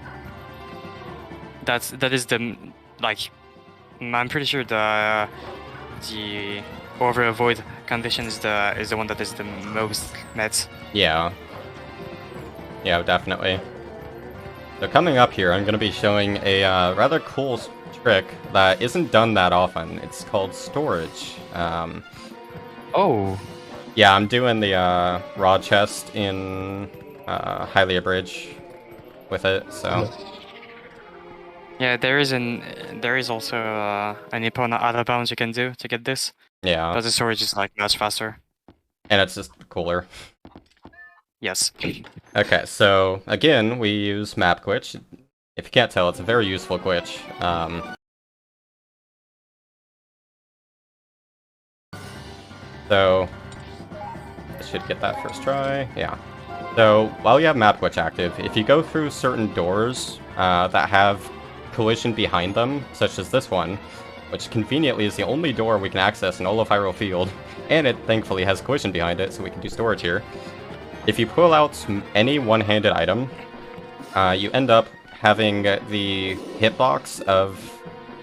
that is the, like, I'm pretty sure the over a void condition is the one that is the most met. Yeah. Yeah, definitely. So coming up here, I'm going to be showing a rather cool trick that isn't done that often. It's called storage. Oh. Yeah, I'm doing the rod chest in Hylia Bridge with it, so... Yeah, there is also an Epona out of bounds you can do to get this. Yeah. But the storage is like much faster. And it's just cooler. Yes. Okay, so again, we use map glitch. If you can't tell, it's a very useful glitch. So I should get that first try. Yeah. So while you have map glitch active, if you go through certain doors that have collision behind them, such as this one, which conveniently is the only door we can access in all of Hyrule Field, and it thankfully has collision behind it, so we can do storage here. If you pull out any one-handed item, you end up having the hitbox of...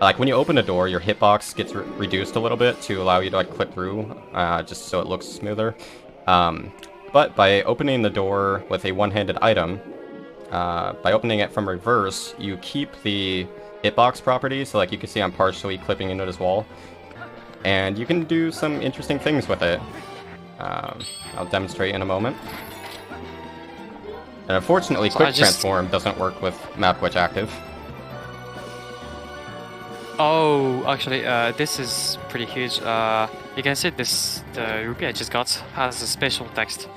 Like, when you open a door, your hitbox gets reduced a little bit to allow you to, like, clip through, just so it looks smoother. But by opening the door with a one-handed item, by opening it from reverse, you keep the hitbox property, so like you can see I'm partially clipping into this wall. And you can do some interesting things with it. I'll demonstrate in a moment. And unfortunately, So Quick Transform doesn't work with map glitch active. Oh, actually, this is pretty huge. You can see the rupee I just got has a special text.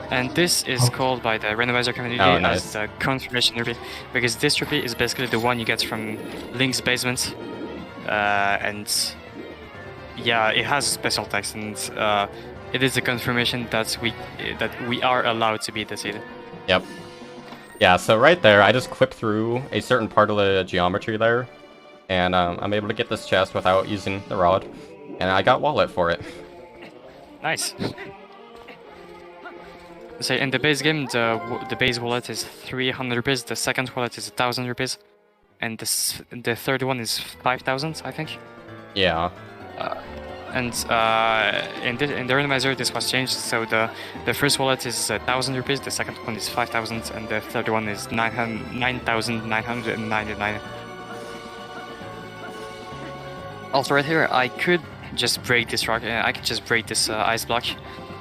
And this is called by the Randomizer community as the confirmation rupee, because this rupee is basically the one you get from Link's basement. And yeah, it has a special text, and it is a confirmation that we are allowed to be the seed. Yep. Yeah, so right there, I just clipped through a certain part of the geometry there, and I'm able to get this chest without using the rod, and I got wallet for it. Nice. So in the base game, the base wallet is 300 rupees, the second wallet is 1,000 rupees, and the third one is 5,000, I think. Yeah. And in the randomizer, this was changed. So the first wallet is 1,000 rupees, the second one is 5,000, and the third one is 9,999. Also, right here, I could just break this rock. I could just break this ice block,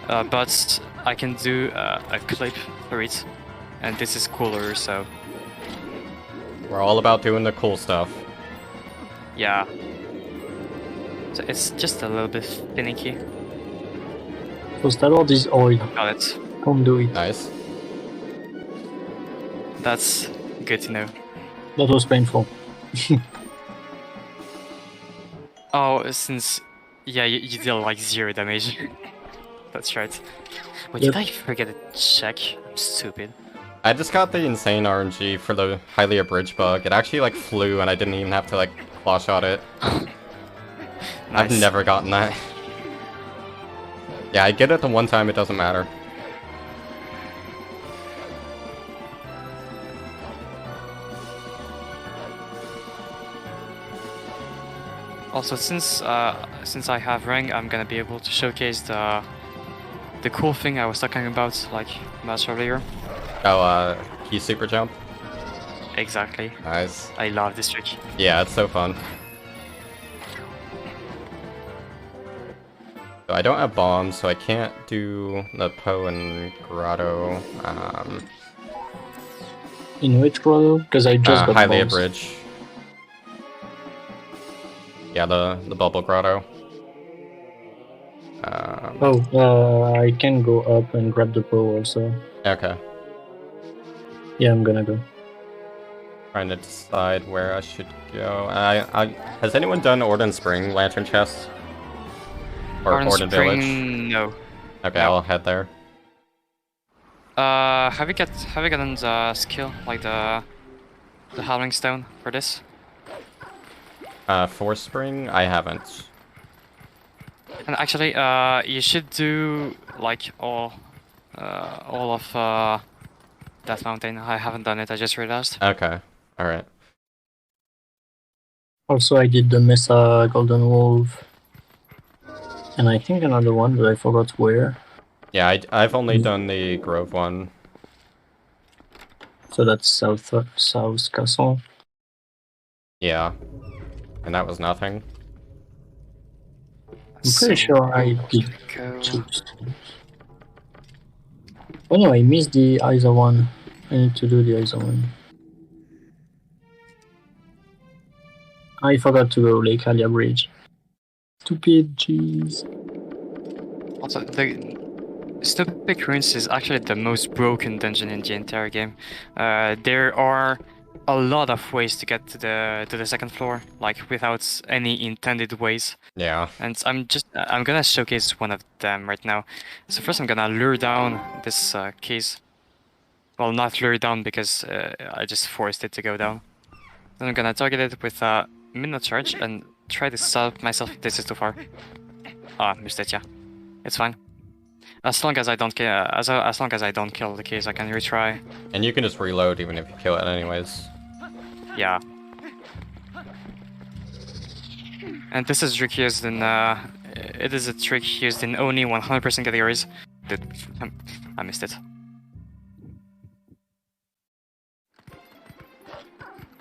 but I can do a clip for it, and this is cooler. So we're all about doing the cool stuff. Yeah. So it's just a little bit finicky. Was that all this oil? Got it. Don't do it. Nice. That's good to know. That was painful. Oh, since... Yeah, you deal like 0 damage. That's right. Wait, Yep. did I forget to check? I'm stupid. I just got the insane RNG for the Hylia Bridge bug. It actually like flew and I didn't even have to like claw shot it. I've Nice. never gotten that. Yeah, I get it the one time, it doesn't matter. Also, since I have ring, I'm gonna be able to showcase the cool thing I was talking about like much earlier. Oh, key super jump. Exactly. Nice. I love this trick. Yeah, it's so fun. So I don't have bombs, so I can't do the Poe and Grotto. In which grotto? Because I just got Highly bombs. Bridge. Yeah, the bubble grotto. I can go up and grab the bow also. Okay. Yeah, I'm gonna go. Trying to decide where I should go. Has anyone done Orden Spring Lantern Chest? Or Orden Village? No. Okay, No. I'll head there. Have you gotten the skill like the Howling Stone for this? For Spring, I haven't. And actually, you should do like all of Death Mountain. I haven't done it. I just realized. Okay. All right. Also, I did the Mesa Golden Wolf. And I think another one, but I forgot where. Yeah, I've only done the Grove one. So that's South Castle. Yeah. And that was nothing. I'm pretty sure I did two. Anyway, I missed the Isa one. I need to do the Isa one. I forgot to go Lake Alia Bridge. Stupid, jeez. Also, the Stupid Ruins is actually the most broken dungeon in the entire game. There are a lot of ways to get to the second floor, like without any intended ways. Yeah. And I'm gonna showcase one of them right now. So first I'm gonna lure down this case. Well, not lure down because I just forced it to go down. Then I'm gonna target it with a Midnight Charge and try to stop myself. This is too far. Ah, missed it. Yeah, it's fine. As long as I don't kill, as long as I don't kill the case, I can retry. And you can just reload even if you kill it anyways. Yeah. And this is trick used in. It is a trick used in only 100% categories. I missed it.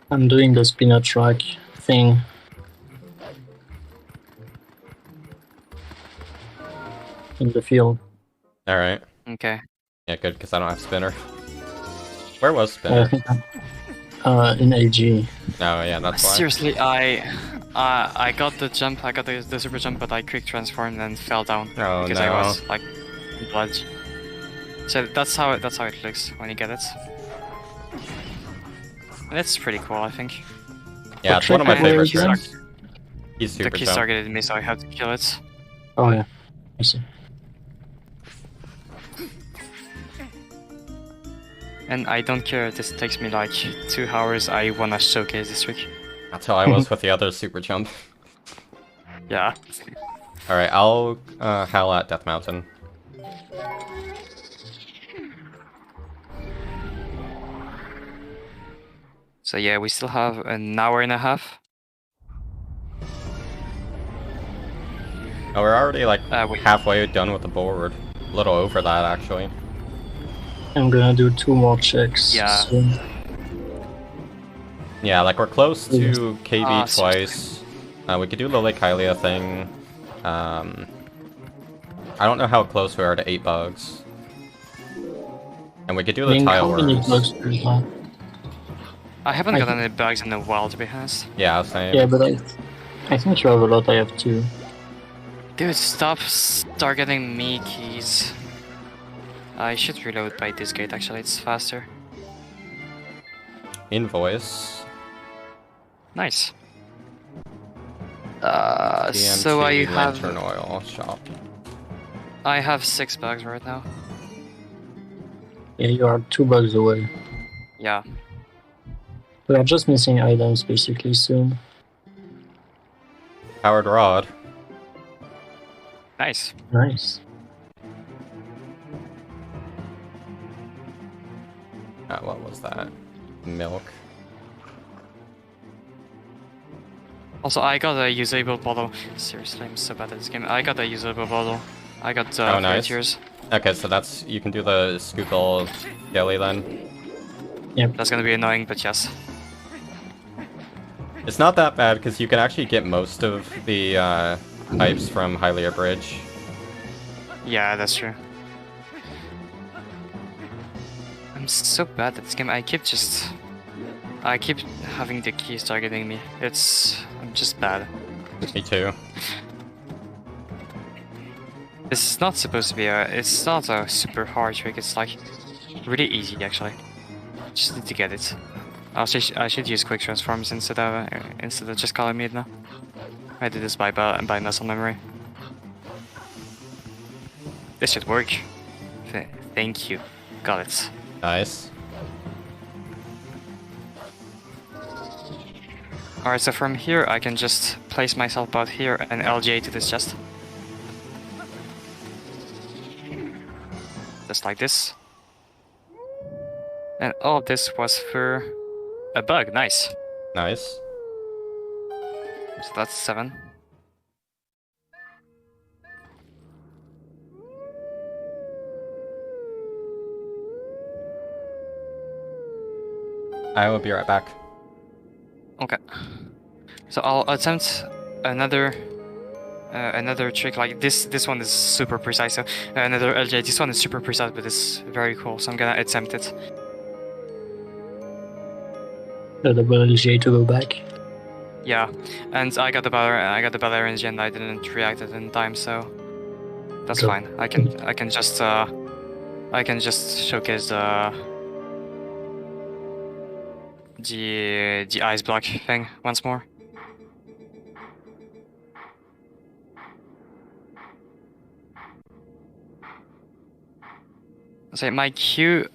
I'm doing the spinner track thing. In the field. Alright. Okay. Yeah, good, because I don't have Spinner. Where was Spinner? In AG. Oh, yeah, that's why. Seriously, I got the jump, I got the super jump, but I quick transformed and fell down Oh, because no. I was like blood. So that's how it looks when you get it. And it's pretty cool, I think. Yeah, it's one of my favorite again? tricks. He's super The key jump. targeted me, so I had to kill it. Oh yeah, I see. And I don't care if this takes me like 2 hours, I wanna showcase this trick. That's how I was with the other super jump. Yeah. Alright, I'll howl at Death Mountain. So yeah, we still have an hour and a half. Oh, we're already like wait. halfway done with the board. A little over that, actually. I'm gonna do 2 more checks. Yeah. Soon. Yeah, like we're close to KB Ah, twice. We could do the Lake Hylia thing. I don't know how close we are to 8 bugs. And we could do the tile how many worms. bugs do you have? I haven't got any bugs in a while, to be honest. Yeah, same. Yeah, but I think you have a lot. I have 2. Dude, stop targeting me, keys. I should reload by this gate, actually, it's faster. Invoice. Nice. So DMT I have... Lantern Oil Shop. I have 6 bugs right now. Yeah, you are 2 bugs away. Yeah. We are just missing items basically soon. Powered Rod. Nice. Nice. What was that? Milk. Also, I got a usable bottle. Seriously, I'm so bad at this game. I got a usable bottle. I got Oh, nice. tears. Okay, so that's you can do the Scoopel Jelly then. Yep. That's gonna be annoying, but yes. It's not that bad because you can actually get most of the pipes from Hylia Bridge. Yeah, that's true. I'm so bad at this game. I keep having the keys targeting me. I'm just bad. Me too. This is not supposed to be it's not a super hard trick. It's like really easy actually. Just need to get it. I should use quick transforms instead of just calling Midna. I did this by muscle memory. This should work. Thank you. Got it. Nice. Alright, so from here I can just place myself out here and LJ to this chest. Just like this. And all of this was for a bug. Nice. Nice. So that's 7. I will be right back. Okay. So I'll attempt another trick like this. This one is super precise. So another LJ. This one is super precise, but it's very cool. So I'm gonna attempt it. The double LJ to go back. Yeah, and I got the battle energy and I didn't react it in time, so that's fine. I can just showcase the ice block thing once more. So my Q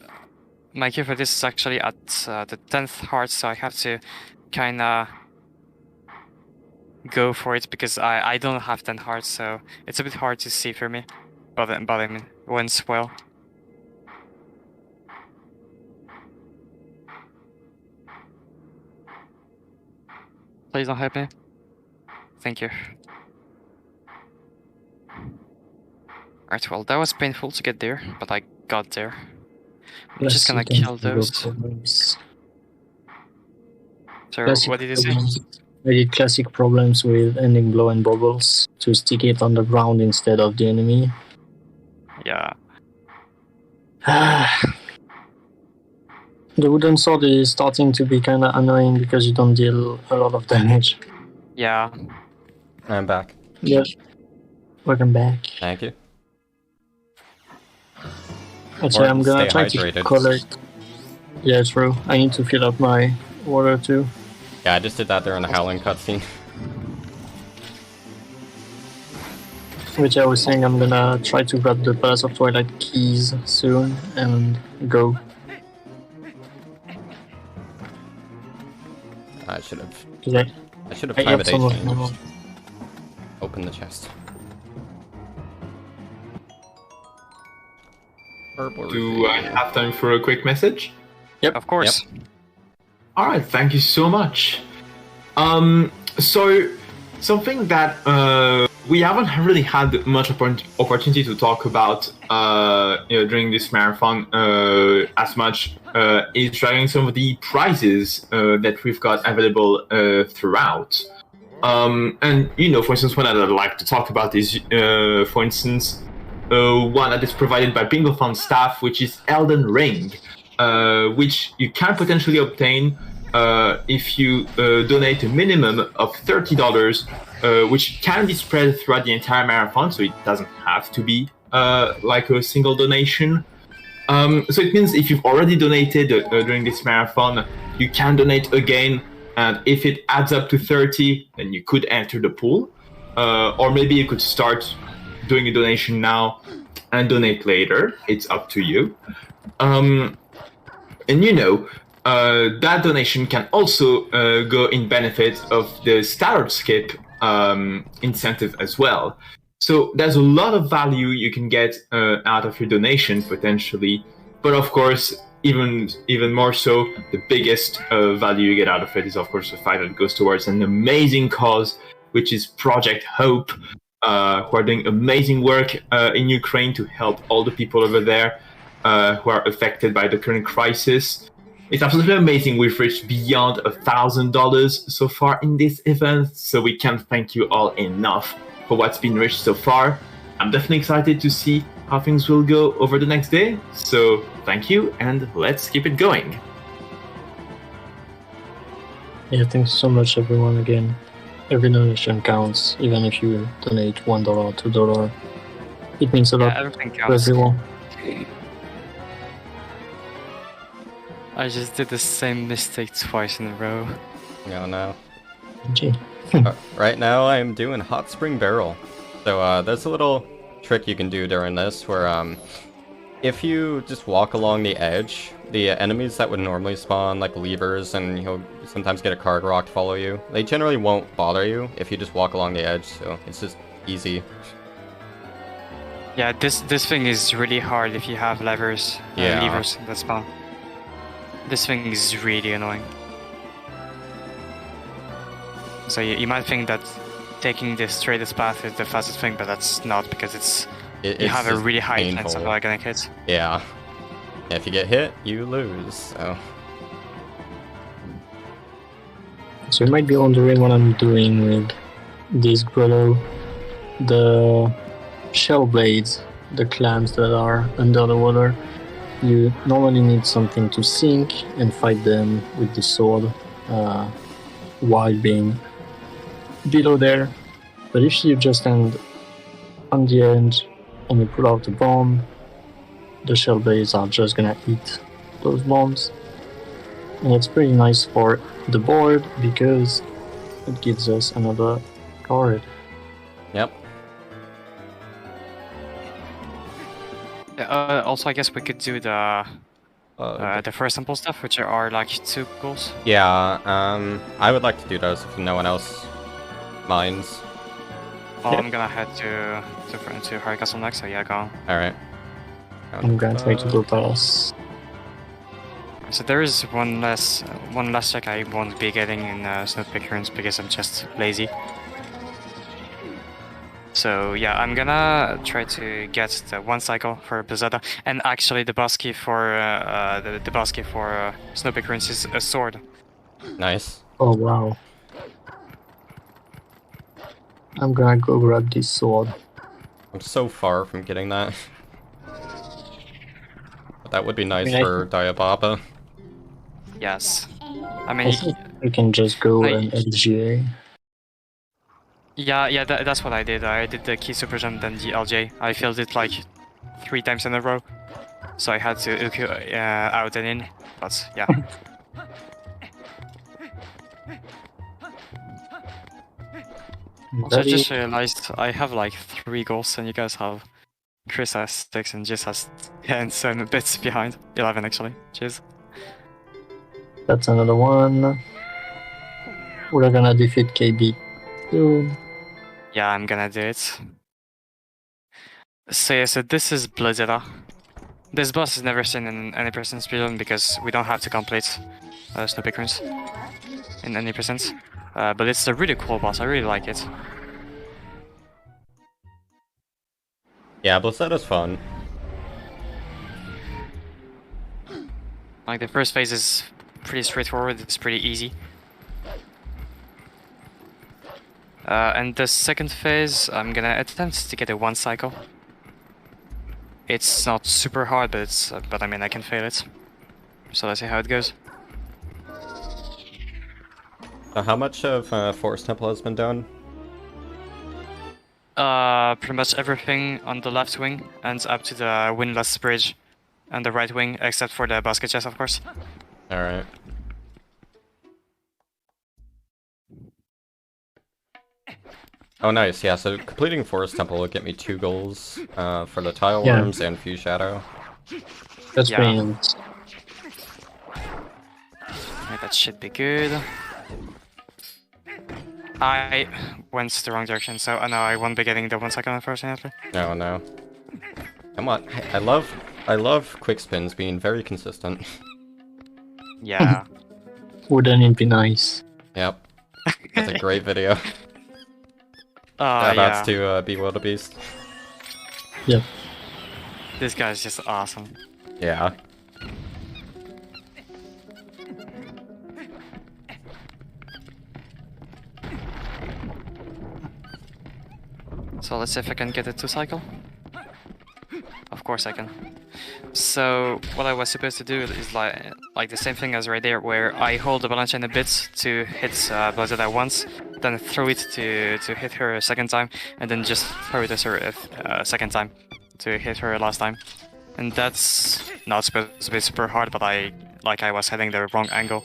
for this is actually at the 10th heart, so I have to kinda go for it because I don't have 10 hearts, so it's a bit hard to see for me. But I mean, wins well. Please don't help me. Thank you. Alright, well, that was painful to get there, but I got there. I'm just gonna kill those. So, what did you say? I did classic problems with ending blow and bubbles to stick it on the ground instead of the enemy. Yeah. The wooden sword is starting to be kinda annoying because you don't deal a lot of damage. Yeah. I'm back. Yep. Welcome back. Thank you. Actually, I'm gonna try hydrated. to collect. Yeah, true. I need to fill up my water too. Yeah, I just did that during the Howling cutscene. Which I was saying I'm gonna try to grab the Palace of Twilight keys soon and go. I should have. I timed some of it. them. Open the chest. Do I have time for a quick message? Yep. Of course. Yep. All right, thank you so much. So something that we haven't really had much opportunity to talk about, during this marathon as much, is sharing some of the prizes that we've got available throughout. And for instance, one that I'd like to talk about is, for instance, one that is provided by Bingothon staff, which is Elden Ring. Which you can potentially obtain if you donate a minimum of $30, which can be spread throughout the entire marathon, so it doesn't have to be like a single donation. So it means if you've already donated during this marathon, you can donate again, and if it adds up to 30, then you could enter the pool. Or maybe you could start doing a donation now and donate later. It's up to you. And that donation can also go in benefit of the standard skip incentive as well. So there's a lot of value you can get out of your donation potentially. But of course, even more so, the biggest value you get out of it is, of course, the fact that it goes towards an amazing cause, which is Project Hope, who are doing amazing work in Ukraine to help all the people over there who are affected by the current crisis. It's absolutely amazing. We've reached beyond $1,000 so far in this event, so we can't thank you all enough for what's been reached so far. I'm definitely excited to see how things will go over the next day. So thank you, and let's keep it going. Yeah, thanks so much, everyone. Again, every donation counts, even if you donate $1, $2. It means a lot everything to counts. everyone. I just did the same mistake twice in a row. No, no. Gee. Right now I'm doing Hot Spring Barrel. So there's a little trick you can do during this where if you just walk along the edge, the enemies that would normally spawn like levers and you'll sometimes get a card rock to follow you, they generally won't bother you if you just walk along the edge, so it's just easy. Yeah, this thing is really hard if you have levers that spawn. This thing is really annoying. So you might think that taking the straightest path is the fastest thing, but that's not, because you have a really high chance of getting hit. Yeah. If you get hit, you lose. So you might be wondering what I'm doing with this grotto. The shell blades, the clams that are under the water, you normally need something to sink and fight them with the sword while being below there. But if you just stand on the edge and you pull out the bomb, the shell blades are just gonna eat those bombs. And it's pretty nice for the board because it gives us another card. Yep. Also, I guess we could do the first simple stuff, which are like 2 goals. Yeah, I would like to do those if no one else minds. Well, I'm gonna head to High Castle next, so yeah, go on. Alright. I'm gonna try to go palace. So there is one less check I won't be getting in Snow Pickerins because I'm just lazy. So yeah, I'm gonna try to get the 1 cycle for Blizzada, and actually the boss key for the boss key for Snow Pickerins is a sword. Nice. Oh wow. I'm gonna go grab this sword. I'm so far from getting that. But that would be nice for Diababa. Yes. I I mean, think we can just go and LGA. yeah, that's what I did. I did the key super jump, then the LJ. I failed it like 3 times in a row, so I had to uku out and in. But yeah. Also, I just realized I have like 3 goals, and you guys have Chris has 6 and Jis has 10, so I'm a bit behind. 11 actually. Cheers. That's another one. We're gonna defeat KB soon. Yeah, I'm gonna do it. So yeah, so this is Blizzada. This boss is never seen in any percent speedrun because we don't have to complete Snow Pickerins in any percent. But it's a really cool boss, I really like it. Yeah, Blizzada's fun. Like the first phase is pretty straightforward, it's pretty easy. And the second phase, I'm gonna attempt to get a 1 cycle. It's not super hard, but I mean I can fail it. So let's see how it goes. How much of Forest Temple has been done? Pretty much everything on the left wing and up to the windlass bridge on the right wing, except for the basket chest, of course. Alright. Oh nice, yeah, so completing Forest Temple will get me 2 goals for the Tile Worms and Fuse Shadow. That's pretty nice. Right, that should be good. I went the wrong direction, so no, I won't be getting the 1 cycle, unfortunately. No, no. Come on, I love I love quick spins being very consistent. Yeah. Wouldn't it be nice? Yep. That's a great video. Oh, That's yeah. to be wildebeest. Yep. This guy's just awesome. Yeah. So let's see if I can get it to cycle. Of course I can. So what I was supposed to do is like the same thing as right there, where I hold the balance chain a bit to hit Blizzard at once, then throw it to hit her a second time, and then just throw it at her a second time to hit her last time. And that's not supposed to be super hard, but I was heading the wrong angle.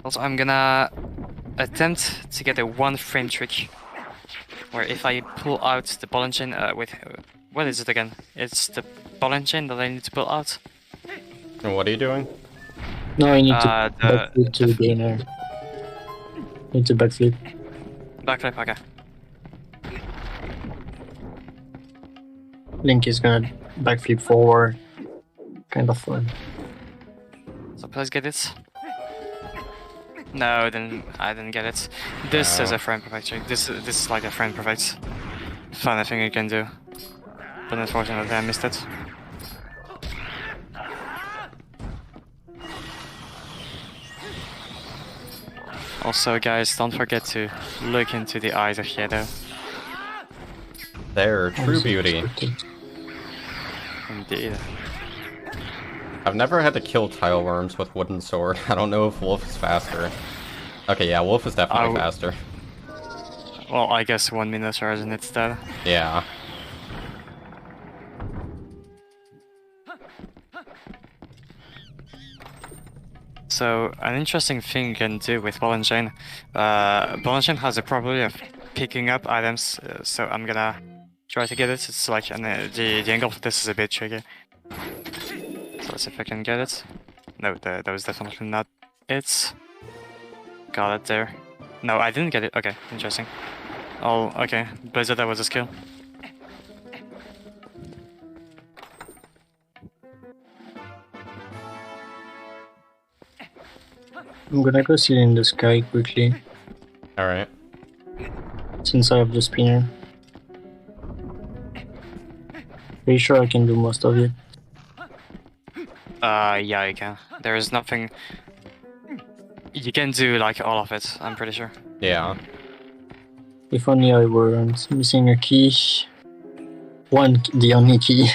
Also, I'm gonna attempt to get a one frame trick, where if I pull out the ball chain with what is it again? It's the ball chain that I need to pull out. And what are you doing? No, I need to The backflip to gain air. Need to backflip. backflip. Okay. Link is gonna backflip forward. Kind of fun. So please get it. No, then I didn't get it. This is a frame perfect trick. This is like a frame perfect fun thing you can do. But unfortunately I missed it. Also guys, don't forget to look into the eyes of Shadow. They're true beauty. Indeed. I've never had to kill tile worms with wooden sword. I don't know if Wolf is faster. Okay, yeah, Wolf is definitely faster. Well, I guess 1 Minotaur isn't it instead. Yeah. So, an interesting thing you can do with Ball and Chain. Ball and Chain has a probability of picking up items, so I'm gonna try to get it. It's like, the angle for this is a bit tricky. So let's see if I can get it. No, that was definitely not it. Got it there. No, I didn't get it. Okay, interesting. Oh, okay. Blizzard, that was a skill. I'm gonna go sit in the sky quickly, Alright. since I have the spinner. Pretty sure I can do most of it. Yeah, you can. There is nothing... You can do, like, all of it, I'm pretty sure. Yeah. If only I weren't missing a key. The only key.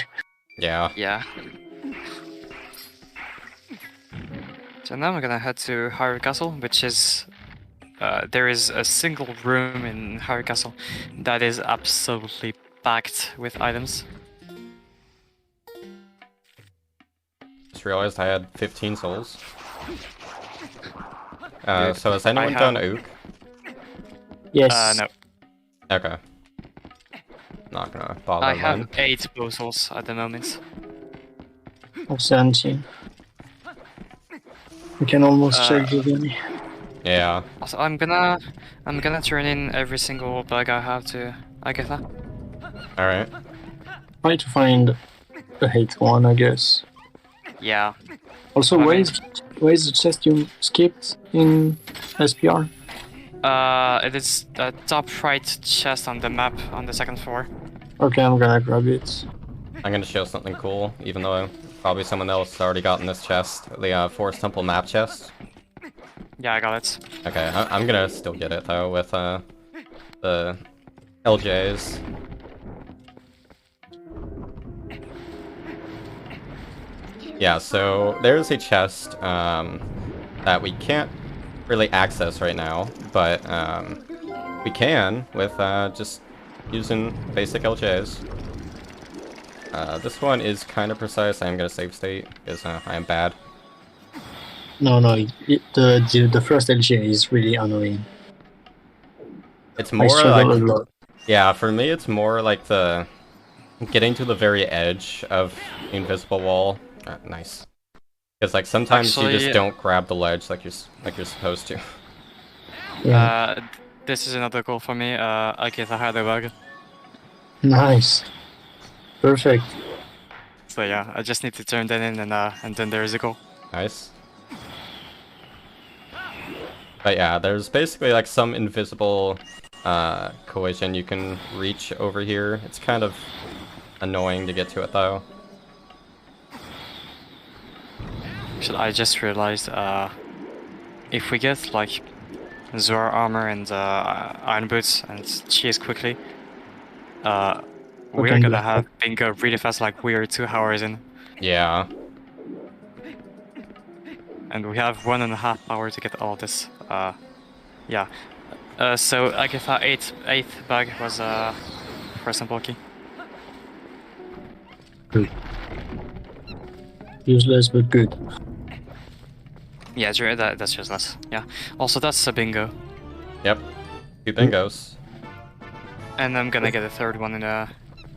Yeah. Yeah. So now I'm gonna head to Hyrule Castle, which is... there is a single room in Hyrule Castle that is absolutely packed with items. Just realized I had 15 souls. So has anyone have- done Ook? Yes. No. Okay. Not gonna bother I then. have 8 puzzles at the moment. Of 17. We can almost check the game. Yeah. Also, I'm gonna turn in every single bug I have to Agatha. Alright. Try to find the hate one, I guess. Yeah. Also, I where mean- is the chest you skipped in SPR? It is the top right chest on the map on the second floor. Okay, I'm gonna grab it. I'm gonna show something cool, even though probably someone else already got in this chest. The Forest Temple map chest. Yeah, I got it. Okay, I'm gonna still get it though with the LJs. Yeah, so there's a chest that we can't really access right now, but we can with just using basic LJs. This one is kind of precise. I'm gonna save state because I am bad. No, the first LG is really annoying. It's I more struggle like, a lot. yeah, for me it's more like the getting to the very edge of the invisible wall. Nice. Because like sometimes you just Actually- don't grab the ledge like you're supposed to. Yeah. This is another goal for me. Agatha had a bug. Nice. Perfect. So yeah, I just need to turn that in, and then there is a goal. Nice. But yeah, there's basically like some invisible collision you can reach over here. It's kind of annoying to get to it though. Actually, I just realized if we get like Zora armor and iron boots and cheese quickly, we're can gonna do have Bingo really fast, like we are 2 hours in. Yeah. And we have 1.5 hours to get all this. Yeah. So Agatha 8th bag was for sample key. Good. Useless but good. Yeah, that's useless. Yeah. Also, that's a bingo. Yep. 2 bingos. And I'm gonna get a third one in a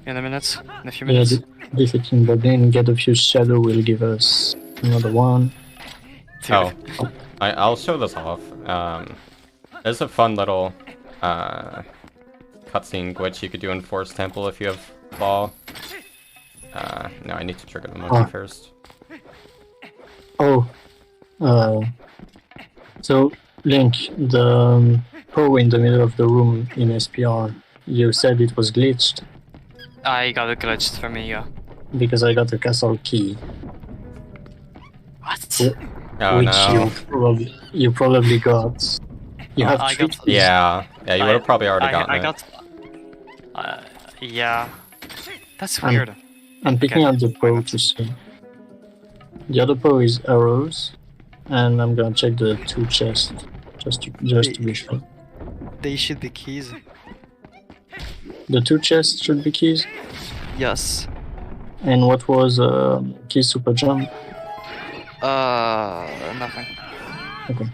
minute, in a few Yeah, minutes. defeating Bodin, get a few shadow will give us another one. Oh, I'll show this off. There's a fun little cutscene glitch you could do in Forest Temple if you have Claw. No, I need to trigger the monkey first. Oh, so Link, the Poe in the middle of the room in SPR, you said it was glitched I got it glitched for me, yeah. because I got the castle key. What? Oh which no. you probably got. You have I 3 got- keys. Yeah, you would have probably already gotten I it. got. Yeah. That's I'm- weird. I'm picking Okay. up the Poe to see. The other Poe is arrows, and I'm gonna check the 2 chests just to be sure. They should be keys. The 2 chests should be keys. Yes. And what was key super jump? Nothing. Okay.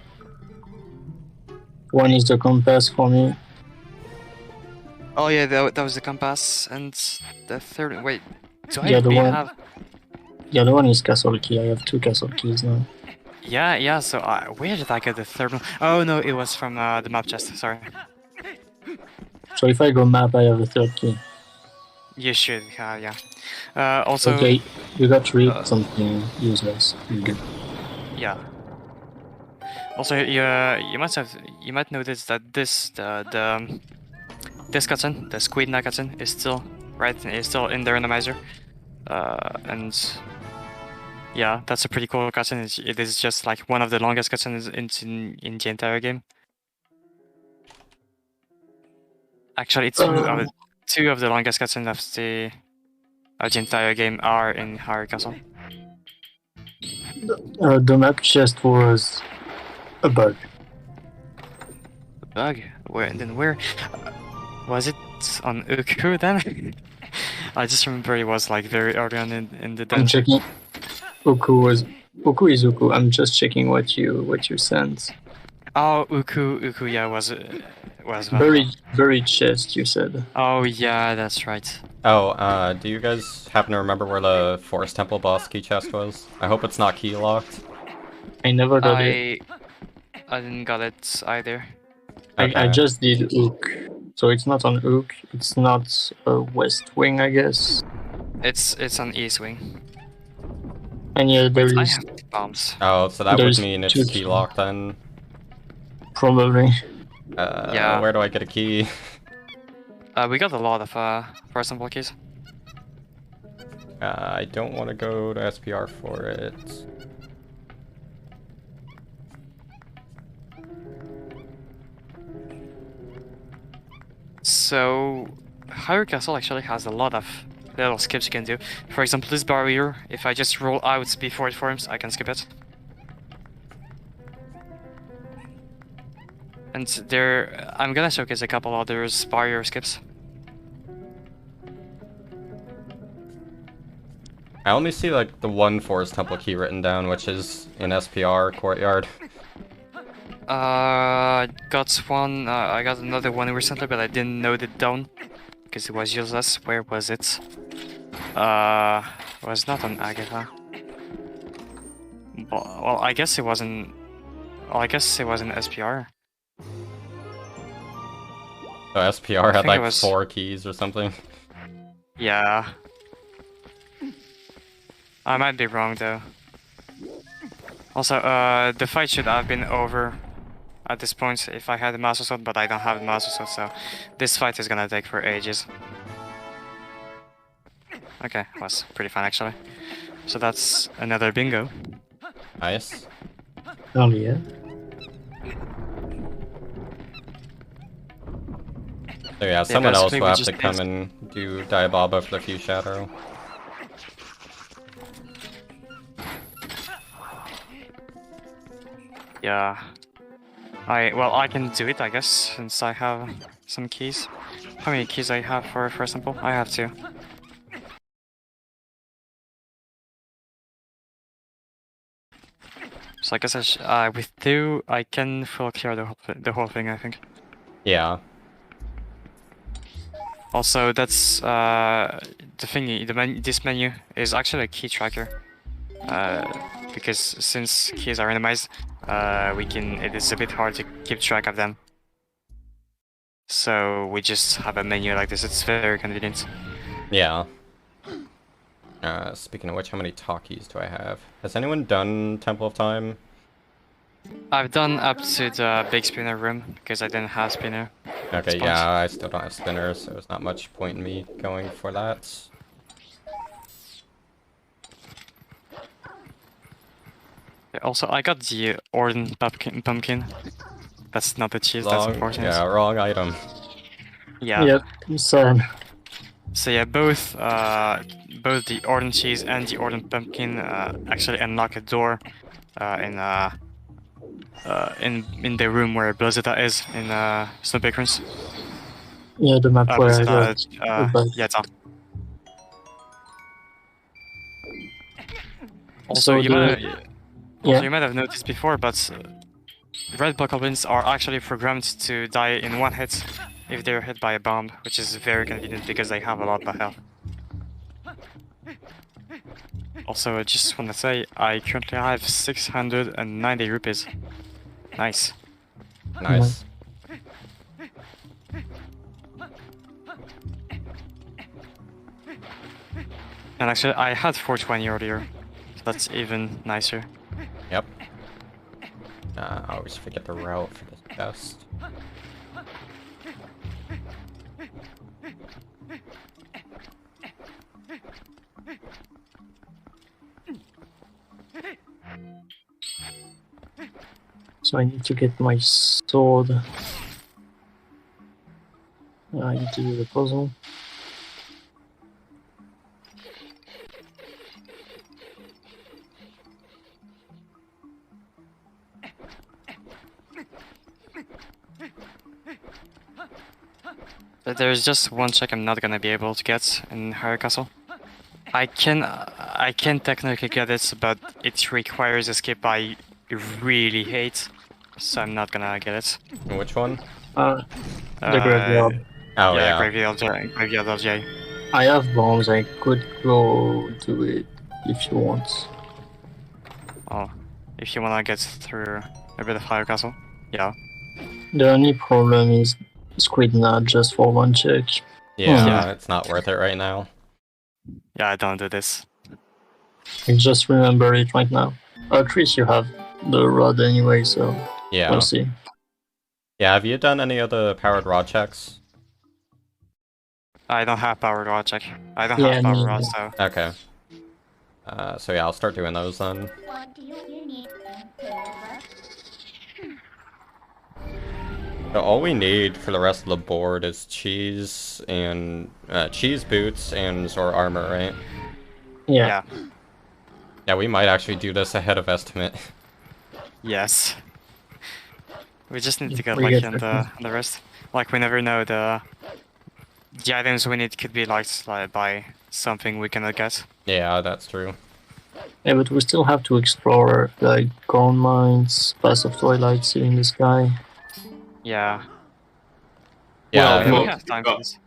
One is the compass for me. Oh yeah, that was the compass, and the third. Wait, do I The other really one- have? The other one is castle key. I have 2 castle keys now. Yeah. So where did I get the third one? Oh no, it was from the map chest. Sorry. So if I go map, I have a 3rd key. You should. Yeah. Also. Okay, you got to read something useless. You're good. Yeah. Also, you might notice that this cutscene, the Squid Knight cutscene, is still in the randomizer, and yeah, that's a pretty cool cutscene. It is just like one of the longest cutscenes in the entire game. Actually, two of the longest cutscenes of the entire game are in Hyrule Castle. The map chest was a bug. Bug? Where? Was it on Uku then? I just remember it was like very early on in the I'm dungeon. checking. Uku is Uku. I'm just checking what you sent. Oh, Uku, yeah, was Buried chest, you said. Oh yeah, that's right. Oh, do you guys happen to remember where the Forest Temple boss key chest was? I hope it's not key locked. I never got it. I didn't got it either. I Okay. just did Ook. So it's not on Ook. It's not a West Wing, I guess. It's on East Wing. And yeah, there I is have bombs. Oh, so that would There's mean it's 2 key locked then. probably. Yeah. Where do I get a key? We got a lot of first sample keys. I don't want to go to SPR for it. So, Hyrule Castle actually has a lot of little skips you can do. For example, this barrier, if I just roll out before it forms, I can skip it. And I'm gonna showcase a couple others barrier skips. I only see like the one Forest Temple key written down, which is in SPR Courtyard. Got one. I got another one recently, but I didn't note it down because it was useless. Where was it? It was not on Agatha. Well, I guess it wasn't. Well, I guess it was in SPR. So SPR had think it like was- 4 keys or something. Yeah. I might be wrong though. Also, the fight should have been over at this point if I had a Master Sword, but I don't have a Master Sword, so this fight is gonna take for ages. Okay, was pretty fun actually. So that's another bingo. Nice. Oh yeah. So yeah, someone else basically will we have to just come need- and do Diababa for the few Shadow. Yeah. I can do it, I guess, since I have some keys. How many keys I have for example? I have 2. So I guess with 2 I can full clear the whole thing, I think. Yeah. Also, that's the thingy. This menu is actually a key tracker, because since keys are randomized, it is a bit hard to keep track of them. So we just have a menu like this. It's very convenient. Yeah. Speaking of which, how many talkies do I have? Has anyone done Temple of Time? I've done up to the big spinner room because I didn't have spinner. Okay, yeah, I still don't have spinners, so there's not much point in me going for that. Also, I got the Orden pumpkin. That's not the cheese, that's unfortunate. Yeah, wrong item. Yeah. Yep, sad. So yeah, both the Orden cheese and the Orden pumpkin actually unlock a door in the room where Blazita is in Snow Patrons. Yeah, the map where I got yeah, it's on. Also, So you yeah. might have noticed before, but red bokoblins are actually programmed to die in 1 hit if they're hit by a bomb, which is very convenient because they have a lot of health. Also, I just want to say, I currently have 690 rupees. Nice. Nice. And actually, I had 420 earlier, so that's even nicer. Yep. I always forget the route for this chest. So I need to get my sword. I need to do the puzzle. There's just one check I'm not gonna be able to get in Higher Castle. I can technically get it, but it requires a skip I really hate, so I'm not gonna get it. Which one? The graveyard. Oh yeah, yeah. Graveyard LJ. I have bombs, I could go do it if you want. Oh, if you wanna get through a bit of Higher Castle, yeah. The only problem is Squid Nut just for 1 check. Yeah, it's not worth it right now. Yeah, I don't do this. I just remember it right now. Chris, you have the rod anyway, so Yeah. we'll see. Yeah, have you done any of the powered rod checks? I don't have powered rod check. I don't Yeah, have powered me rod, neither. so... Okay. So yeah, I'll start doing those then. So all we need for the rest of the board is cheese and cheese boots and Zor armor, right? Yeah. Yeah, we might actually do this ahead of estimate. Yes. We just need to get We lucky get on the rest. Like, we never know the items we need could be liked by something we cannot get. Yeah, that's true. Yeah, but we still have to explore, like, gold mines, Pass of Twilight, City in the Sky. Yeah. Yeah, we have time for this.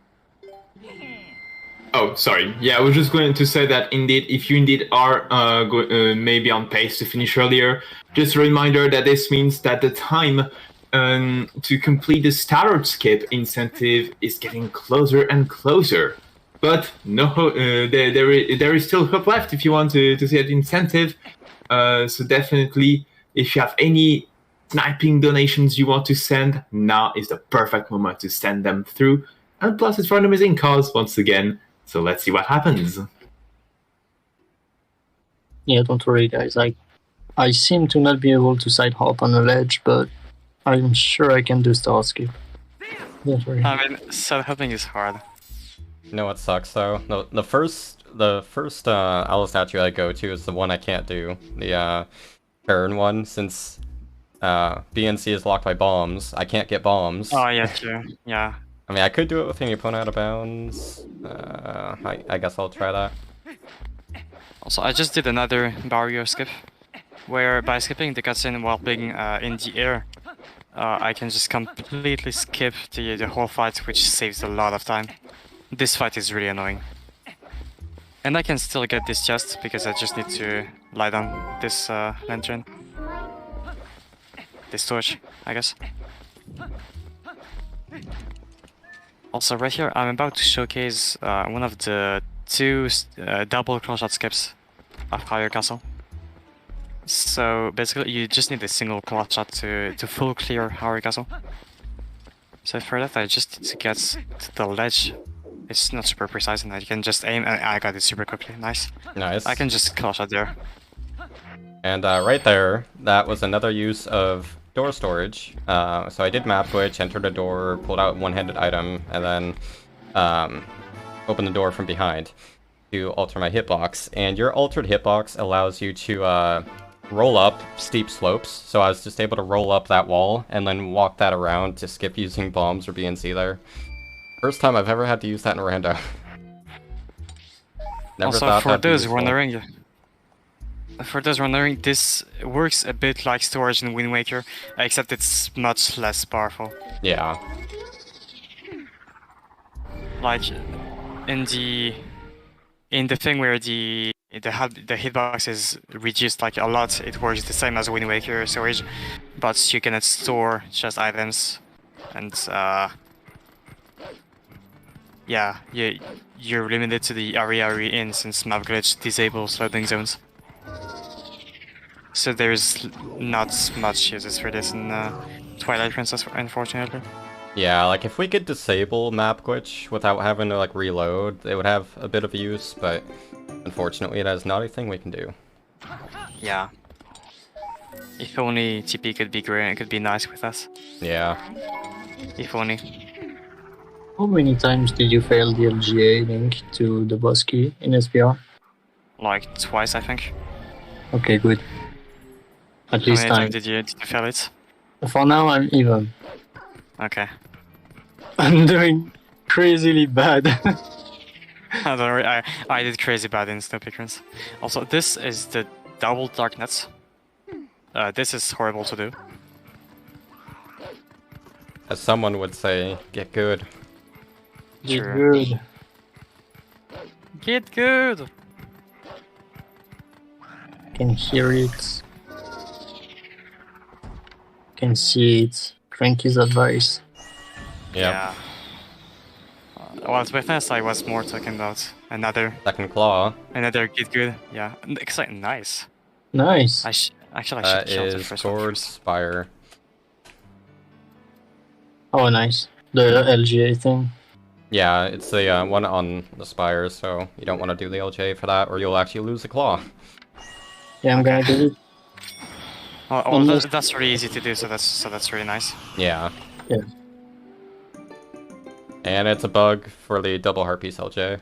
Oh, sorry. Yeah, I was just going to say that indeed, if you indeed are maybe on pace to finish earlier, just a reminder that this means that the time to complete the starter skip incentive is getting closer and closer. But no, there is still hope left if you want to see an incentive. So definitely, if you have any sniping donations you want to send, now is the perfect moment to send them through. And plus, it's randomizing cause once again. So let's see what happens. Yeah, don't worry, guys. I seem to not be able to side hop on a ledge, but I'm sure I can do star skip. Don't worry. I mean, side hopping is hard. You know what sucks though? The first owl statue I go to is the one I can't do. The Baron one, since BNC is locked by bombs. I can't get bombs. Oh yeah, true. Yeah. I mean, I could do it with any opponent out of bounds. I guess I'll try that. Also, I just did another barrier skip, where by skipping the cutscene while being in the air, I can just completely skip the whole fight, which saves a lot of time. This fight is really annoying. And I can still get this chest, because I just need to light on this lantern. This torch, I guess. Also, right here, I'm about to showcase one of the two double clawshot skips of Higher Castle. So basically, you just need a single clawshot to full clear Higher Castle. So for that, I just need to get to the ledge. It's not super precise, and I can just aim, and I got it super quickly. Nice. Nice. I can just clawshot there. And right there, that was another use of door storage. So I did map glitch, entered a door, pulled out one-handed item, and then opened the door from behind to alter my hitbox. And your altered hitbox allows you to roll up steep slopes. So I was just able to roll up that wall and then walk that around to skip using bombs or BNC there. First time I've ever had to use that in Rando. Never also, thought for that'd be those useful. wondering, this works a bit like storage in Wind Waker, except it's much less powerful. Yeah. Like in the thing where the hitbox is reduced like a lot, it works the same as Wind Waker storage, but you cannot store just items, and yeah, you're limited to the area you're in, since map glitch disables loading zones. So there's not much uses for this in Twilight Princess, unfortunately. Yeah, like if we could disable map glitch without having to like reload, it would have a bit of use, but unfortunately that is not a thing we can do. Yeah. If only TP could be great, it could be nice with us. Yeah. If only. How many times did you fail the LGA link to the boss key in SPR? Like twice, I think. Okay, good. At least How many time. times did you fail it? For now, I'm even. Okay. I'm doing crazily bad. Don't worry, I did crazy bad in Snow Pickerons. Also, this is the double dark nets. This is horrible to do. As someone would say, get good. Get Sure. good. Get good! Can hear it. Can see it. Cranky's advice. Yeah. Well, to be honest, I was more talking about another Second claw. get good. Yeah, exciting, nice. Nice. Actually, I That should kill the is first one towards first. Spire. Oh, nice. The LGA thing. Yeah, it's the one on the Spire, so you don't want to do the LJ for that, or you'll actually lose the claw. Yeah, I'm gonna do it. Well, that's really easy to do, so that's really nice. Yeah. Yeah. And it's a bug for the double heart piece LJ.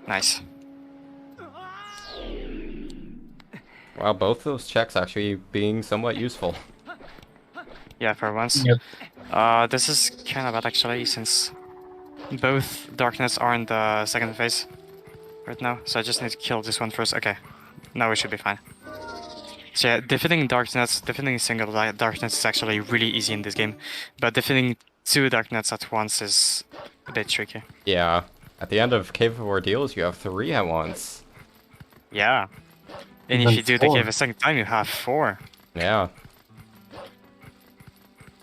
Nice. Wow, both those checks actually being somewhat useful. Yeah, for once. Yep. This is kind of bad actually, since both darknets are in the second phase right now. So I just need to kill this one first. Okay, now we should be fine. So yeah, defending single darknets is actually really easy in this game, but defending two darknets at once is a bit tricky. Yeah. At the end of Cave of Ordeals, you have 3 at once. Yeah. And Even if you do the 4. cave a second time, you have 4. Yeah.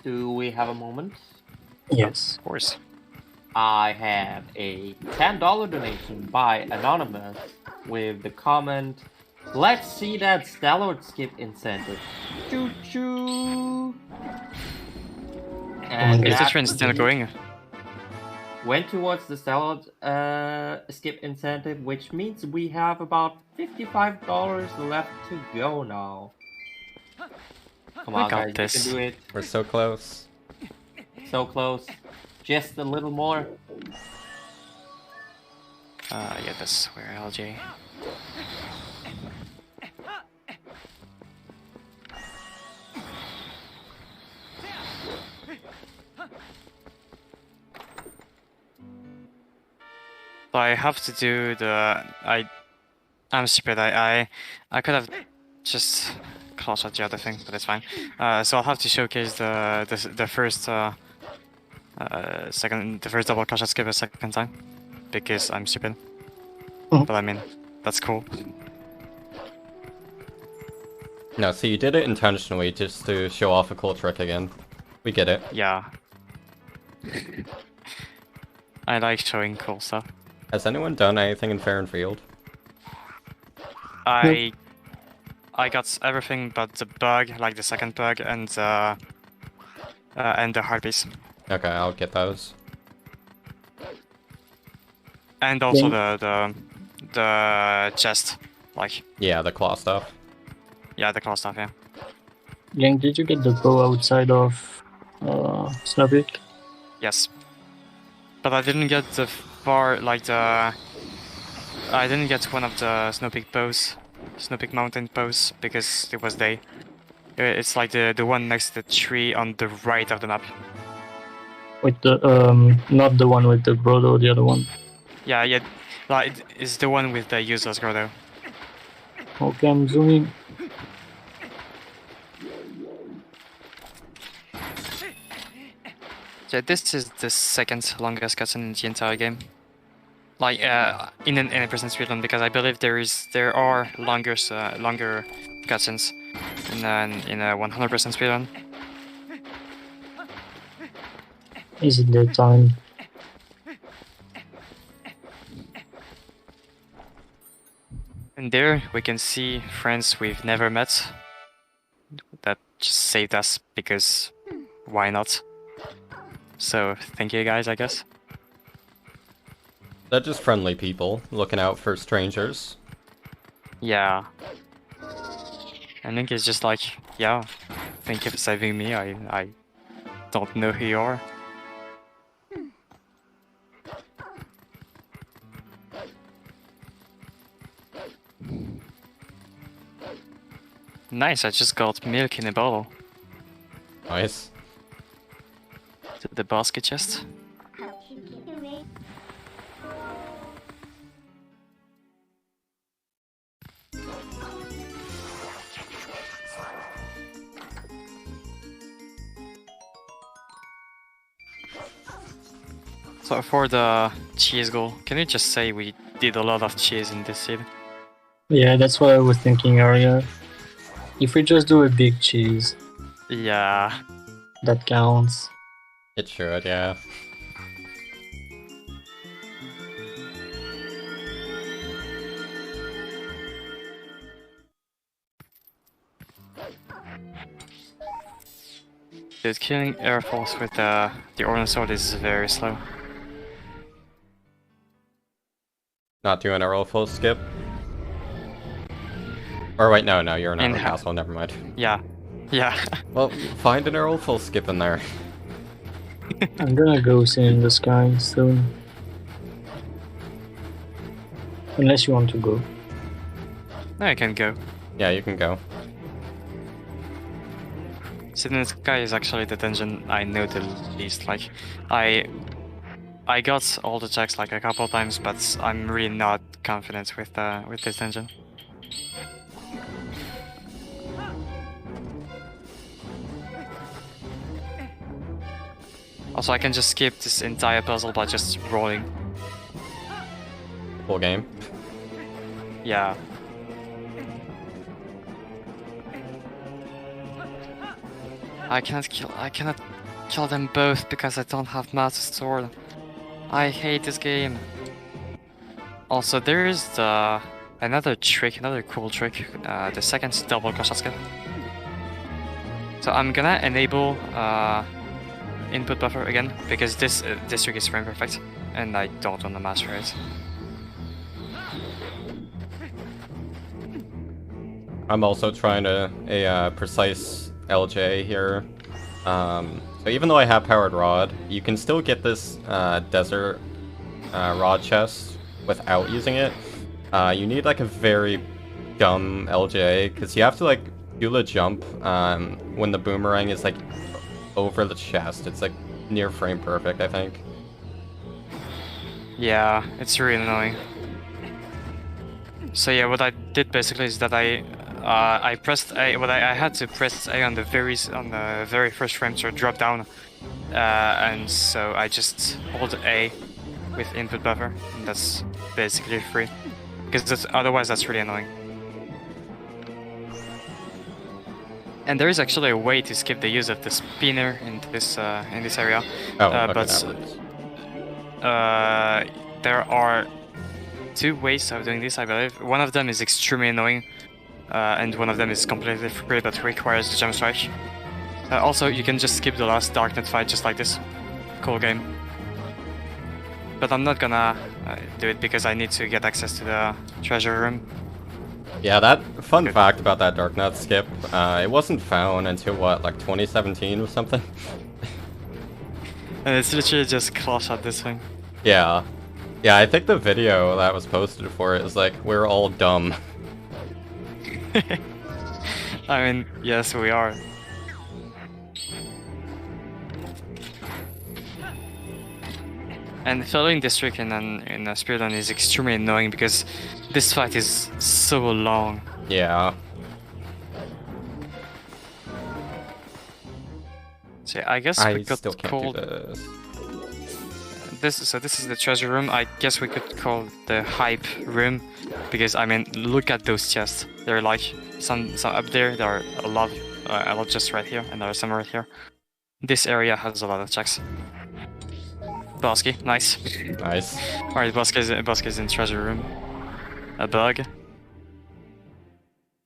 Do we have a moment? Yes. Of course. I have a $10 donation by Anonymous with the comment, "Let's see that Stellar skip incentive." Choo choo. And Is the that trend still going? went towards the Stellar skip incentive, which means we have about $55 left to go now. Come We on, got guys, this. you can do it. We're so close. So close. Just a little more. Yeah, that's where LJ. So I have to do the I'm stupid. I could have just clash at the other thing, but it's fine. So I'll have to showcase the first the first double clash at skip a second time because I'm stupid. But I mean, that's cool. No, so you did it intentionally just to show off a cool trick again. We get it. Yeah. I like showing cool stuff. Has anyone done anything in Fair and Field? I got everything but the bug, like the second bug, and the hard piece. Okay, I'll get those. And also the chest, like Yeah, the claw stuff. yeah, the claw stuff, yeah. Yang, did you get the bow outside of Snow Peak? Yes. But I didn't get the far, like the... I didn't get one of the Snow Peak bows, Snow Peak Mountain bows, because it was day. It's like the one next to the tree on the right of the map. With the not the one with the Brodo, the other one. Yeah, yeah, like it's the one with the useless Grotto. Okay, I'm zooming. Yeah, this is the second longest cutscene in the entire game. Like in an 80% speedrun, because I believe there are longer cutscenes in a 100% speedrun. Is it that time? And there we can see friends we've never met that just saved us because why not? So thank you guys, I guess. They're just friendly people, looking out for strangers. Yeah. I think it's just like, yeah, thank you for saving me. I don't know who you are. Nice, I just got milk in a bottle. Nice. To the basket chest. So for the cheese goal, can you just say we did a lot of cheese in this seed? Yeah, that's what I was thinking earlier. If we just do a big cheese, Yeah. that counts. It should, yeah. Dude, killing Air Force with the Ordnance Sword is very slow. Not doing a roll full skip. Or wait, no, you're not in the In-house. castle, never mind. Yeah. Yeah. Well, find an roll full skip in there. I'm gonna go see in the sky soon. Unless you want to go. I can go. Yeah, you can go. Sitting in the sky is actually the dungeon I know the least. Like, I got all the checks like a couple of times, but I'm really not confident with this dungeon. Also, I can just skip this entire puzzle by just rolling. Full game. Yeah. I cannot kill them both because I don't have Master Sword. I hate this game. Also, there is another cool trick, the second double gunshot skill. So I'm gonna enable input buffer again because this trick is frame perfect, and I don't want to master it. I'm also trying a precise LJ here. So even though I have powered rod, you can still get this desert rod chest without using it. You need like a very dumb LJ because you have to like do the jump when the boomerang is like over the chest. It's like near frame perfect, I think. Yeah, it's really annoying. So yeah, what I did basically is that I pressed A. I had to press A on the very first frame to drop down, and so I just hold A with input buffer, and that's basically free. Because otherwise, that's really annoying. And there is actually a way to skip the use of the spinner in this area. Oh, okay, but that works. there are two ways of doing this, I believe. One of them is extremely annoying, and one of them is completely free but requires the jump strike. Also, you can just skip the last Darknet fight just like this. Cool game. But I'm not gonna do it because I need to get access to the treasure room. Yeah, that fun fact about that Darknet skip, it wasn't found until what, like 2017 or something? And it's literally just clash at this thing. Yeah. Yeah, I think the video that was posted for it is like, we're all dumb. I mean, yes, we are. And following this trick in a speed run is extremely annoying because this fight is so long. Yeah. So I guess I we could still can't call do this. this is the treasure room. I guess we could call the hype room because I mean, look at those chests. They're like some up there. There are a lot just right here, and there are some right here. This area has a lot of checks. Bosky, nice. Nice. Alright, Bosky's in treasure room. A bug.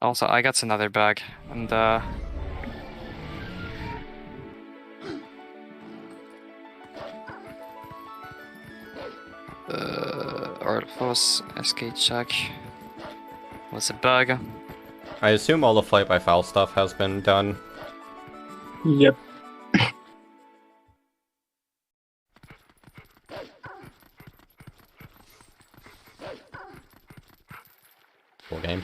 Also, I got another bug, and Artforce SK check. What's a bug? I assume all the flight by foul stuff has been done. Yep. Cool game.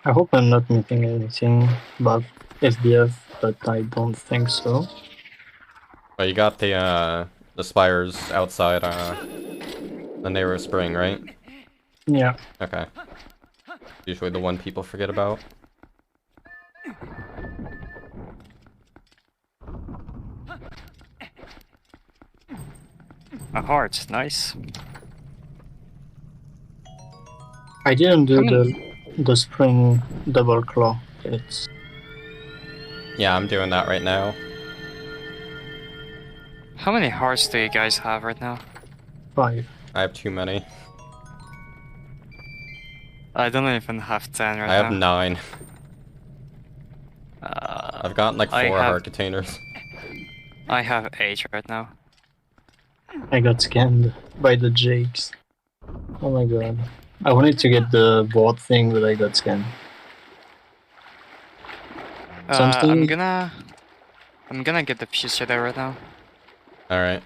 I hope I'm not missing anything about SDF, but I don't think so. Well, you got the spires outside the Nero Spring, right? Yeah. Okay. Usually the one people forget about. A heart, nice. I didn't do the spring double claw. It's Yeah, I'm doing that right now. How many hearts do you guys have right now? 5. I have too many. I don't even have 10 right I now. have 9. I've gotten like 4 heart containers. I have 8 right now. I got scanned by the Jakes. Oh my god. I wanted to get the board thing, but I got scanned. I'm gonna get the future there right now. Alright.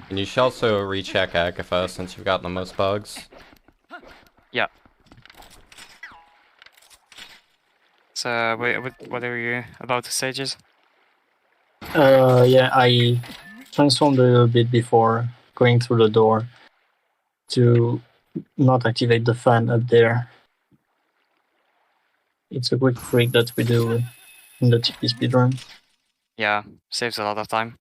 And you should also recheck Agatha since you've gotten the most bugs. Yeah. So, what are you about to say, Jizz? Yeah, I transformed a little bit before going through the door to not activate the fan up there. It's a quick trick that we do in the TP speedrun. Yeah, saves a lot of time.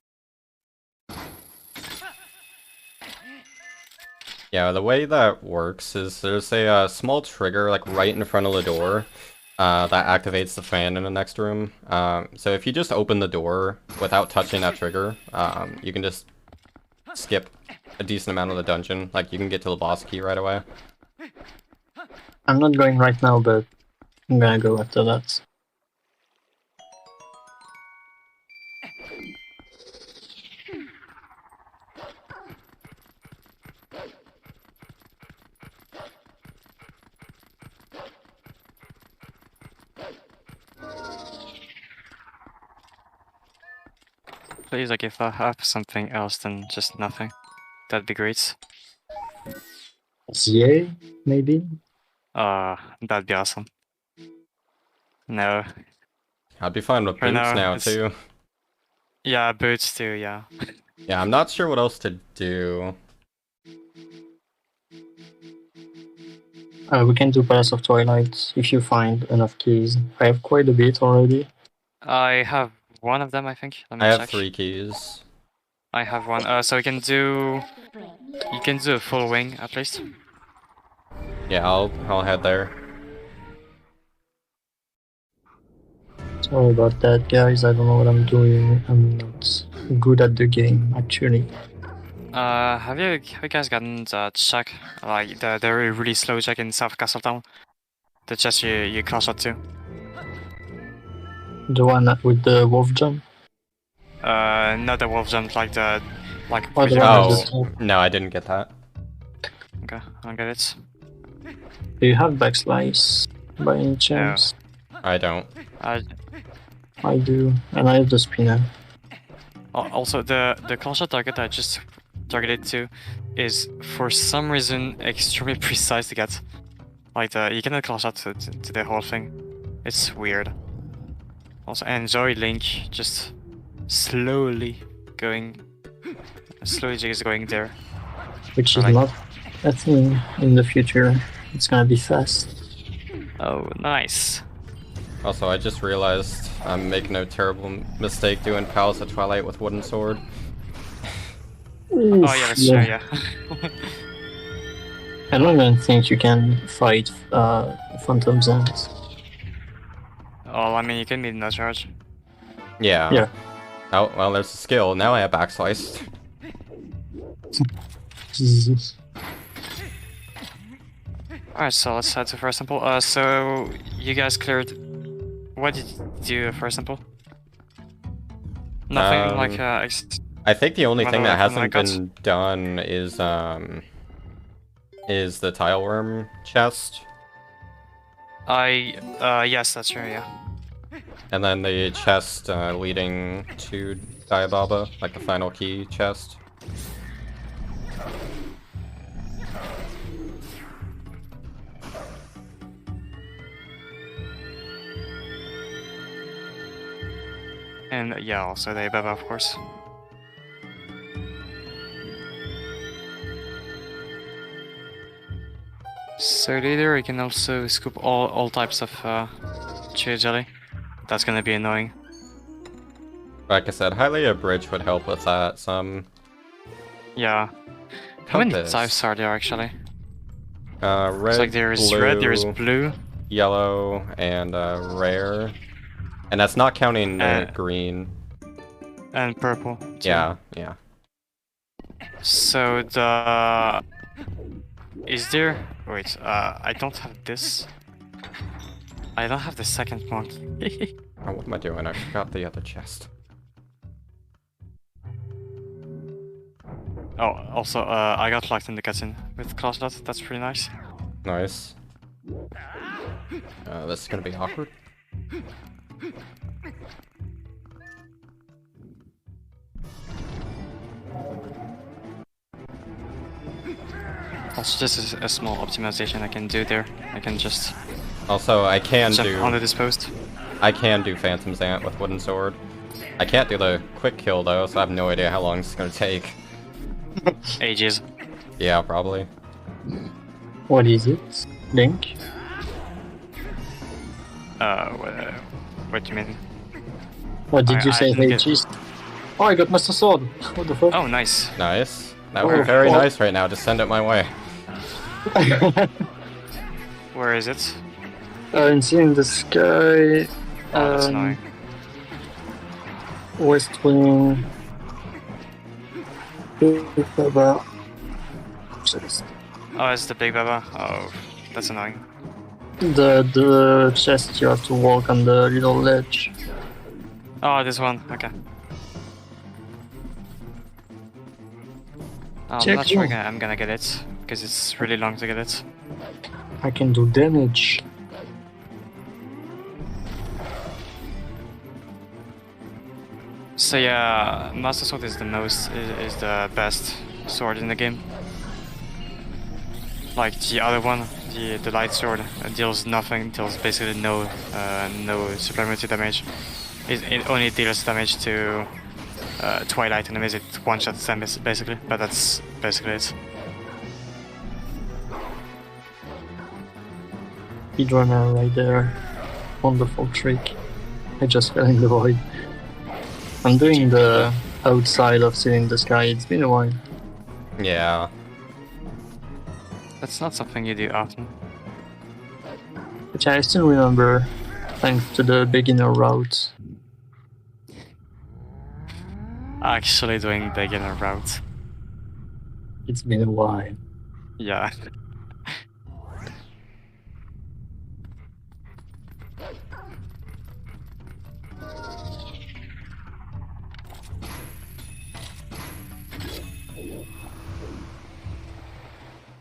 Yeah, the way that works is there's a small trigger like right in front of the door that activates the fan in the next room. So if you just open the door without touching that trigger, you can just skip a decent amount of the dungeon. Like, you can get to the boss key right away. I'm not going right now, but I'm gonna go after that. Please, like, if I have something else than just nothing, that'd be great. Yeah, maybe? That'd be awesome. No. I'd be fine with For boots now, now, it's- too. Yeah, boots too, yeah. Yeah, I'm not sure what else to do. We can do Palace of Twilight if you find enough keys. I have quite a bit already. I have one of them, I think. Let me I have check. 3 keys. I have one. So you can do a full wing at least. Yeah, I'll head there. Sorry about that, guys. I don't know what I'm doing. I'm not good at the game, actually. Have you guys gotten the check, like the really slow check in South Castletown? The chest you crash out to? The one with the wolf jump? Not the wolf jump, like the Oh, the one with the No, I didn't get that. Okay, I'll get it. Do you have backslice by any chance? I don't. I do, and I have the spinner. Also, the call shot target I just targeted to is for some reason extremely precise to get. Like you cannot call shot to the whole thing. It's weird. Also, enjoy Link just slowly just going there. Which is not a thing in the future. It's gonna be fast. Oh, nice. Also, I just realized I'm making a terrible mistake doing Palace of Twilight with wooden sword. Oh yeah, that's true, yeah. I don't even think you can fight Phantom's Ends. Oh, I mean, you can be no charge. Yeah. Yeah. Oh, well, there's a skill. Now I have backslice. Jesus. Alright, so let's head to first sample. So you guys cleared. What did you do first sample? Nothing like I think the only thing that hasn't like that? been done is the tile worm chest, yes, that's true, yeah. and then the chest leading to Diababa, like the final key chest. And yeah, also the Baba, of course. So later you can also scoop all types of chili jelly. That's gonna be annoying. Like I said, highly a bridge would help with that some. Yeah. How many Compass. types are there actually? Red, It's like there is blue, red, there is blue, yellow, and rare. And that's not counting green. and purple. too. Yeah, yeah. So is there? Wait, I don't have this. I don't have the second one. Oh, what am I doing? I forgot the other chest. Oh, also, I got locked in the cutscene with Clawslot. That's pretty nice. Nice. This is gonna be awkward. Also, this is a small optimization I can do there. I can just Also, I can jump do. onto this post. I can do Phantom's Ant with wooden sword. I can't do the quick kill though, so I have no idea how long it's gonna take. Ages. Yeah, probably. What is it? Link? What do you mean? What did I you say, didn't get- Ages? Oh, I got Master Sword! What the fuck? Oh, nice. Nice. That would be very nice right now. Just send it my way. Where is it? It's in the sky. Oh, that's annoying. West Wing. Big Baba. Chest. Oh, it's the big baba. Oh, that's annoying. The chest, you have to walk on the little ledge. Oh, this one. Okay. I'm Check not sure one. I'm gonna get it because it's really long to get it. I can do damage. So yeah, Master Sword is the best sword in the game. Like the other one, the light sword deals nothing, deals basically no supplementary damage. It only deals damage to Twilight enemies. It one-shots them basically, but that's basically it. Speedrunner right there. Wonderful trick. I just fell in the void. I'm doing the outside of seeing the sky. It's been a while. Yeah. That's not something you do often. Which I still remember thanks to the beginner route. Actually doing beginner route. It's been a while. Yeah.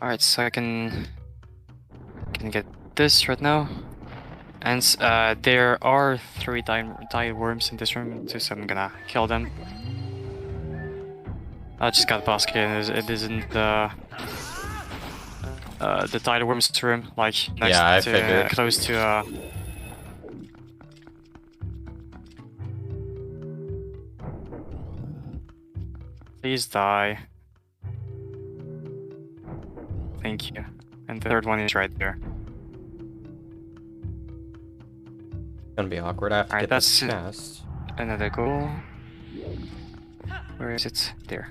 Alright, so I can get this right now. And there are 3 dire worms in this room too, so I'm gonna kill them. I just got basket and it isn't the dire worms room, like next Yeah, I to figured. close to Please die. Thank you. And the third one is right there. Gonna be awkward after Alright, get this that's chest. another goal. Where is it? There.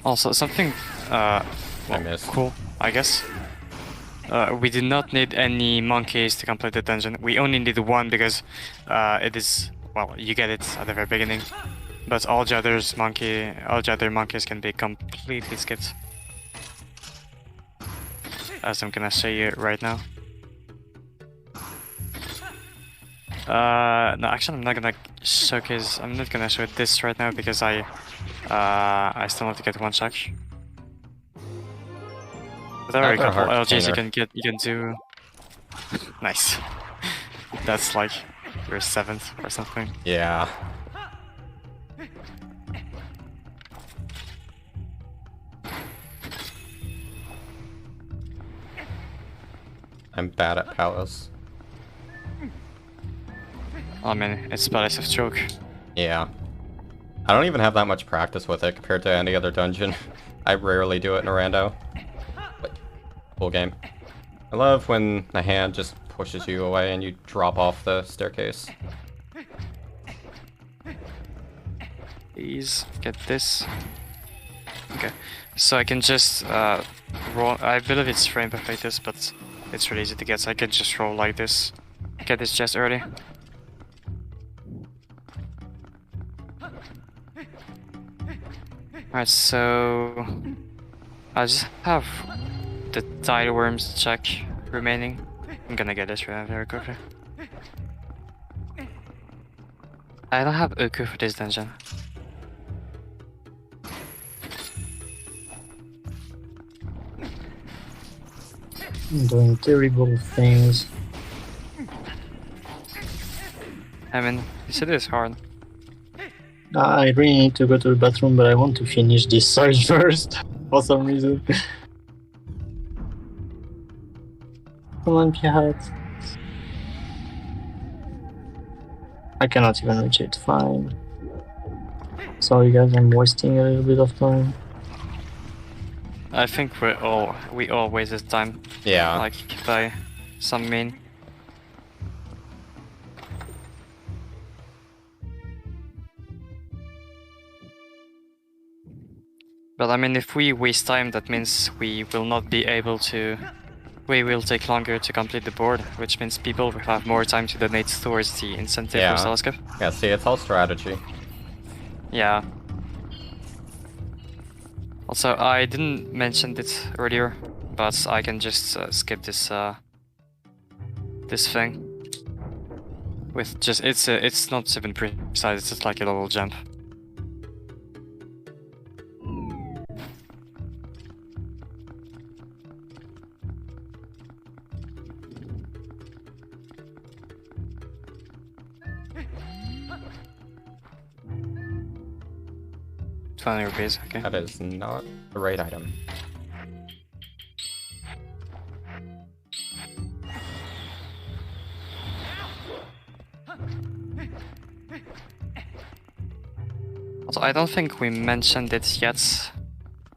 Also, something I missed. cool, I guess. We did not need any monkeys to complete the dungeon. We only need 1 because it is, well, you get it at the very beginning. But all the other monkeys can be completely skipped. As I'm gonna show you right now. No, actually, I'm not gonna show this right now because I still have to get 1 check. But there are a Not a couple hard LGs container. you can do. Nice. That's like your 7th or something. Yeah. I'm bad at palace. I mean, it's Palace of Choke. Yeah. I don't even have that much practice with it compared to any other dungeon. I rarely do it in a rando. But, full game. I love when the hand just pushes you away and you drop off the staircase. Please get this. Okay, so I can just roll. I believe it's frame perfectus, but it's really easy to get. So I can just roll like this. Get this chest early. Alright, so I just have the tide worms check remaining. I'm gonna get this very quickly. I don't have Uku for this dungeon. I'm doing terrible things. I mean, you said it's hard. I really need to go to the bathroom, but I want to finish this side first, for some reason. Come on, Piat. I cannot even reach it, fine. Sorry guys, I'm wasting a little bit of time. I think we all wasted time. Yeah. Like by some mean. But I mean, if we waste time, that means we will not be able to. We will take longer to complete the board, which means people will have more time to donate towards the incentive Yeah. for Telescope. Yeah, see, it's all strategy. Yeah. Also, I didn't mention it earlier, but I can just skip this this thing. With just it's not even precise. It's just like a little jump. ₹20, okay. That is not the right item. Also, I don't think we mentioned it yet,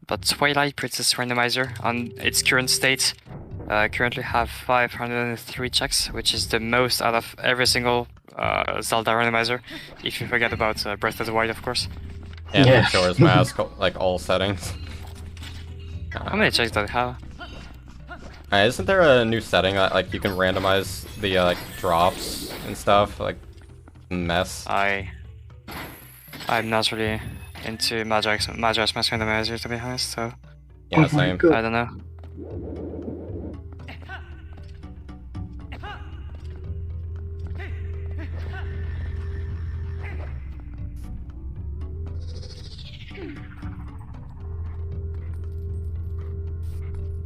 but Twilight Princess Randomizer on its current state currently have 503 checks, which is the most out of every single Zelda randomizer, if you forget about Breath of the Wild, of course. And Yeah. Majora's Mask, like all settings. How many checks does it have? Isn't there a new setting that like you can randomize the like drops and stuff? Like mess. I'm not really into Majora's Mask randomizer, to be honest, so Yeah, Oh my same. God. I don't know.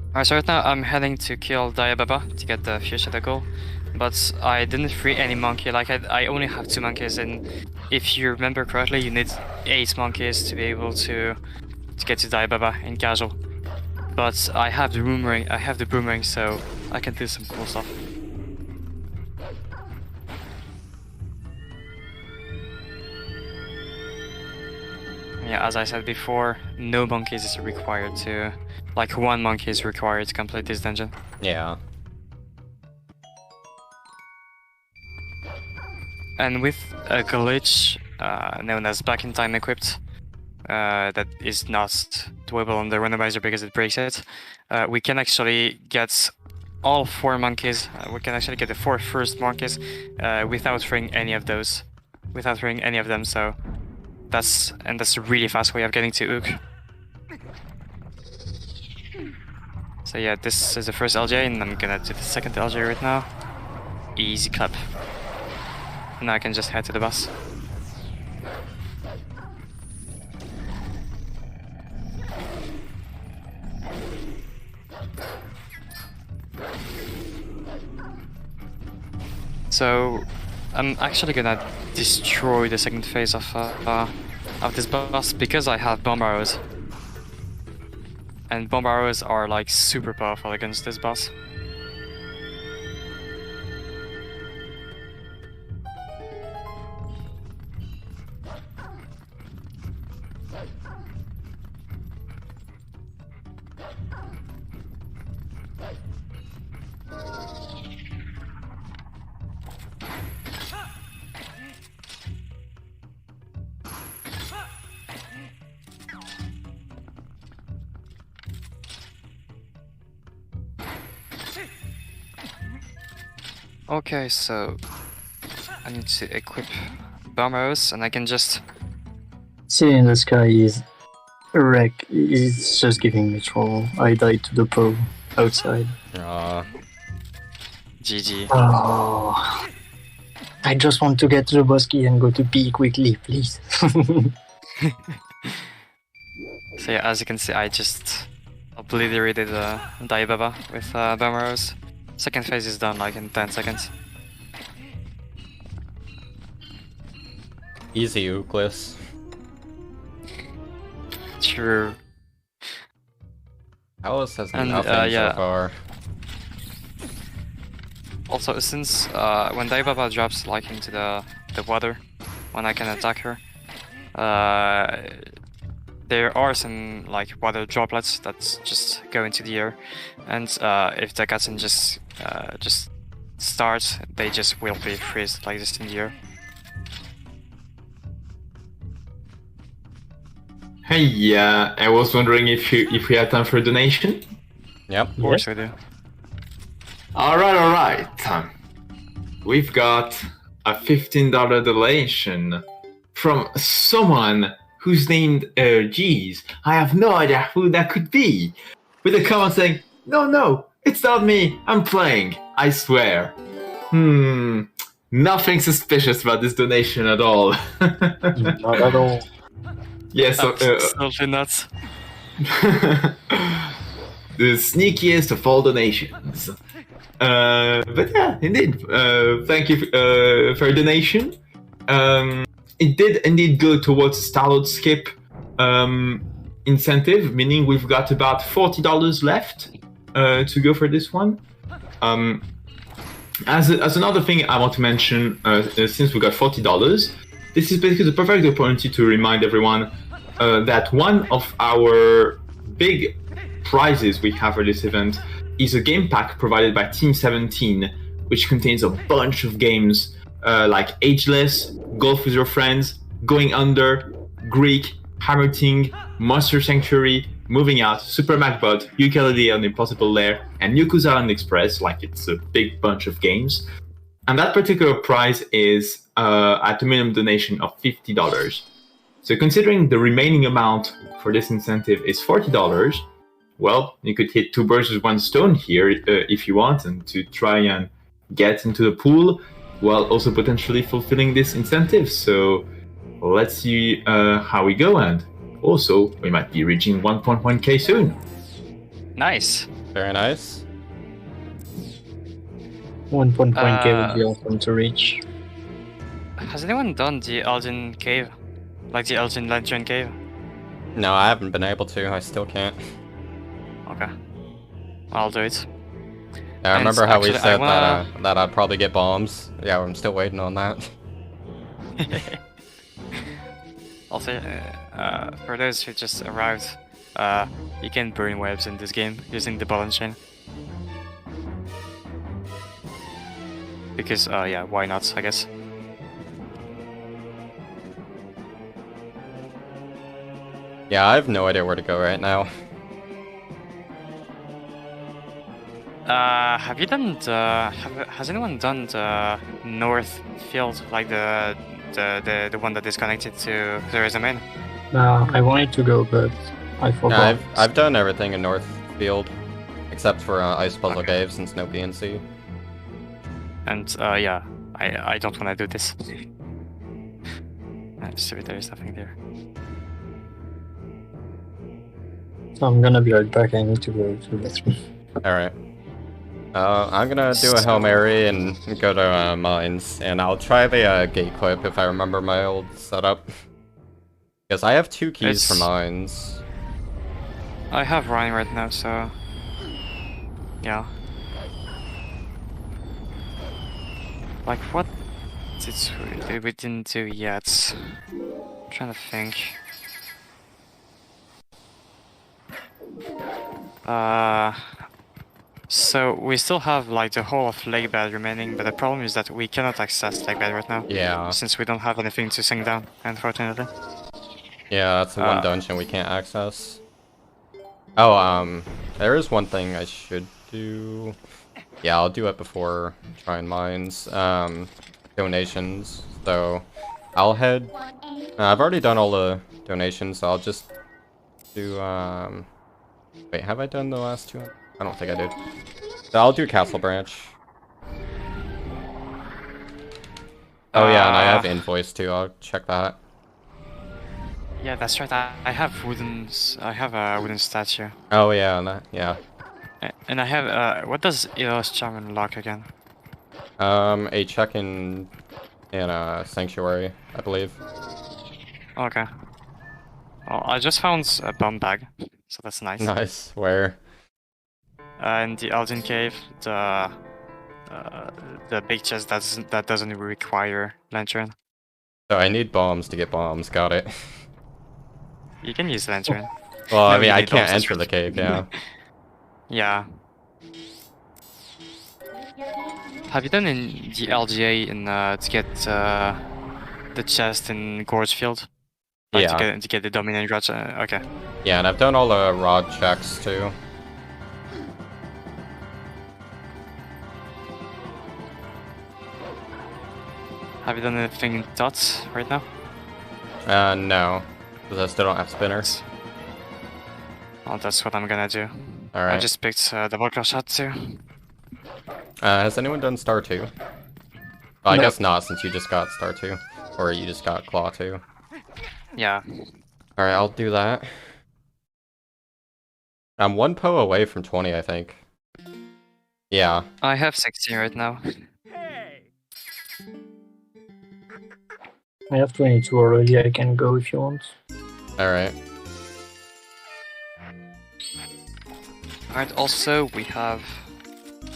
Alright, so right now I'm heading to kill Diababa to get the fuchsia goal, but I didn't free any monkey. Like I only have 2 monkeys, and if you remember correctly, you need 8 monkeys to be able to get to Diababa in casual. But I have the boomerang. I have the boomerang, so I can do some cool stuff. Yeah, as I said before, no monkeys is required to... Like, 1 monkey is required to complete this dungeon. Yeah. And with a glitch known as back in time equipped, that is not doable on the randomizer because it breaks it, we can actually get all 4 monkeys. We can actually get the 4 first monkeys without freeing any of those. Without freeing any of them, so... That's a really fast way of getting to Ook. So yeah, this is the first LJ, and I'm gonna do the second LJ right now. Easy clap. And now I can just head to the bus. So I'm actually gonna destroy the second phase of this boss because I have bomb arrows. And bomb arrows are like super powerful against this boss. Okay, so I need to equip bomb arrows, and I can just... See in the sky is a wreck. It's just giving me trouble. I died to the pro outside. GG. Oh, I just want to get to the boss key and go to P quickly, please. So yeah, as you can see, I just obliterated Diababa with bomb arrows. Second phase is done like in 10 seconds. Easy Ooklis. True. Alice has And, nothing yeah. so far. Also, since when Diababa drops like into the water, when I can attack her, there are some like water droplets that just go into the air, and if the cutscene just starts, they just will be freeze like this in the air. Hey, I was wondering if we had time for a donation. Yep. Of course we do. All right. We've got a $15 donation from someone who's named, geez, I have no idea who that could be, with a comment saying, no, it's not me, I'm playing, I swear. Nothing suspicious about this donation at all. Not at all. Yes, Absolutely not. the sneakiest of all donations. But yeah, indeed. Thank you for your donation. It did indeed go towards Starload Skip incentive, meaning we've got about $40 left to go for this one. As another thing I want to mention, since we got $40, this is basically the perfect opportunity to remind everyone that one of our big prizes we have for this event is a game pack provided by Team 17, which contains a bunch of games like Ageless, Golf with Your Friends, Going Under, Greek, Hammer Ting, Monster Sanctuary, Moving Out, Super MacBot, Ukulele on Impossible Lair, and Yakuza Island Express. Like, it's a big bunch of games. And that particular prize is at a minimum donation of $50. So considering the remaining amount for this incentive is $40, well, you could hit two birds with one stone here if you want, and to try and get into the pool, while also potentially fulfilling this incentive. So let's see how we go, and also we might be reaching 1.1k soon. Nice. Very nice. 1.1k would be awesome to reach. Has anyone done the Elgin Cave? Like the Elgin Lantern Cave? No, I haven't been able to. I still can't. Okay. I'll do it. Yeah, I remember how we actually, said that I'd probably get bombs. Yeah, I'm still waiting on that. Also, for those who just arrived, you can burn webs in this game using the ball and chain. Because, yeah, why not, I guess. Yeah, I have no idea where to go right now. Have you done the... has anyone done the north field, like the one that is connected to the resume? I wanted to go, but I forgot. Yeah, I've done everything in Northfield, except for Ice Puzzle Cave, since no PNC. And yeah, I don't want to do this. So there is nothing there. So I'm gonna be right back. I need to go to the bathroom. Alright. I'm gonna do a Hail Mary and go to mines, and I'll try the gate clip if I remember my old setup. Because I have 2 keys for mines. I have Ryan right now, so... yeah. Like, what did we didn't do yet? I'm trying to think. So we still have like the whole of Lake Bed remaining, but the problem is that we cannot access Lake Bed right now. Yeah. Since we don't have anything to sink down, unfortunately. Yeah, that's the one dungeon we can't access. Oh, there is one thing I should do. Yeah, I'll do it before trying mines. Donations. So I'll head. I've already done all the donations, so I'll just do. Wait, have I done the last 2? I don't think I did. So I'll do Castle Branch. Oh yeah, and I have invoice too. I'll check that. Yeah, that's right. I have wooden. I have a wooden statue. Oh yeah, and that, yeah. And I have. What does Elos Charm unlock again? A check in a sanctuary, I believe. Okay. Well, I just found a bomb bag, so that's nice. Nice. Where? In the Elgin Cave, the big chest that doesn't require lantern. So I need bombs to get bombs. Got it. You can use lantern. Well, No, I mean, you I need can't bombs, enter the cave. Yeah. Yeah. Have you done in the LGA to get the chest in Gorgefield? Like Yeah. to get the dominant rod. Okay. Yeah, and I've done all the rod checks too. Have you done anything in dots right now? No. Because I still don't have spinners. Well, that's what I'm gonna do. Alright. I just picked the Volker shot too. Has anyone done Star 2? Well, I No. guess not, since you just got Star 2. Or you just got Claw 2. Yeah. Alright, I'll do that. I'm 1 PO away from 20, I think. Yeah. I have 16 right now. I have 22 already. I can go if you want. Alright. Alright, also we have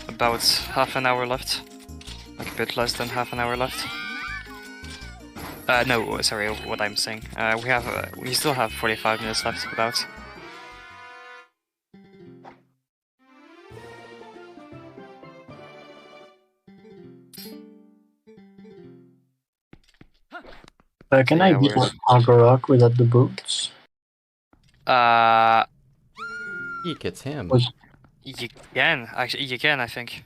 about half an hour left. Like a bit less than half an hour left. No, sorry, what I'm saying. We still have 45 minutes left about. Can Yeah, I beat we're- Agorok without the boots? He gets him. Was- You can, actually, you can, I think.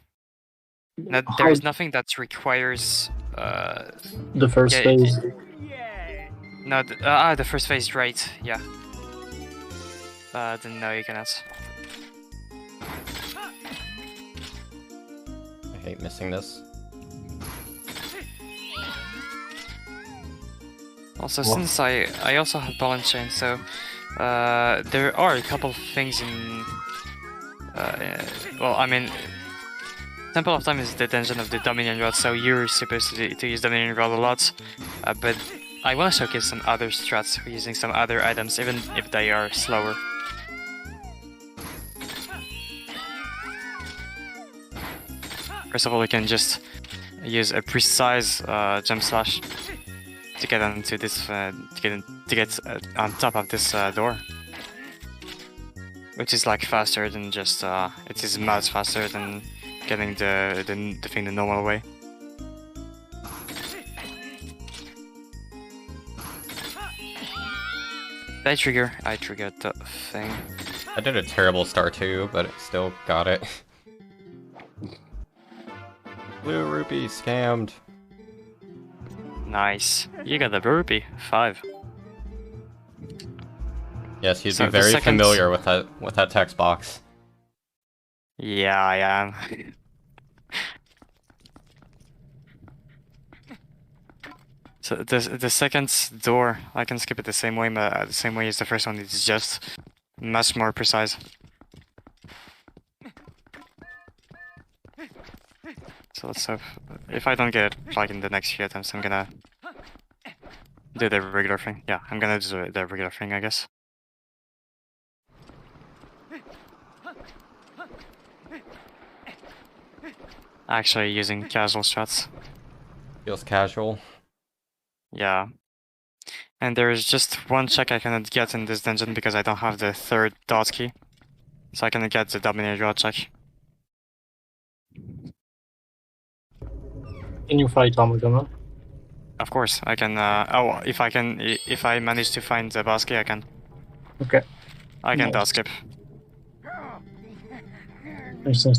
No, How- there is nothing that requires, The first yeah, phase. no, the first phase, right, yeah. Then no, you cannot. I hate missing this. Also, What? since I also have balance chain, so there are a couple of things in. Well, I mean, Temple of Time is the dungeon of the Dominion Rod, so you're supposed to use Dominion Rod a lot. But I want to showcase some other strats using some other items, even if they are slower. First of all, you can just use a precise jump slash to get onto this, to get on top of this door, which is like faster than just it is much faster than getting the thing the normal way. I triggered the thing. I did a terrible Star 2, but still got it. Blue rupee scammed. Nice. You got the rupee. 5. Yes, you'd So be the very second- familiar with that text box. Yeah, I am. So the second door, I can skip it the same way, but the same way as the first one. It's just much more precise. So let's hope. If I don't get it like in the next few attempts, I'm gonna do the regular thing. Yeah, I'm gonna do the regular thing, I guess. Actually, using casual strats. Feels casual. Yeah. And there is just one check I cannot get in this dungeon because I don't have the third dot key. So I cannot get the Dominator Rod check. Can you fight Armageddon? Of course, I can. Oh, if I manage to find the boss key, I can. Okay. I can Nice. dot skip.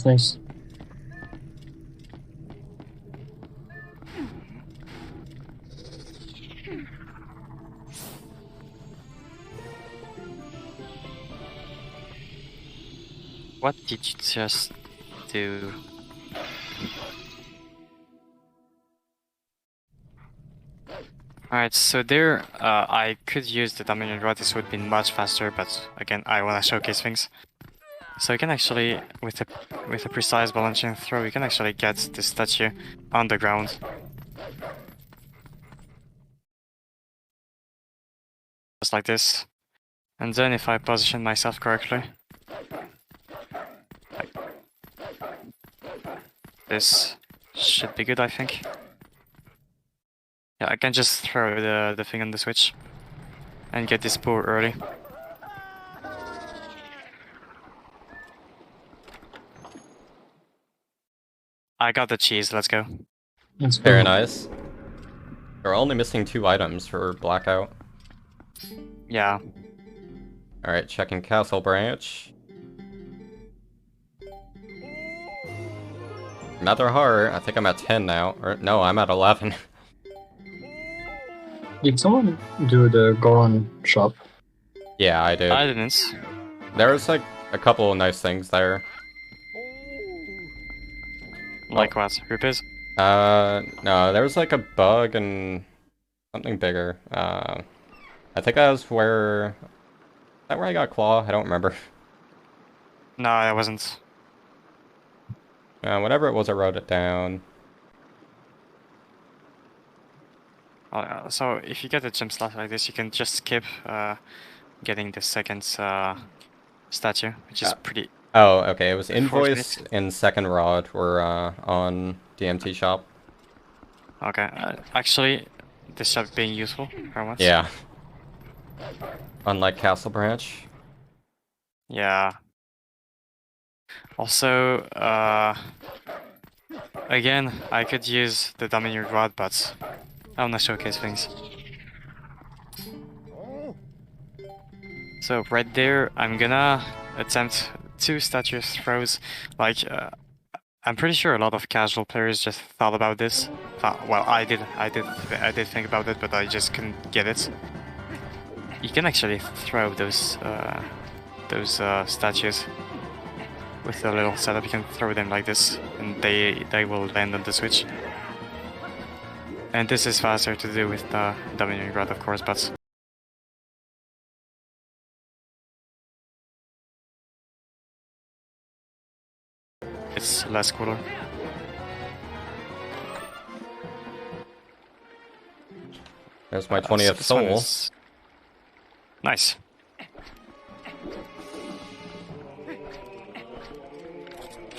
Nice. What did you just do? Alright, so there, I could use the Dominion Rod. This would be much faster, but again, I want to showcase things. So you can actually, with a precise balancing throw, you can actually get this statue on the ground. Just like this. And then if I position myself correctly, like this should be good, I think. Yeah, I can just throw the thing on the switch and get this pull early. I got the cheese, let's go. Let's go. Very nice. We're only missing 2 items for Blackout. Yeah. Alright, checking Castle Branch. Another heart. I think I'm at 10 now. Or no, I'm at 11. Did someone do the Goron shop? Yeah, I did. I didn't. There was like a couple of nice things there. Like what? Rupees? No, there was like a bug and something bigger. I think that was where... Is that where I got Claw? I don't remember. No, I wasn't. Whatever it was, I wrote it down. So if you get a gem slot like this, you can just skip getting the second statue, which is pretty... Oh, okay. It was Invoice Invoice and Second Rod were on DMT shop. Okay, actually, this shop being useful very much. Yeah. Unlike Castle Branch. Yeah. Also, again, I could use the Domineer Rod, but I wanna showcase things. So right there, I'm gonna attempt 2 statue throws. Like, I'm pretty sure a lot of casual players just thought about this. Well, I did think about it, but I just couldn't get it. You can actually throw those statues with a little setup. You can throw them like this, and they will land on the switch. And this is faster to do with the Domineering Rod, of course, but it's less cooler. There's my 20th This one soul. is nice.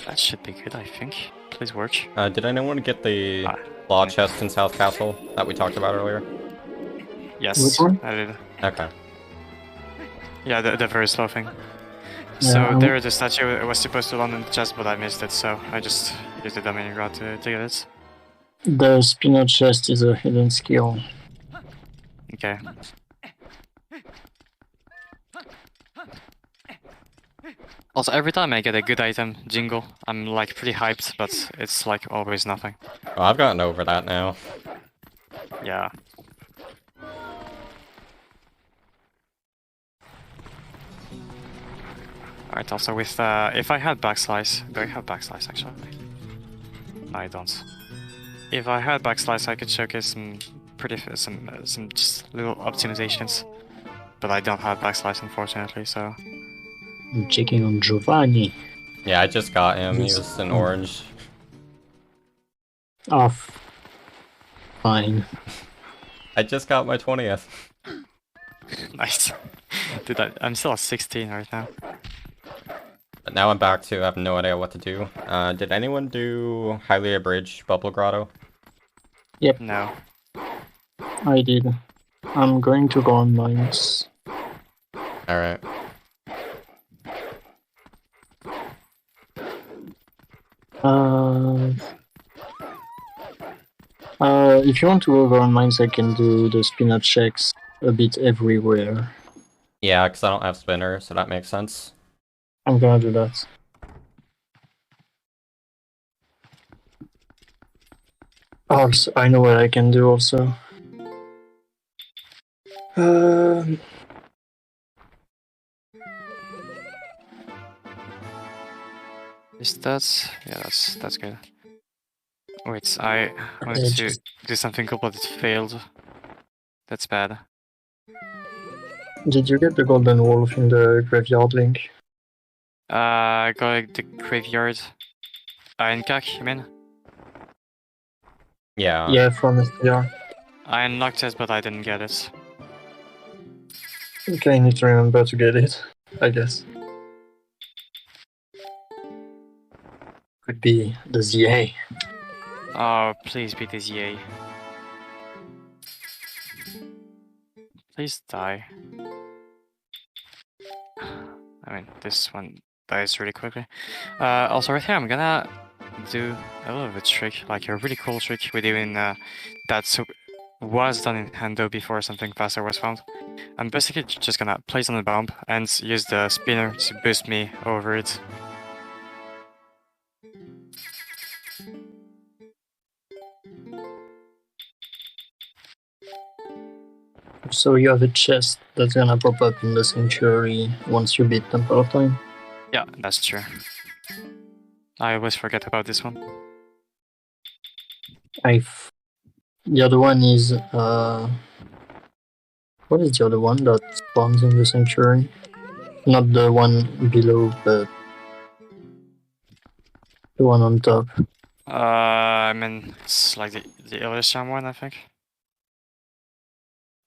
That should be good, I think. Please work. Did anyone get the law chest in South Castle that we talked about earlier? Yes, Which one? I did. Okay. Yeah, the very slow thing. Yeah, So there, the statue was supposed to land in the chest, but I missed it, so I just used the Domineering Rod to get it. The spinach chest is a hidden skill. Okay. Also, every time I get a good item, jingle, I'm like pretty hyped, but it's like always nothing. Well, I've gotten over that now. Yeah. Alright, also with, if I had backslice, do I have backslice actually? No, I don't. If I had backslice, I could showcase some some just little optimizations, but I don't have backslice unfortunately, so... I'm checking on Giovanni. Yeah, I just got him. He Yes. was in orange. Off. Fine. I just got my 20th. Nice. Dude, I'm still at 16 right now. But now I'm back to I have no idea what to do. Did anyone do highly abridged Bubble Grotto? Yep, No. I did. I'm going to go on mines. Alright. If you want to go on mines, I can do the spinach checks a bit everywhere. Yeah, because I don't have spinner, so that makes sense. I'm gonna do that. Also, I know what I can do also. Is that... yeah, that's good. Wait, I wanted to do something cool, but it failed. That's bad. Did you get the golden wolf in the graveyard link? Got the graveyard. In CAC, you mean? Yeah. Yeah, from STR. I unlocked it, but I didn't get it. Okay, I need to remember to get it, I guess. Could be the ZA. Oh, please be this EA. Please die. I mean, this one dies really quickly. Also, right here, I'm gonna do a little bit of a trick, like a really cool trick we do in that was done in Rando before something faster was found. I'm basically just gonna place on the bomb and use the spinner to boost me over it. So you have a chest that's gonna pop up in the sanctuary once you beat Temple of Time. Yeah, that's true. I always forget about this one. The other one is what is the other one that spawns in the sanctuary? Not the one below, but the one on top. I mean, it's like the Illusion one, I think.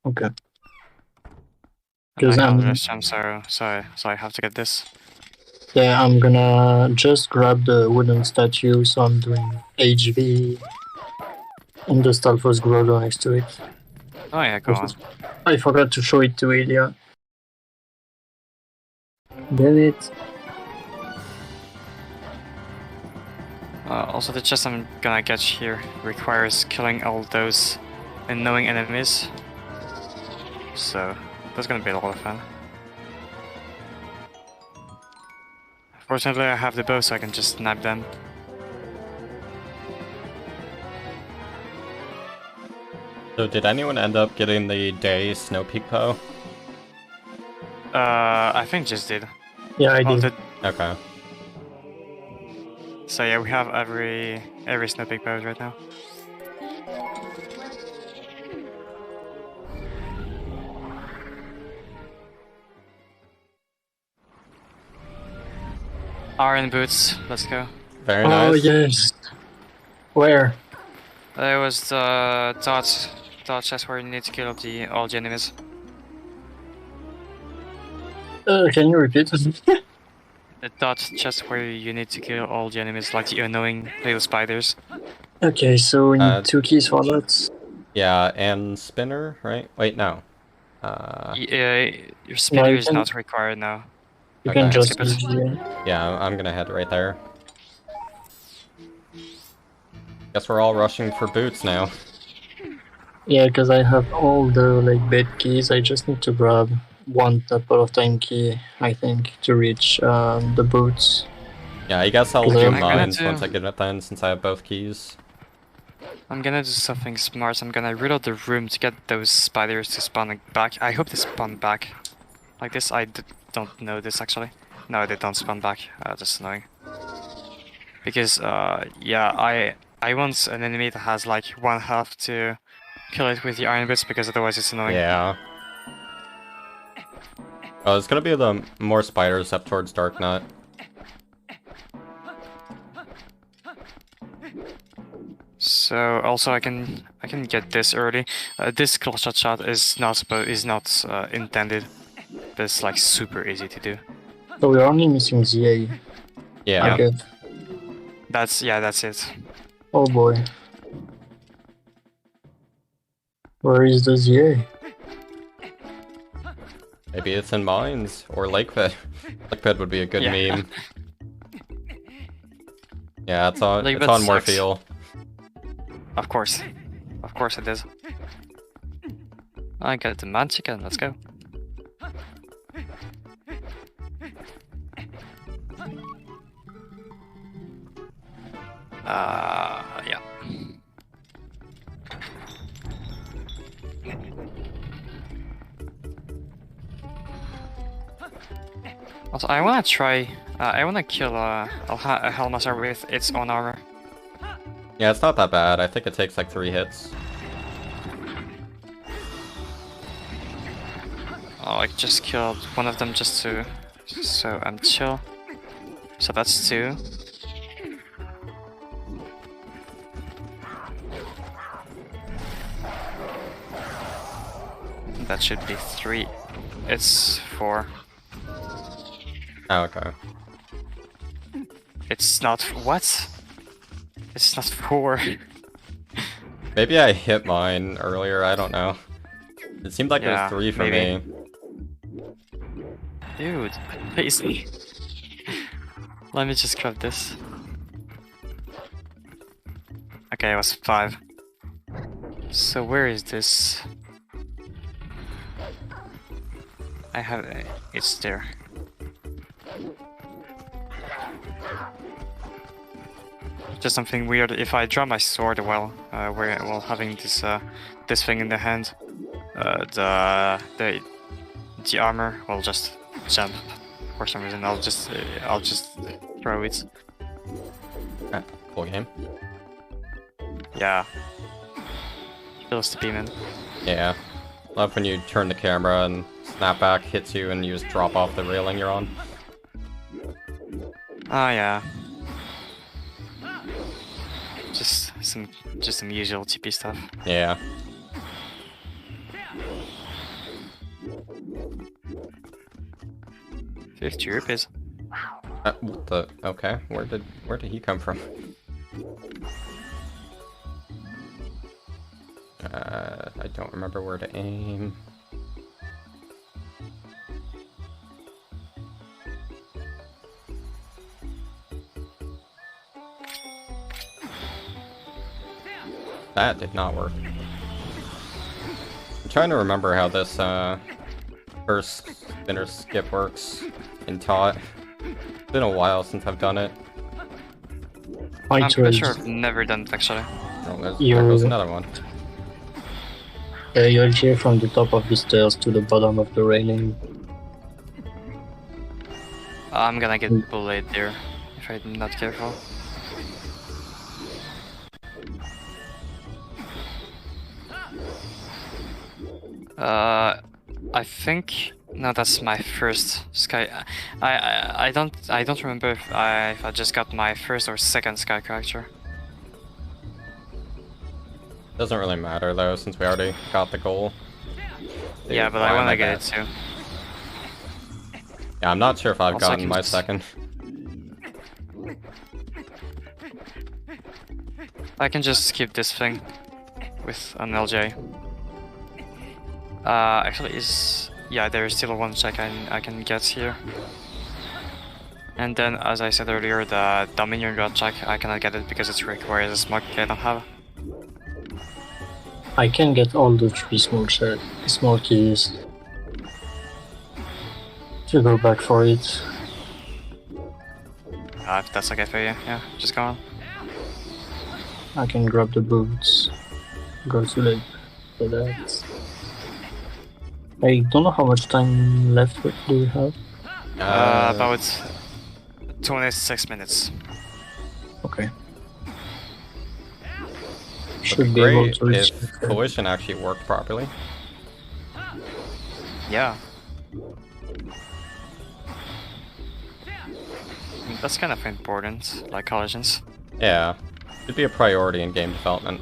Okay. Because I'm so I have to get this. Yeah, I'm gonna just grab the wooden statue, so I'm doing HV and the Stalfos Grotto next to it. Oh yeah, go on. I forgot to show it to Ilya. Damn it. Also, the chest I'm gonna get here requires killing all those unknowing enemies. So, that's gonna be a lot of fun. Fortunately, I have the bow, so I can just snap them. So did anyone end up getting the day snow peak bow? I think just did. Yeah, I did. Okay. So yeah, we have every snow peak bow right now. Iron boots, let's go. Very nice. Oh yes. Where? There was the dot chest where you need to kill all the enemies. Can you repeat? The dot chest where you need to kill all the enemies, like the annoying little spiders. Okay, so we need 2 keys for that. Yeah, and spinner, right? Wait, no. Your spinner is not required now. You can just skip it. Yeah, I'm gonna head right there. Guess we're all rushing for boots now. Yeah, because I have all the bed keys. I just need to grab one Temple of Time key, I think, to reach the boots. Yeah, I guess I'll Because do I'm mine do- once I get it then, since I have both keys. I'm gonna do something smart. I'm gonna reload the room to get those spiders to spawn back. I hope they spawn back. Like this, don't know this actually. No, they don't spawn back. That's annoying. Because, yeah, I want an enemy that has like 1 health to kill it with the iron boots, because otherwise it's annoying. Yeah. Oh, it's gonna be the more spiders up towards Dark Nut. So also I can get this early. This kill shot is not intended, but it's like super easy to do. So we're only missing ZA. Yeah. Okay. That's it. Oh boy. Where is the ZA? Maybe it's in mines or Lake Pit. Lake Pit would be a good meme. Yeah, it's on Morpheal. Of course it is. I got the man chicken. Let's go. Yeah. Also, I wanna try. I wanna kill a Hellmaster with its own armor. Yeah, it's not that bad. I think it takes like 3 hits. Oh, I just killed one of them just so I'm chill. So that's 2. That should be 3. It's 4. Oh, okay. It's not what? It's not 4. Maybe I hit mine earlier, I don't know. It seemed like Yeah, there's 3 for maybe. me. Dude, basically. Let me just grab this. Okay, it was 5. So where is this? I have it's there. Just something weird. If I draw my sword while having this thing in the hand, the armor will just jump for some reason. I'll just throw it. Ah, cool game. Yeah. Feels to be, man. Yeah. Love when you turn the camera and snapback hits you and you just drop off the railing you're on. Oh yeah. Just some usual TP stuff. Yeah. 50 rupees. What the? Okay, where did he come from? I don't remember where to aim. That did not work. I'm trying to remember how this first spinner skip works in Tot. It's been a while since I've done it. I'm pretty sure I've never done it actually. Oh, there goes another one. You'll hear from the top of the stairs to the bottom of the railing. I'm gonna get bullied there if I'm not careful. I think no, that's my first sky. I don't remember if I just got my first or second sky character. Doesn't really matter though, since we already got the goal. Yeah, but I wanna get it too. Yeah, I'm not sure if I've Also, gotten my second. I can just skip this thing with an LJ. Actually, yeah, there is still one check I can get here. And then, as I said earlier, the Dominion God check, I cannot get it because it requires a smoke I don't have. I can get all the 3 small keys. To go back for it. If that's okay for you, yeah, just go on. I can grab the boots. Go too late for that. I don't know how much time left do we have? About 26 minutes. Okay. Should be able to reach if collision actually worked properly. Yeah. That's kind of important, like collisions. Yeah. Should be a priority in game development.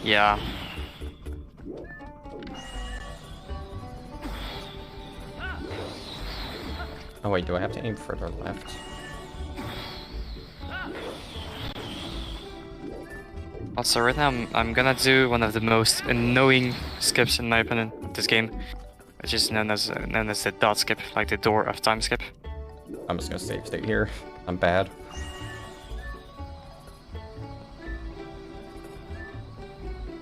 Yeah. Oh wait, do I have to aim further left? Also, right now I'm gonna do one of the most annoying skips in my opinion in this game, which is known as the dot skip, like the door of time skip. I'm just gonna save state here. I'm bad.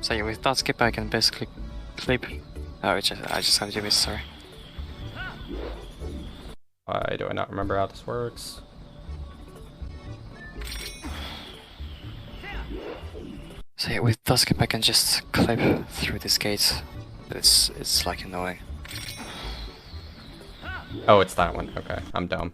So yeah, with dot skip I can basically clip. Oh, I just have to miss. Sorry. Why do I not remember how this works? So yeah, with dot skip I can just clip through this gate. It's like annoying. Oh, it's that one. Okay, I'm dumb.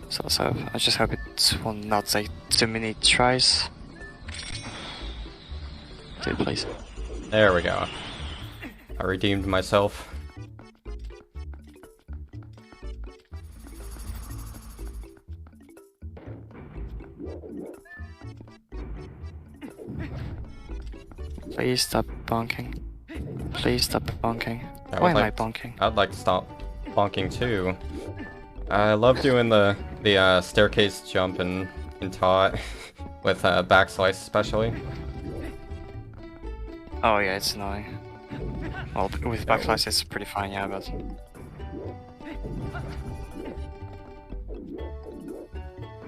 So I just hope it will not take too many tries. Dude, please. There we go. I redeemed myself. Please stop bonking. Please stop bonking. Why am I bonking? I'd like to stop bonking too. I love doing the staircase jump in Tot with backslice especially. Oh yeah, it's annoying. Well, with backflash it's pretty fine, yeah, but...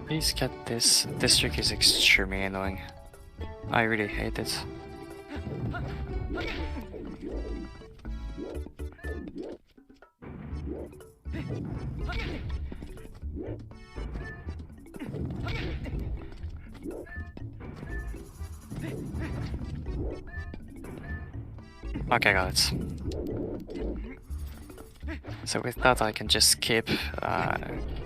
Please get this. This trick is extremely annoying. I really hate it. Okay, got it. So with that, I can just keep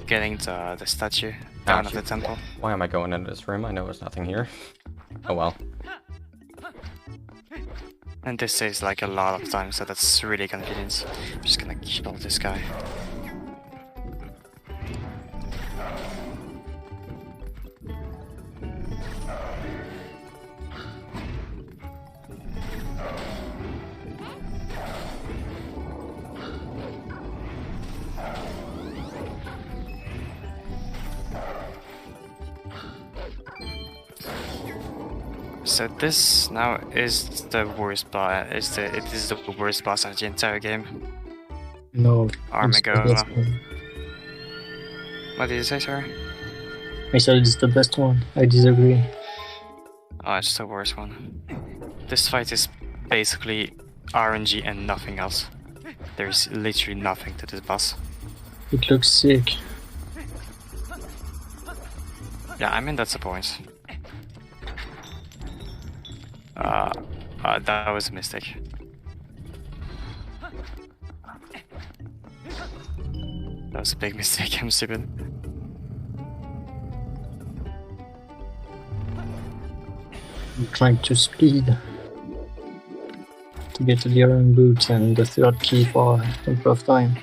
getting the statue down at the temple. Why am I going into this room? I know there's nothing here. Oh well. And this saves like a lot of time, so that's really convenient. I'm just gonna kill this guy. So this now is the worst boss. It is the worst boss of the entire game. No. Armageddon. What did you say, sorry? I said it's the best one. I disagree. Oh, it's the worst one. This fight is basically RNG and nothing else. There's literally nothing to this boss. It looks sick. Yeah, I mean that's the point. That was a mistake. That was a big mistake, I'm stupid. I'm trying to speed to get to the iron boots and the third key for improv time.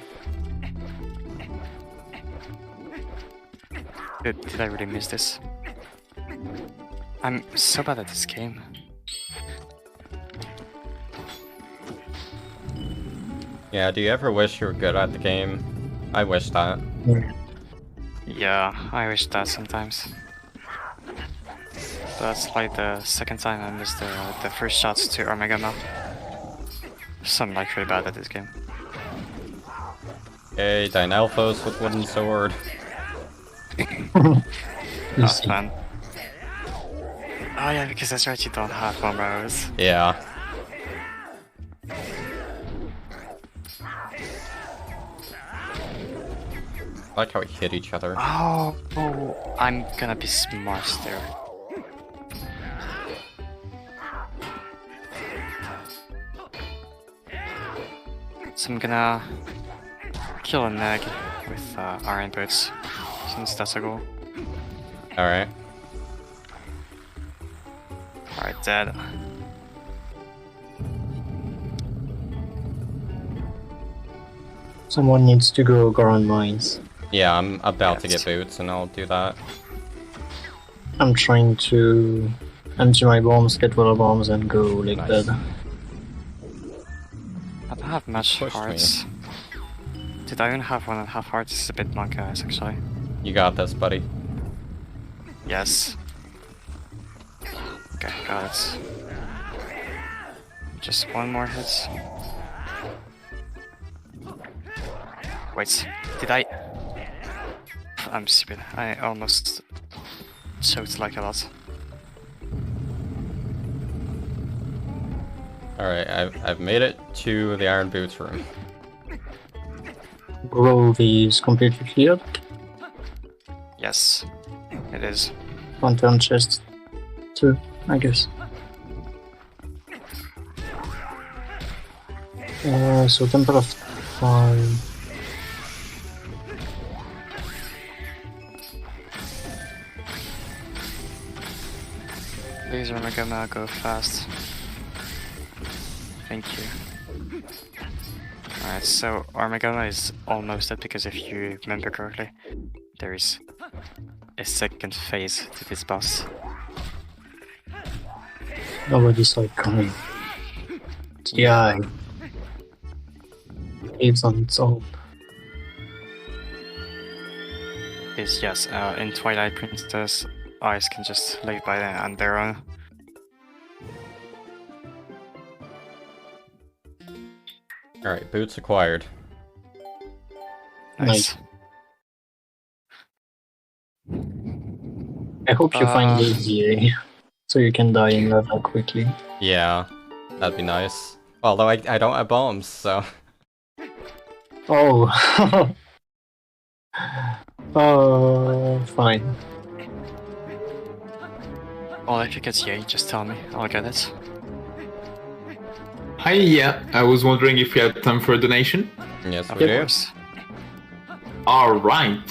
Did I really miss this? I'm so bad at this game. Yeah, do you ever wish you were good at the game? I wish that. Yeah, I wish that sometimes. That's like the second time I missed the first shots to Armageddon. So I'm like really bad at this game. Hey, Dynalphos with wooden sword. Oh, fun. Oh yeah, because that's right, you don't have one arrows. Yeah. I like how we hit each other. Oh, I'm gonna be smart there. So I'm gonna kill a neg with iron boots, since that's a goal. Alright. Alright, dead. Someone needs to go ground mines. Yeah, I'm about to get boots and I'll do that. I'm trying to empty my bombs, get water bombs, and go like Nice. that. I don't have much Push me. hearts. Did I even have 1.5 hearts? It's a bit monk guys, actually. You got this, buddy. Yes. Okay, got it. Just one more hit. Wait, did I? I'm stupid. I almost choked like a lot. Alright, I've made it to the Iron Boots room. Grove is completely cleared. Yes, it is. Lantern chest too, I guess. So Temple of Time. Please, Armageddon, go fast. Thank you. Alright, so Armageddon is almost dead because if you remember correctly, there is a second phase to this boss. Nobody saw it coming. The eye lives on its own. Is yes, in Twilight Princess, eyes can just live by on their own. Alright, boots acquired. Nice. I hope you find the DA so you can die in level quickly. Yeah, that'd be nice. Although I don't have bombs, so... Oh. Oh, fine. Well, if you get Yay, just tell me. I'll get it. Hi, yeah. I was wondering if we had time for a donation. Yes, Of we do. course. All right.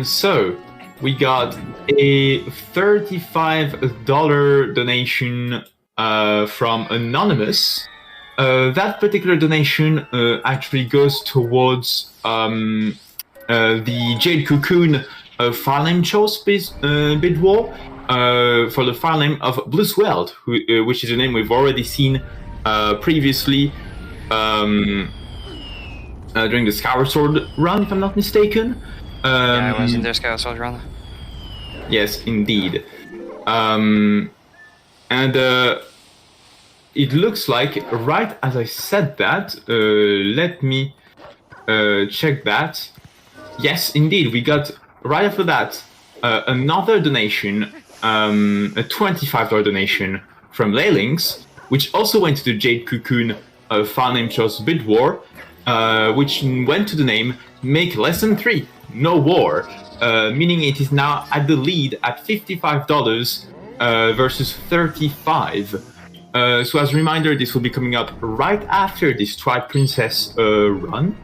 So we got a $35 donation from Anonymous. That particular donation actually goes towards the Jade Cocoon file name choice bid war for the file name of Bluesweld, which is a name we've already seen previously during the Skyward Sword run, if I'm not mistaken. Yeah, I was in their Skyward Sword run. Yes, indeed. And it looks like, right as I said that, let me check that. Yes, indeed, we got, right after that, another donation, a $25 donation from Leylings, which also went to the Jade Cocoon file name choice bid war, which went to the name Make Lesson 3, No War, meaning it is now at the lead at $55 versus $35. So as a reminder, this will be coming up right after this Twilight Princess run,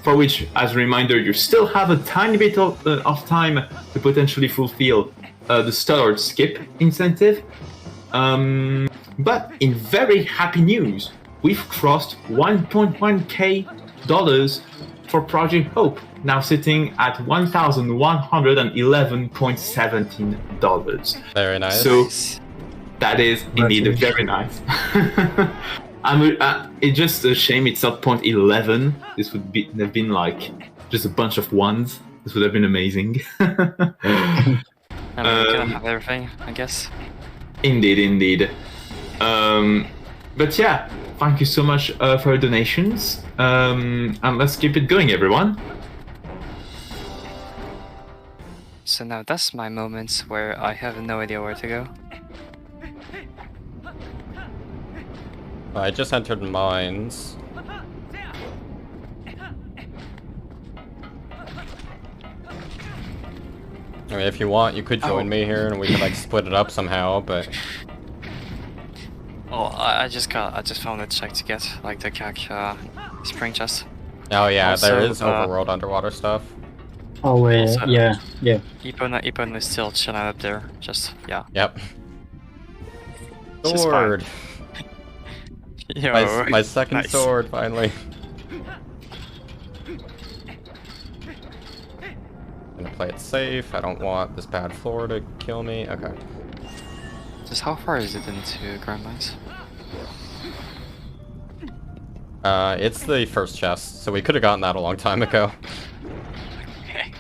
for which, as a reminder, you still have a tiny bit of time to potentially fulfill the Starlord skip incentive. But in very happy news, we've crossed $1.1k for Project Hope, now sitting at $1,111.17. Very nice. So that is indeed very nice. It's just a shame it's not 0.11. This would have been like just a bunch of ones. This would have been amazing. I mean, we can have everything, I guess. Indeed. But yeah, thank you so much for your donations. And let's keep it going, everyone. So now that's my moment where I have no idea where to go. I just entered mines. I mean, if you want, you could join me here, and we could like split it up somehow. But I just found a check to get like the CAC spring chest. oh yeah, Also, there is overworld underwater stuff. Oh, Also- yeah. Epon is still chilling up there. Just yeah. Yep. Just Sword. Yo, My second nice. sword finally. Gonna play it safe. I don't want this bad floor to kill me. Okay. Just how far is it into Grand Mines? It's the first chest, so we could have gotten that a long time ago. Okay.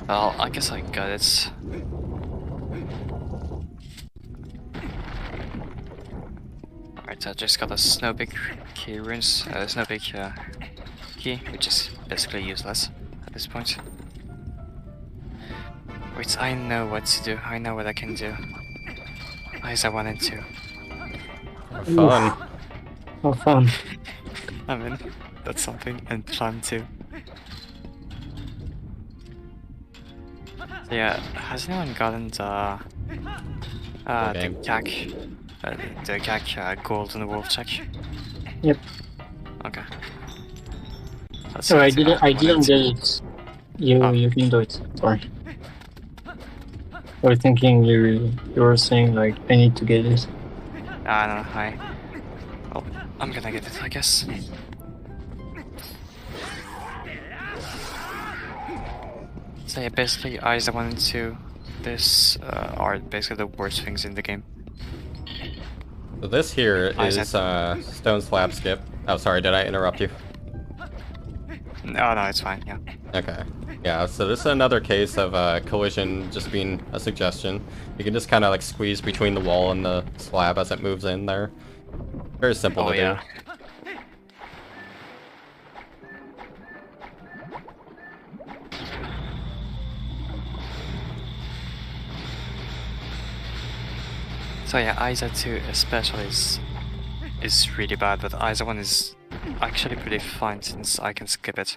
Well, I guess I got it. Alright, I just got a Snowpeak key runes, Snowpeak key, which is basically useless at this point. Wait, I know what to do. I know what I can do. Eyes I wanted to. Have fun. Oh, fun. I mean, that's something, and plan too. So yeah, has anyone gotten the CAC, the CAC gold in the wolf check? Yep. Okay. That's So I something didn't wanted get to- it. You Oh. you can do it. Sorry. I was thinking you were saying like I need to get it. Ah, no, hi. Well, I'm gonna get it, I guess. So yeah, basically, eyes I wanted to. This are basically the worst things in the game. So this here Eyes is stone slab skip. Oh, sorry, did I interrupt you? No, no, it's fine. Yeah. Okay. Yeah, so this is another case of collision just being a suggestion. You can just kind of like squeeze between the wall and the slab as it moves in there. Very simple to do. So yeah, ISA 2 especially is really bad, but ISA 1 is actually pretty fine since I can skip it.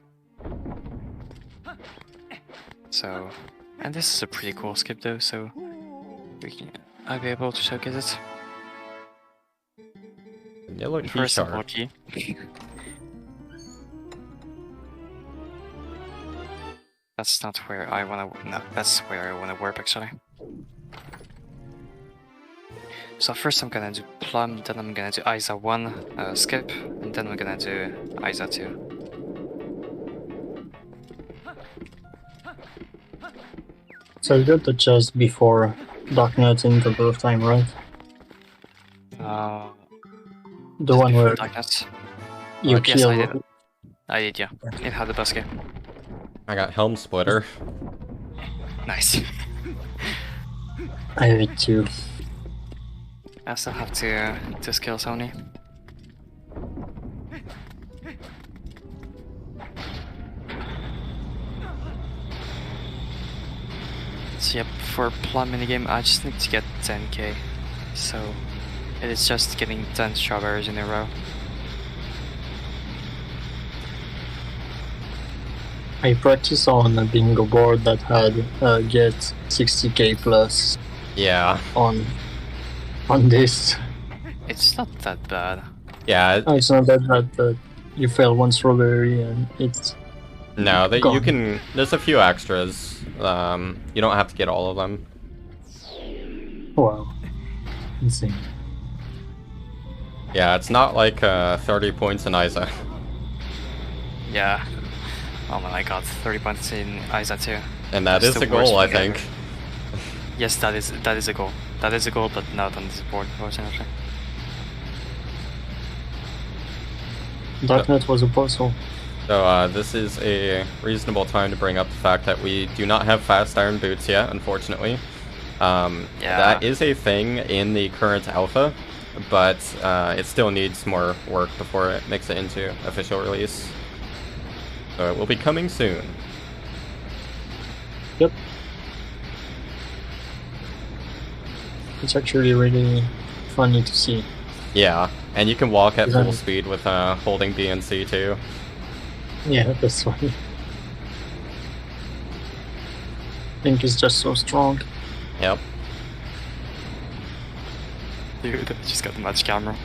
So, and this is a pretty cool skip though, so I'll be able to showcase it. Yellow key First shard. yellow key. That's not where I wanna. No, that's where I wanna warp actually. So first I'm gonna do Plum, then I'm gonna do Isa 1, skip, and then we're gonna do Isa 2. So you got the chest before Darknet in the birth time, right? The one Before where Darkness. you Yes, kill. I did. I did, yeah. It had the basket. I got Helm Splitter. Nice. I have it too. I still have to skill Sony. So yep, for Plum minigame, I just need to get 10k. So it is just getting 10 strawberries in a row. I practiced on a bingo board that had get 60k plus Yeah. on this. It's not that bad. Yeah. Oh, it's not that bad, but you fail one strawberry and it's No, you gone. can. There's a few extras. You don't have to get all of them. Wow, insane. Yeah, it's not like 30 points in Isa. Yeah. Oh my god, 30 points in Isa 2. And that is That's the the worst goal, I thing think. Yes, that is a goal. That is a goal, but not on this board, unfortunately. Darknet was a puzzle. So this is a reasonable time to bring up the fact that we do not have fast iron boots yet, unfortunately. That is a thing in the current alpha, but it still needs more work before it makes it into official release. So it will be coming soon. Yep. It's actually really funny to see. Yeah, and you can walk at full Exactly. speed with holding B and C too. Yeah, that's funny. Link is just so strong. Yep. Dude, I just got the match camera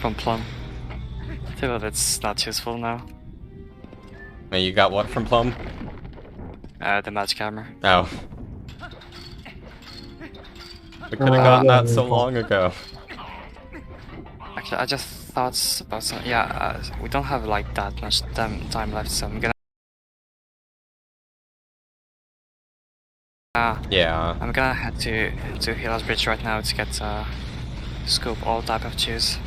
from Plum. I feel that it's not useful now. And you got what from Plum? The match camera. Oh. We could have gotten that so long ago. Actually, I just thought about some. Yeah, we don't have like that much time left, so I'm gonna. Yeah. I'm gonna head to Healer's Bridge right now to get scope all type of chews.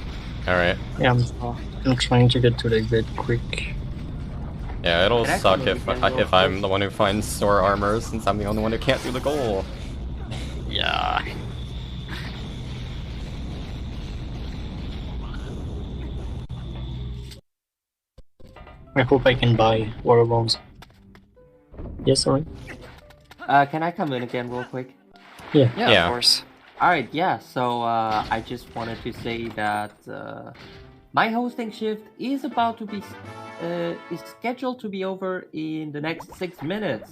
Alright. Yeah, I'm trying to get to the gate quick. Yeah, it'll Can I suck come in if again real if I'm quick? the one who finds store armor, since I'm the only one who can't do the goal. Yeah. I hope I can buy water bombs. Yes, sorry. Can I come in again real quick? Yeah. Yeah, of course. Alright, yeah, so I just wanted to say that my hosting shift is about to be is scheduled to be over in the next 6 minutes.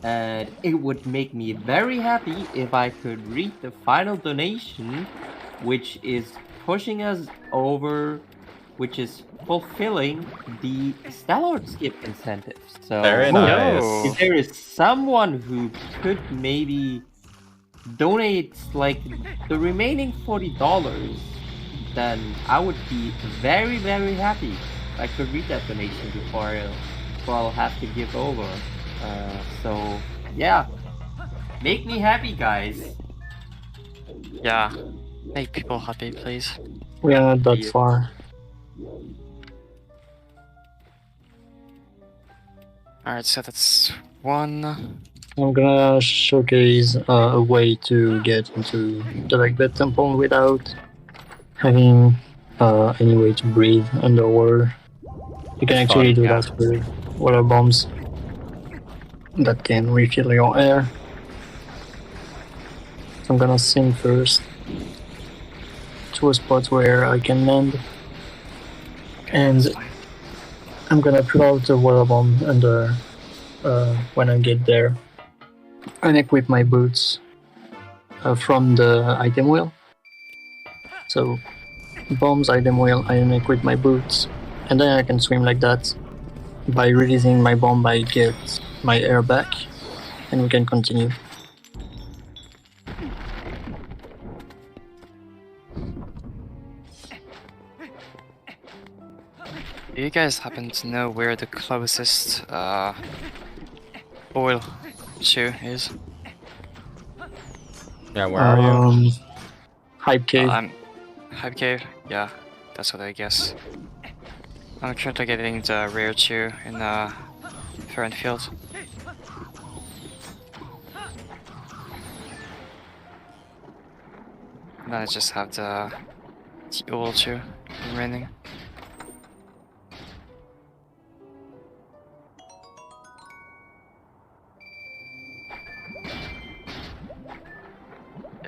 And it would make me very happy if I could read the final donation, which is pushing us over, which is fulfilling the Stellar Skip incentives. So Very nice. if there is someone who could maybe donate like the remaining $40, then I would be very, very happy if I could read that donation before I'll have to give over. So yeah, make me happy, guys. Yeah. Make people happy, please. We are not that far. Alright, so that's one. I'm gonna showcase a way to get into the Blackbed Temple without having any way to breathe underwater. You can That's actually fun, do yeah. that with water bombs that can refill your air. So I'm gonna sing first to a spot where I can land, and I'm gonna put out the water bomb under when I get there, and equip my boots from the item wheel. So bombs, I wheel, I equip my boots, and then I can swim like that. By releasing my bomb, I get my air back, and we can continue. Do you guys happen to know where the closest oil shoe is? Yeah, where are you? Hype cave. Hype cave? Yeah, that's what I guess. I'm currently getting the rear chew in Ferren Field. And then I just have the oil chew remaining.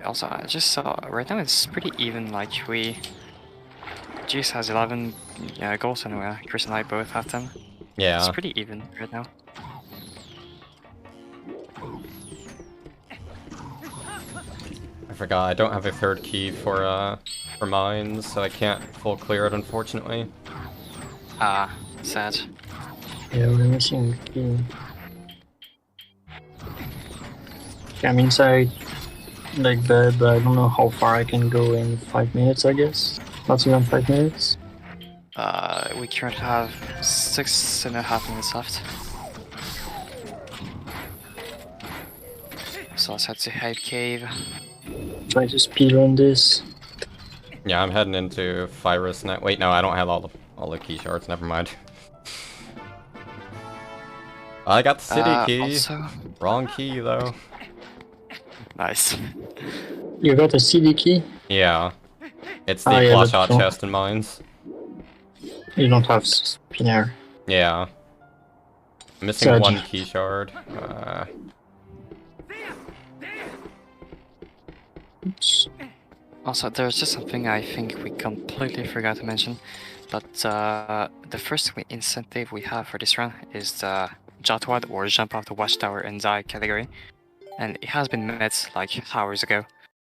Also, I just saw right now it's pretty even. Like Juice has 11 goals, and Chris and I both have them. Yeah. It's pretty even right now. I forgot. I don't have a third key for mines, so I can't full clear it, unfortunately. Ah, sad. Yeah, we're missing the key. Okay, I'm inside like bed, but I don't know how far I can go in 5 minutes, I guess. Not even 5 minutes. We currently have 6.5 minutes left. So let's head to Hype Cave. Try to speedrun this. Yeah, I'm heading into Virus Net. Wait, no, I don't have all the key shards. Never mind. I got the city key. Also... Wrong key though. Nice. You got a CD key? Yeah. It's the claw shot chest in mines. You don't have spinner. Yeah. I'm missing Surge. one key shard. Oops. Also, there's just something I think we completely forgot to mention. But the first incentive we have for this run is the Jotwad or Jump Off the Watchtower and Die category. And it has been met like hours ago.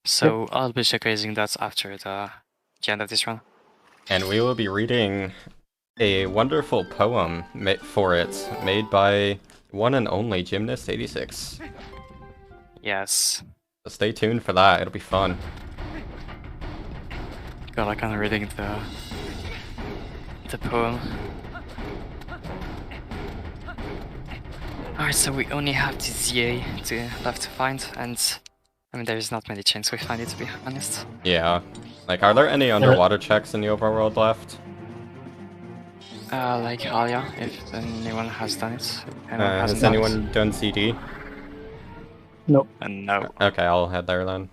So I'll be showcasing that after the end of this run. And we will be reading a wonderful poem for it, made by one and only Gymnast86. Yes. So stay tuned for that, it'll be fun. God, I can't reading the poem. Alright, so we only have the ZA left to find, and I mean there's not many chances we find it, to be honest. Yeah. Like, are there any underwater checks in the overworld left? Like Alia, if anyone has done it. Has anyone done CD? Nope. No. Okay, I'll head there then.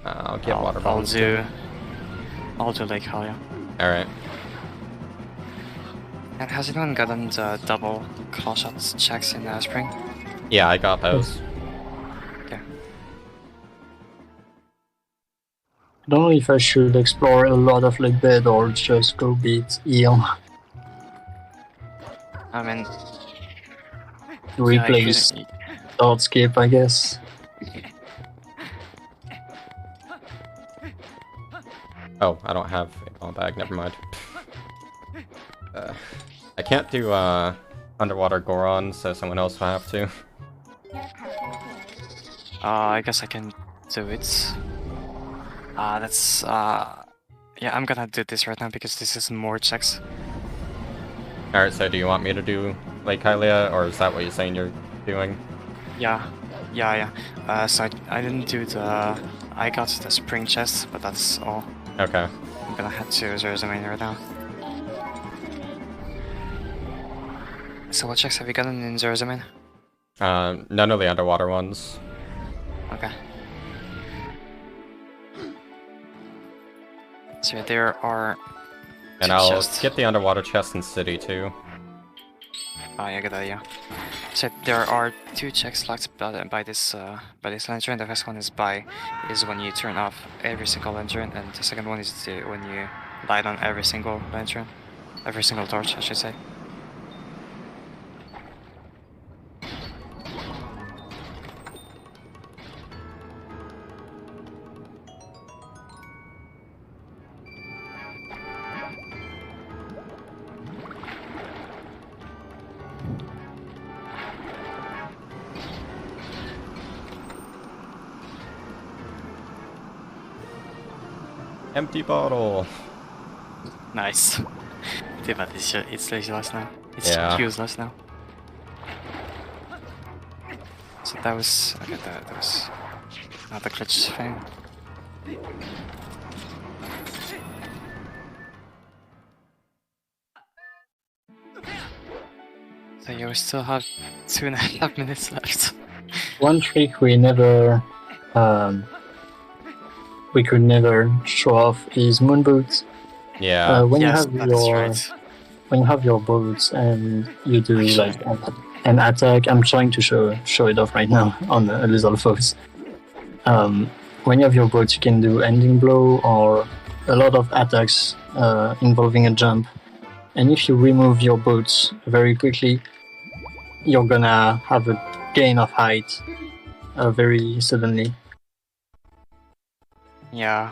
I'll get water bombs. I'll do Lake Alia. Alright. And has anyone gotten the double claw shots checks in the spring? Yeah, I got those. Okay. I don't know if I should explore a lot of like bed or just go beat heal. I mean... Replace Dartscape, I guess. Oh, I don't have a bomb bag, never mind. I can't do underwater Goron, so someone else will have to. I guess I can do it. Yeah, I'm gonna do this right now because this is more checks. Alright, so do you want me to do Lake Hylia, or is that what you're saying you're doing? Yeah. So I didn't do I got the spring chest, but that's all. Okay. I'm gonna head to Zerzamane right now. So what checks have you gotten in Zerzamane? None of the underwater ones. Okay. So there are... And I'll get the underwater chest in City too. Oh yeah, good idea. So there are 2 checks locked by this lantern. The first one is when you turn off every single lantern, and the second one is when you light on every single lantern, every single torch, I should say. Empty bottle. Nice. Yeah, but it's useless now. It's Yeah. useless now. So that was okay. That was not a glitch thing. So yeah, we still have 2.5 minutes left. One trick we could never show off is moon boots. Yeah. When Yes, you have that's your right. when you have your boots and you do Actually. like an attack, I'm trying to show it off right now on a little foes. When you have your boots, you can do ending blow or a lot of attacks involving a jump. And if you remove your boots very quickly, you're gonna have a gain of height very suddenly, Yeah.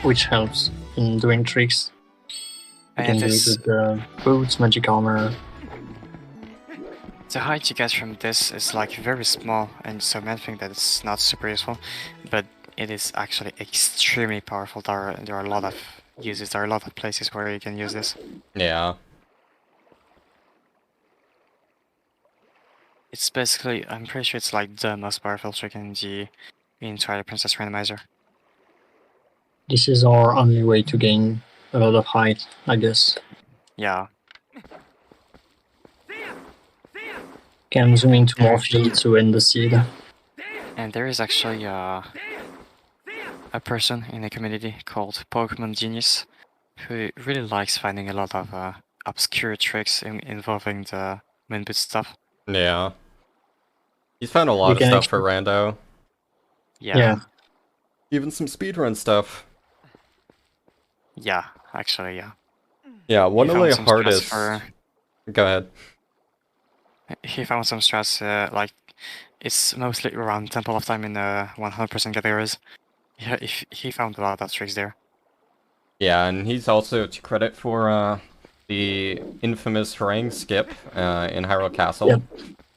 which helps in doing tricks. You can And do it this, with boots, magic armor. the height you get from this is like very small, and so many think that it's not super useful, but it is actually extremely powerful. There are a lot of uses. There are a lot of places where you can use this. Yeah. It's basically, I'm pretty sure it's like the most powerful trick in Twilight Princess Randomizer. This is our only way to gain a lot of height, I guess. Yeah. Can zoom into more field to end the seed. And there is actually a person in the community called Pokemon Genius who really likes finding a lot of obscure tricks involving the Moonboot stuff. Yeah. He's found a lot You of can stuff for Rando. Yeah. Even some speedrun stuff. Yeah, actually, yeah. Yeah, one He of found the some strats hardest... for- Go ahead. He found some strats, like, it's mostly around Temple of Time in the 100% categories. Yeah, he found a lot of tricks there. Yeah, and he's also to credit for the infamous harangue skip in Hyrule Castle. Yep.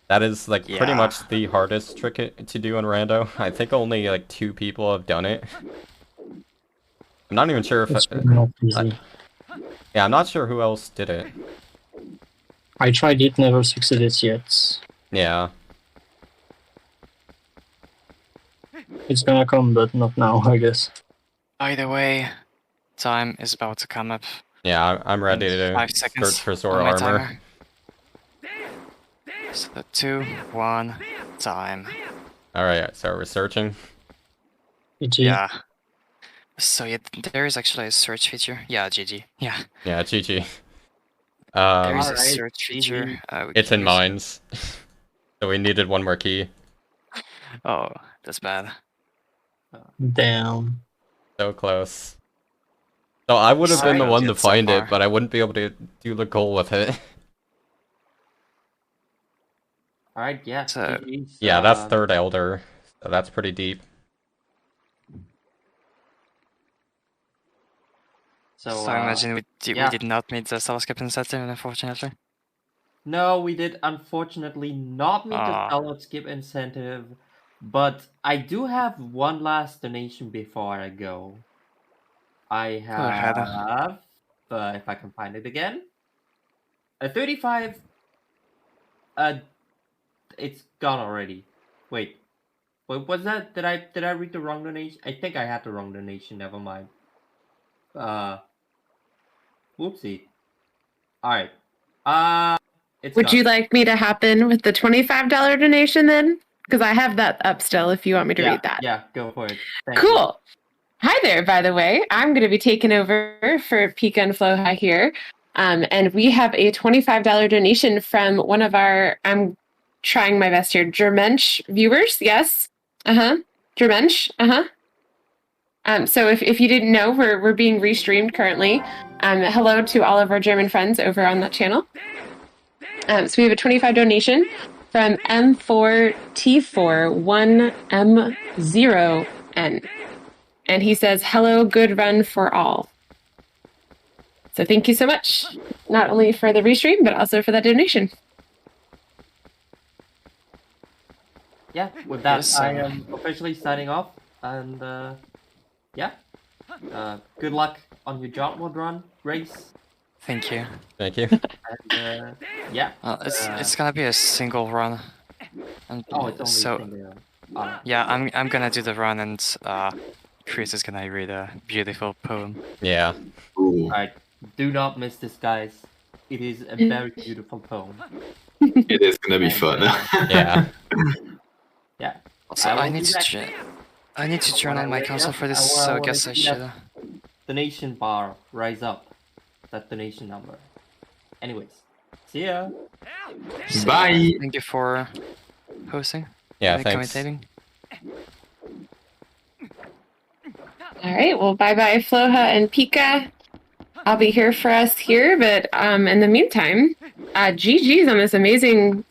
That is like pretty Yeah. much the hardest trick to do in Rando. I think only like 2 people have done it. I'm not even sure if It's not easy. yeah, I'm not sure who else did it. I tried it, never succeeded yet. Yeah. It's gonna come, but not now, I guess. Either way, time is about to come up. Yeah, I'm ready to 5 seconds search for on Zora my armor. timer. So 2, 1, time. Alright, so we're searching. GG. Yeah. So yeah, there is actually a search feature. Yeah, GG. Yeah. Yeah, GG. There is a Alright, search GG. feature. We It's can in use- mines. So we needed one more key. Oh, that's bad. Damn. So close. So I would have been the Sorry. one to Good so find far. it, but I wouldn't be able to do the goal with it. Alright, yeah. So- GG's, Yeah, that's third elder. So that's pretty deep. So, So I imagine we yeah. did not meet the Star Skip incentive, unfortunately. No, we did unfortunately not meet the Ah. download skip incentive, but I do have one last donation before I go. I Go ahead. have, if I can find it again, a 35. It's gone already. Wait, what was that? Did I read the wrong donation? I think I had the wrong donation. Never mind. Whoopsie. All right. It's Would gone. you like me to hop in with the $25 donation then? Because I have that up still if you want me to Yeah, read that. yeah, go for it. Thank you. Cool. Hi there, by the way. I'm going to be taking over for Pika and Floha here. And we have a $25 donation from one of our, I'm trying my best here, Germensch viewers. Yes. Germensch. So if you didn't know, we're being restreamed currently. Hello to all of our German friends over on that channel. So we have a 25 donation from M4T41M0N. And he says, hello, good run for all. So thank you so much, not only for the restream, but also for that donation. Yeah, with that, Yes, I am officially signing off, and yeah. Good luck on your job mod run race. Thank you. Thank you. And yeah. It's gonna be a single run. And Oh, it's only so single. yeah, I'm gonna do the run, and Chris is gonna read a beautiful poem. Yeah. Alright, do not miss this, guys. It is a very beautiful poem. It is gonna be fun. Yeah. Yeah. Also, I need to turn on my console for this, so I guess I should. Donation bar rise up. That donation number. Anyways, see ya. Bye. Thank you for hosting. Yeah, and thanks. commentating. All right. Well, bye bye, Floha and Pika. I'll be here for us here, but in the meantime, GG's on this amazing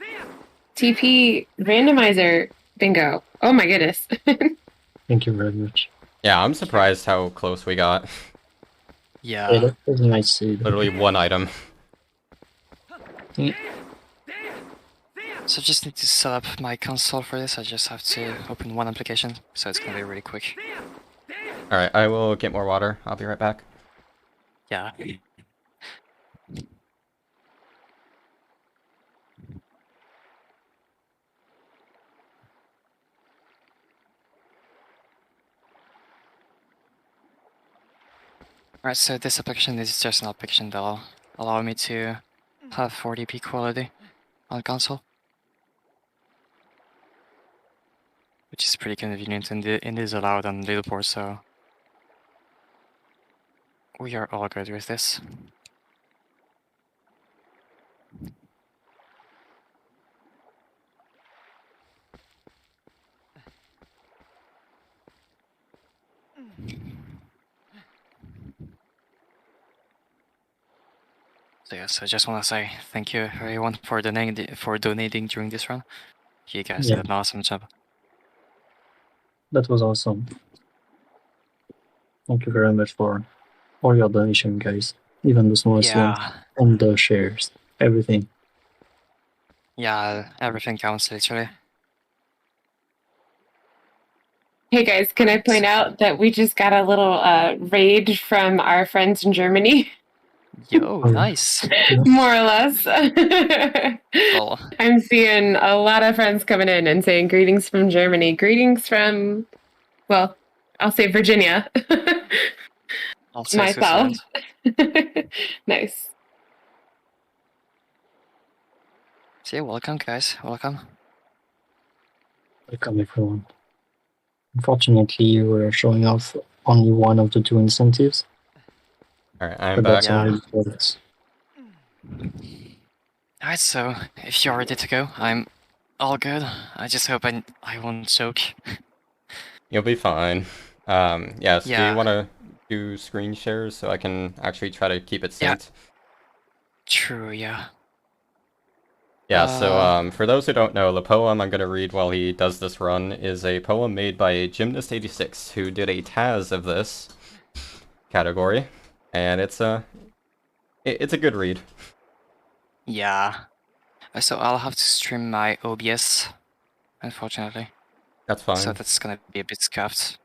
TP randomizer bingo. Oh my goodness. Thank you very much. Yeah, I'm surprised how close we got. Yeah, Yeah. that was nice to see. Literally one item. So I just need to set up my console for this. I just have to open one application, so it's gonna be really quick. Alright, I will get more water. I'll be right back. Yeah. Alright, so this application is just an application that'll allow me to have 40p quality on console. Which is pretty convenient, and it is allowed on Leaderboard, so we are all good with this. So yes, I just want to say thank you everyone for donating during this run. You guys Yeah. did an awesome job. That was awesome. Thank you very much for all your donation, guys. Even the smallest ones. Yeah, And the shares. Everything. yeah, everything counts literally. Hey guys, can I point out that we just got a little raid from our friends in Germany? Yo, nice. More or less. Well, I'm seeing a lot of friends coming in and saying greetings from Germany. Greetings from, well, I'll say Virginia. I'll say Myself. Switzerland. Nice. So yeah, welcome guys, welcome. Welcome, everyone. Unfortunately, you were showing off only one of the two incentives. Alright, I'm But back. that's already for this. Alright, so if you're ready to go, I'm all good. I just hope I won't choke. You'll be fine. Yeah, so do Yeah. you want to do screen shares so I can actually try to keep it Yeah. synced? True, yeah. Yeah, so for those who don't know, the poem I'm going to read while he does this run is a poem made by Gymnast86, who did a Taz of this category, and it's a good read. Yeah. So I'll have to stream my OBS, unfortunately. That's fine. So that's gonna be a bit scuffed.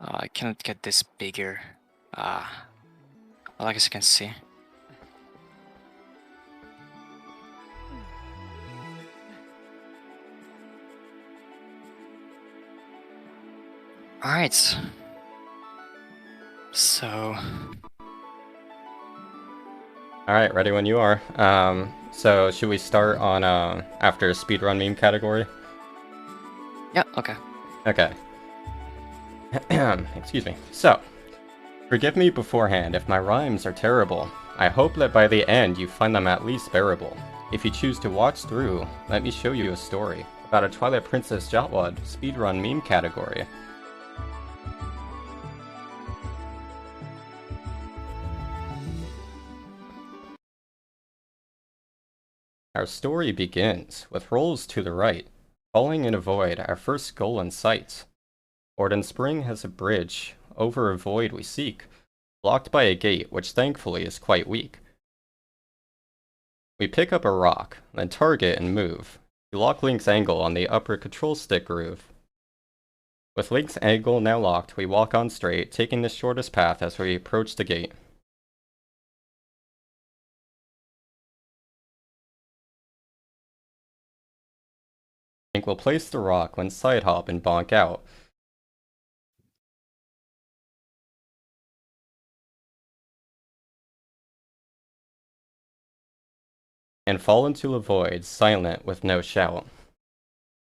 I cannot get this bigger. Well, I guess you can see. Alright. So... Alright, ready when you are. So should we start on after speedrun meme category? Yeah, okay. Okay. Excuse me. So, forgive me beforehand if my rhymes are terrible. I hope that by the end you find them at least bearable. If you choose to watch through, let me show you a story about a Twilight Princess Jotwad speedrun meme category. Our story begins with rolls to the right, falling in a void, our first goal in sight. Orden Spring has a bridge over a void we seek, blocked by a gate which thankfully is quite weak. We pick up a rock, then target and move. We lock Link's angle on the upper control stick groove. With Link's angle now locked, we walk on straight, taking the shortest path as we approach the gate. Link will place the rock when side hop and bonk out. And fall into a void, silent with no shout.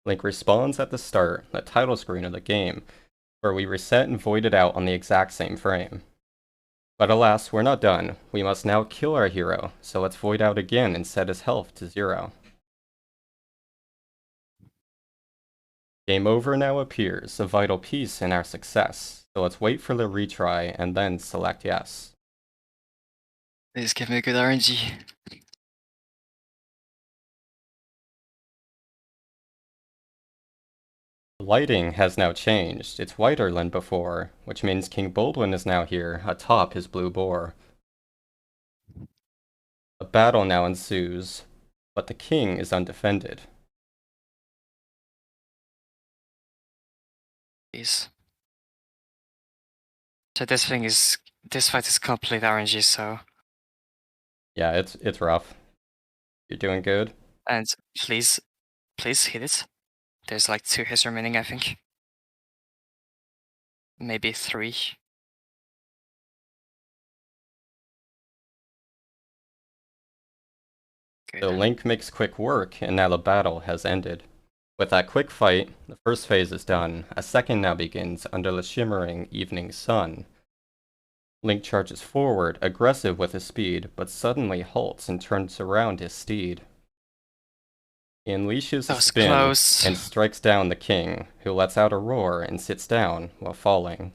Link respawns at the start, the title screen of the game, where we reset and void it out on the exact same frame. But alas, we're not done. We must now kill our hero, so let's void out again and set his health to 0. Game over now appears, a vital piece in our success, so let's wait for the retry and then select yes. Please give me a good RNG. The lighting has now changed. It's whiter than before, which means King Baldwin is now here, atop his blue boar. A battle now ensues, but the king is undefended. Please. So this fight is complete RNG, so. Yeah, it's rough. You're doing good. And please hit it. There's like 2 hits remaining, I think. Maybe 3. Good. So Link makes quick work, and now the battle has ended. With that quick fight, the first phase is done. A second now begins under the shimmering evening sun. Link charges forward, aggressive with his speed, but suddenly halts and turns around his steed. He unleashes a spin and strikes down the king, who lets out a roar and sits down while falling.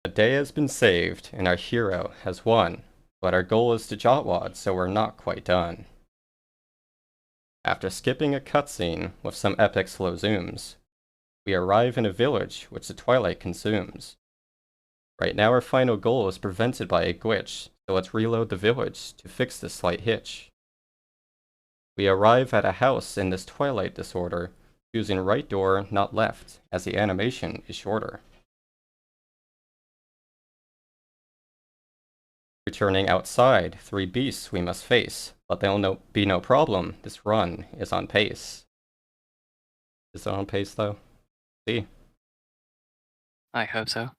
A day has been saved, and our hero has won, but our goal is to Jotwad, so we're not quite done. After skipping a cutscene with some epic slow zooms, we arrive in a village which the Twilight consumes. Right now our final goal is prevented by a glitch, so let's reload the village to fix this slight hitch. We arrive at a house in this Twilight disorder, choosing right door, not left, as the animation is shorter. Returning outside, 3 beasts we must face, but there'll be no problem, this run is on pace. Is it on pace though? See? I hope so.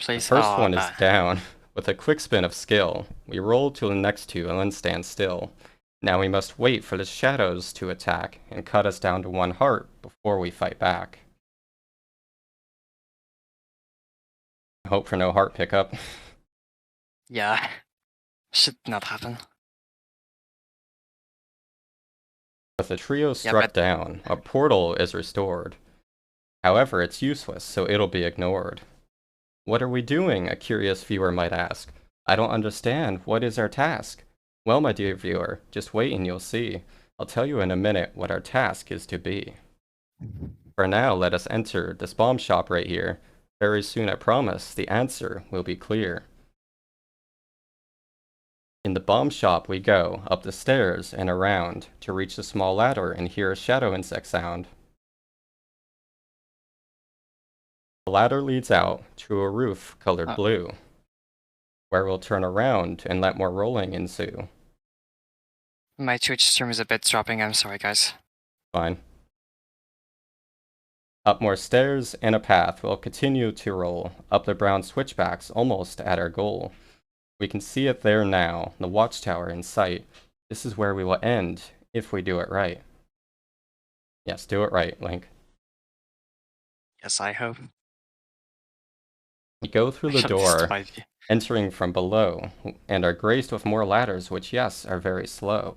Please. The first one is down. With a quick spin of skill, we roll to the next 2 and then stand still. Now we must wait for the shadows to attack and cut us down to 1 heart before we fight back. Hope for no heart pickup. Yeah. Should not happen. With the trio struck down, a portal is restored. However, it's useless, so it'll be ignored. What are we doing? A curious viewer might ask. I don't understand. What is our task? Well, my dear viewer, just wait and you'll see. I'll tell you in a minute what our task is to be. For now, let us enter this bomb shop right here. Very soon, I promise, the answer will be clear. In the bomb shop we go, up the stairs and around, to reach the small ladder and hear a shadow insect sound. The ladder leads out to a roof colored blue, where we'll turn around and let more rolling ensue. My Twitch stream is a bit dropping, I'm sorry guys. Fine. Up more stairs and a path, we'll continue to roll, up the brown switchbacks almost at our goal. We can see it there now, the watchtower in sight. This is where we will end, if we do it right. Yes, do it right, Link. Yes, I hope. We go through the door, entering from below, and are graced with more ladders which, yes, are very slow.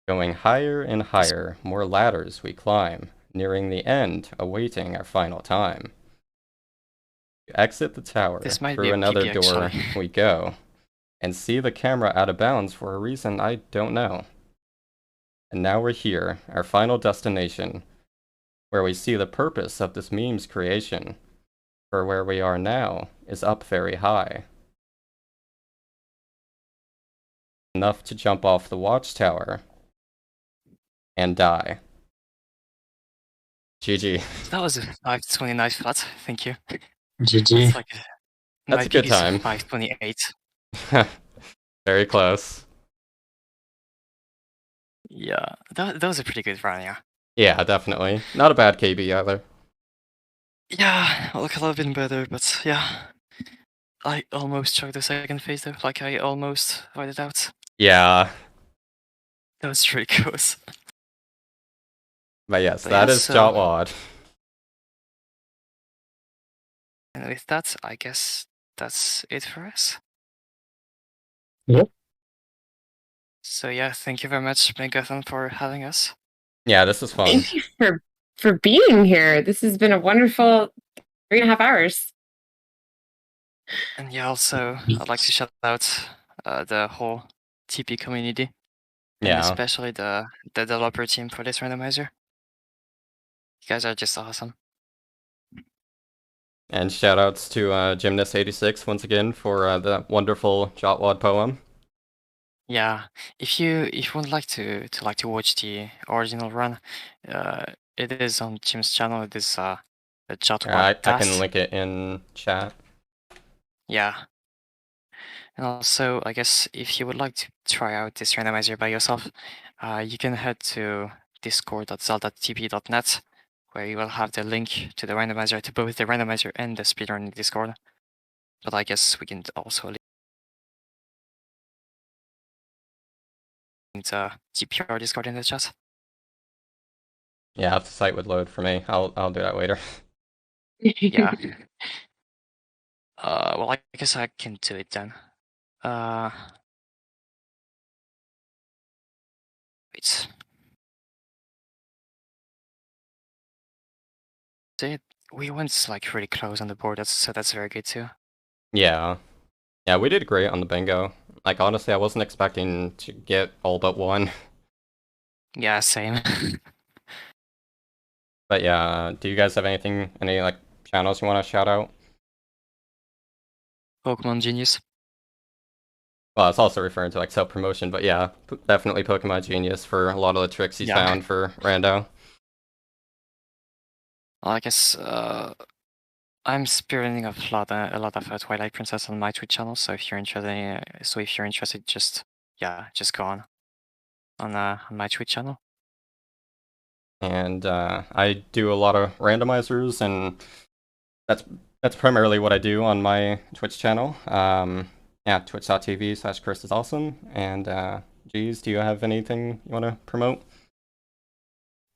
Going higher and higher, more ladders we climb, nearing the end, awaiting our final time. To exit the tower, through another door we go, and see the camera out of bounds for a reason I don't know. And now we're here, our final destination, where we see the purpose of this meme's creation. For where we are now is up very high. enough to jump off the watchtower and die. GG. That was a 529 flat. Thank you. GG. It's like That's my a good peak is time. 528. Very close. Yeah, that was a pretty good run, yeah. Yeah, definitely. Not a bad KB either. Yeah, well, look a little bit better, but yeah. I almost choked the second phase though, like I almost avoided out. Yeah. That was really close. But yes, But that yeah, is so- Jotwad. And with that, I guess that's it for us. Yep. So yeah, thank you very much, Bingothon, for having us. Yeah, this is fun. Thank you for being here. This has been a wonderful 3.5 hours. And yeah, also, I'd like to shout out the whole TP community. And Yeah. especially the developer team for this randomizer. You guys are just awesome. And shoutouts to Gymnast86 once again for the wonderful Jotwad poem. Yeah, if you would like to watch the original run, it is on Jim's channel. It is a Jotwad I task. can link it in chat. Yeah. And also, I guess if you would like to try out this randomizer by yourself, you can head to discord.zelda.tp.net, where you will have the link to the randomizer, to both the randomizer and the speedrunning Discord. But I guess we can also link the GPR Discord in the chat. Yeah, if the site would load for me, I'll do that later. Yeah. Well, I guess I can do it then. Wait. We went like really close on the board, so that's very good too. Yeah. Yeah, we did great on the bingo. Like, honestly, I wasn't expecting to get all but one. Yeah, same. But yeah, do you guys have any like channels you want to shout out? Pokemon Genius. Well, it's also referring to like self-promotion, but yeah, definitely Pokemon Genius for a lot of the tricks he's Yeah. found for Rando. Well, I guess I'm spearheading a lot of Twilight Princess on my Twitch channel. So if you're interested, just go on my Twitch channel. And I do a lot of randomizers, and that's primarily what I do on my Twitch channel. Yeah, twitch.tv/ChrisIsAwesome. And geez, do you have anything you want to promote?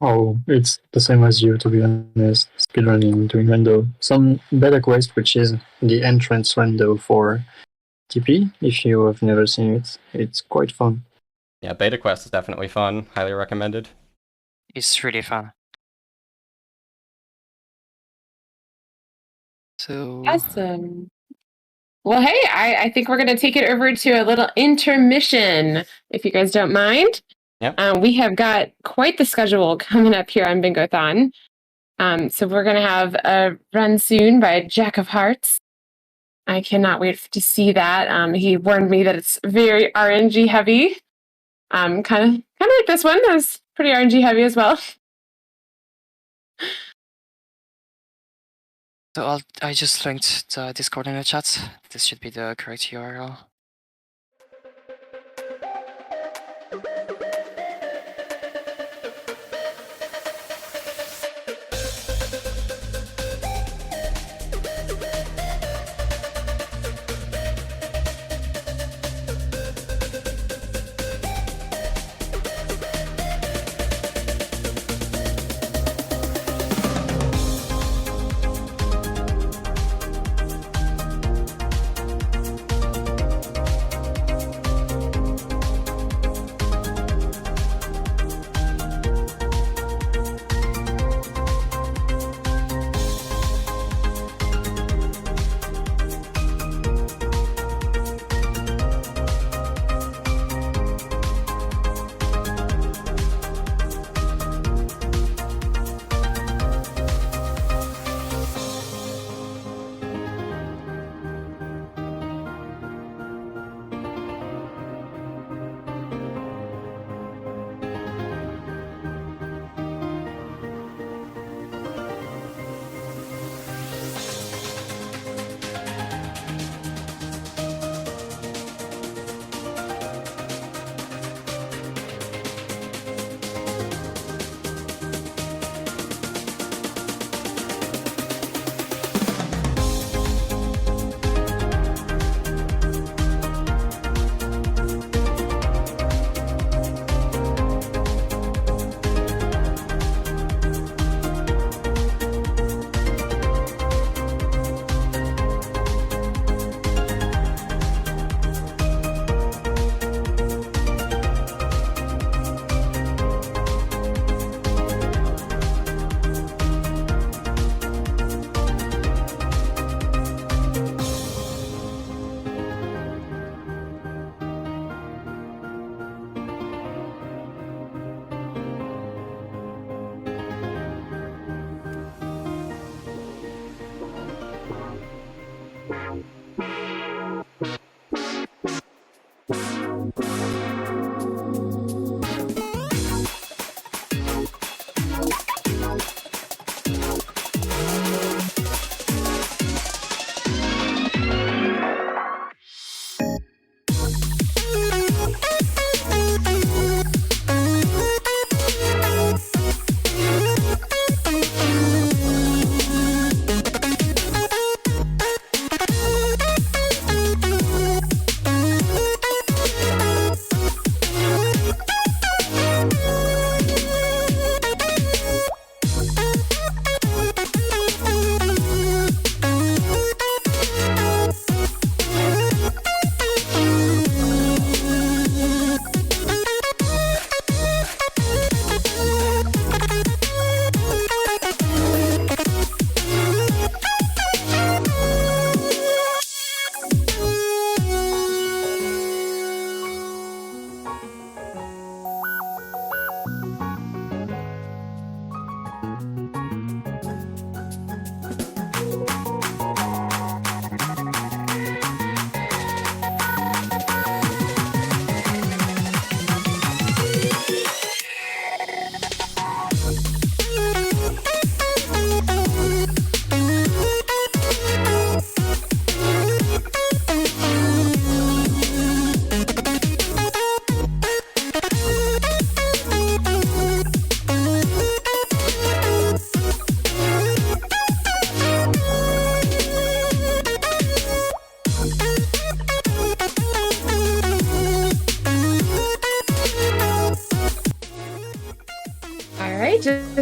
Oh, it's the same as you, to be honest. Speedrunning, doing Rando. Some beta quest, which is the entrance Rando for TP. If you have never seen it, it's quite fun. Yeah, beta quest is definitely fun. Highly recommended. It's really fun. So Awesome. Well, hey, I think we're going to take it over to a little intermission, if you guys don't mind. Yep. We have got quite the schedule coming up here on Bingothon. So we're going to have a run soon by Jack of Hearts. I cannot wait to see that. He warned me that it's very RNG heavy. Kind of like this one. That was pretty RNG heavy as well. So I just linked the Discord in the chat. This should be the correct URL.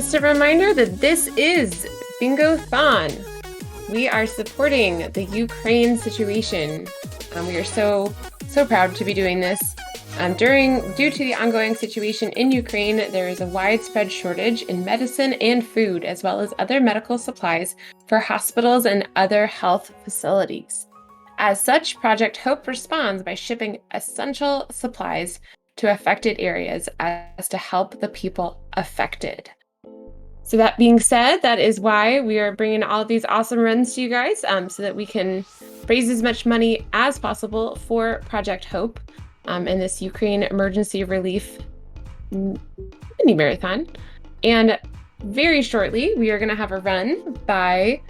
Just a reminder that this is Bingothon. We are supporting the Ukraine situation. We are so proud to be doing this. Due to the ongoing situation in Ukraine, there is a widespread shortage in medicine and food, as well as other medical supplies for hospitals and other health facilities. As such, Project Hope responds by shipping essential supplies to affected areas as to help the people affected. So that being said, that is why we are bringing all of these awesome runs to you guys, so that we can raise as much money as possible for Project Hope in this Ukraine Emergency Relief mini marathon. And very shortly, we are going to have a run by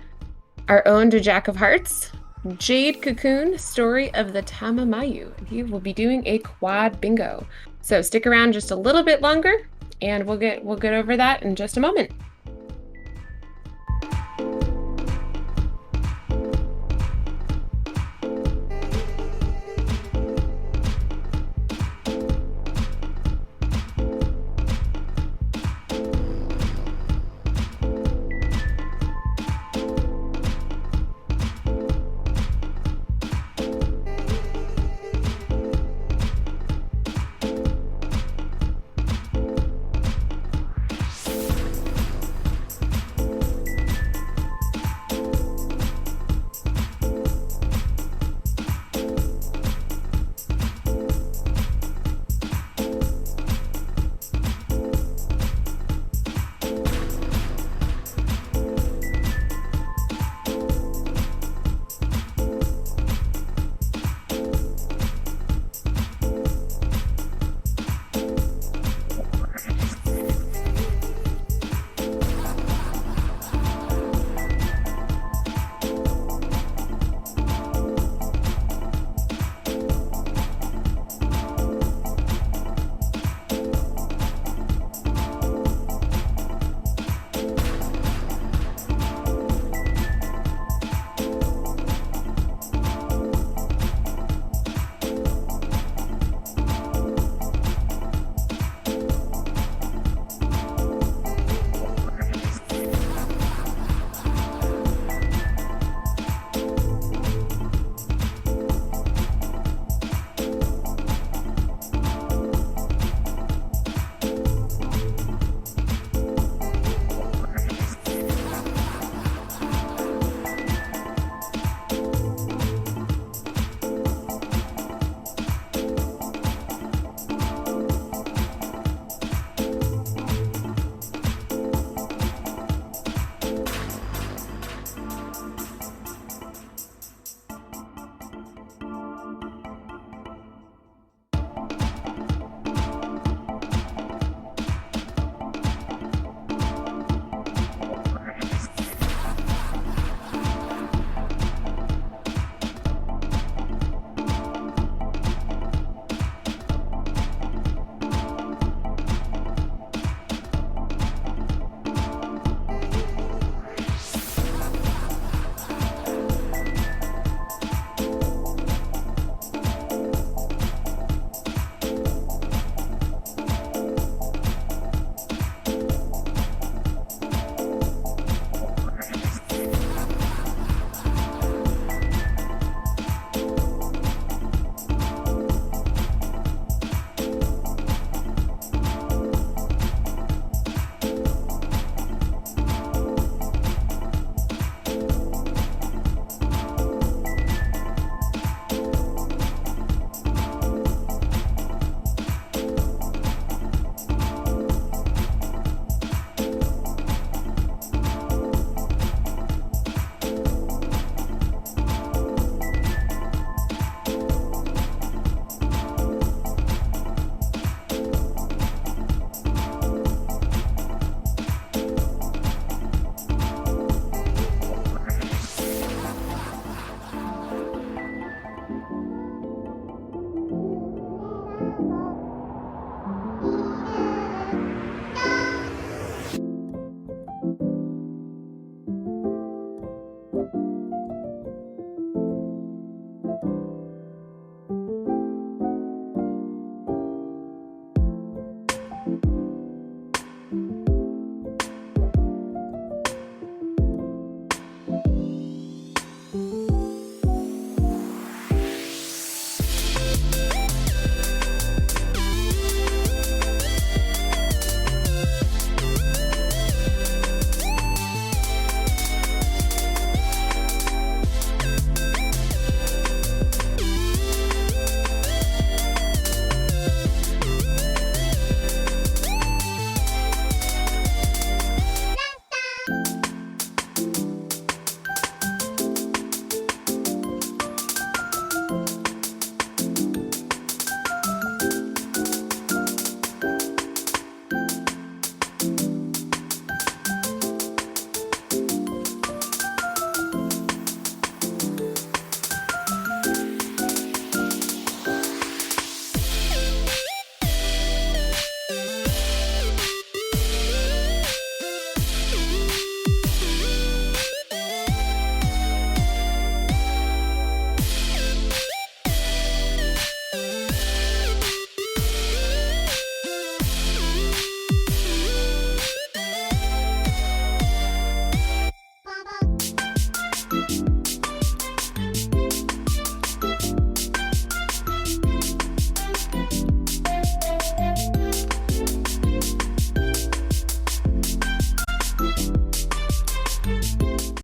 our own Jack of Hearts, Jade Cocoon, Story of the Tamamayu. He will be doing a quad bingo. So stick around just a little bit longer, and we'll get over that in just a moment.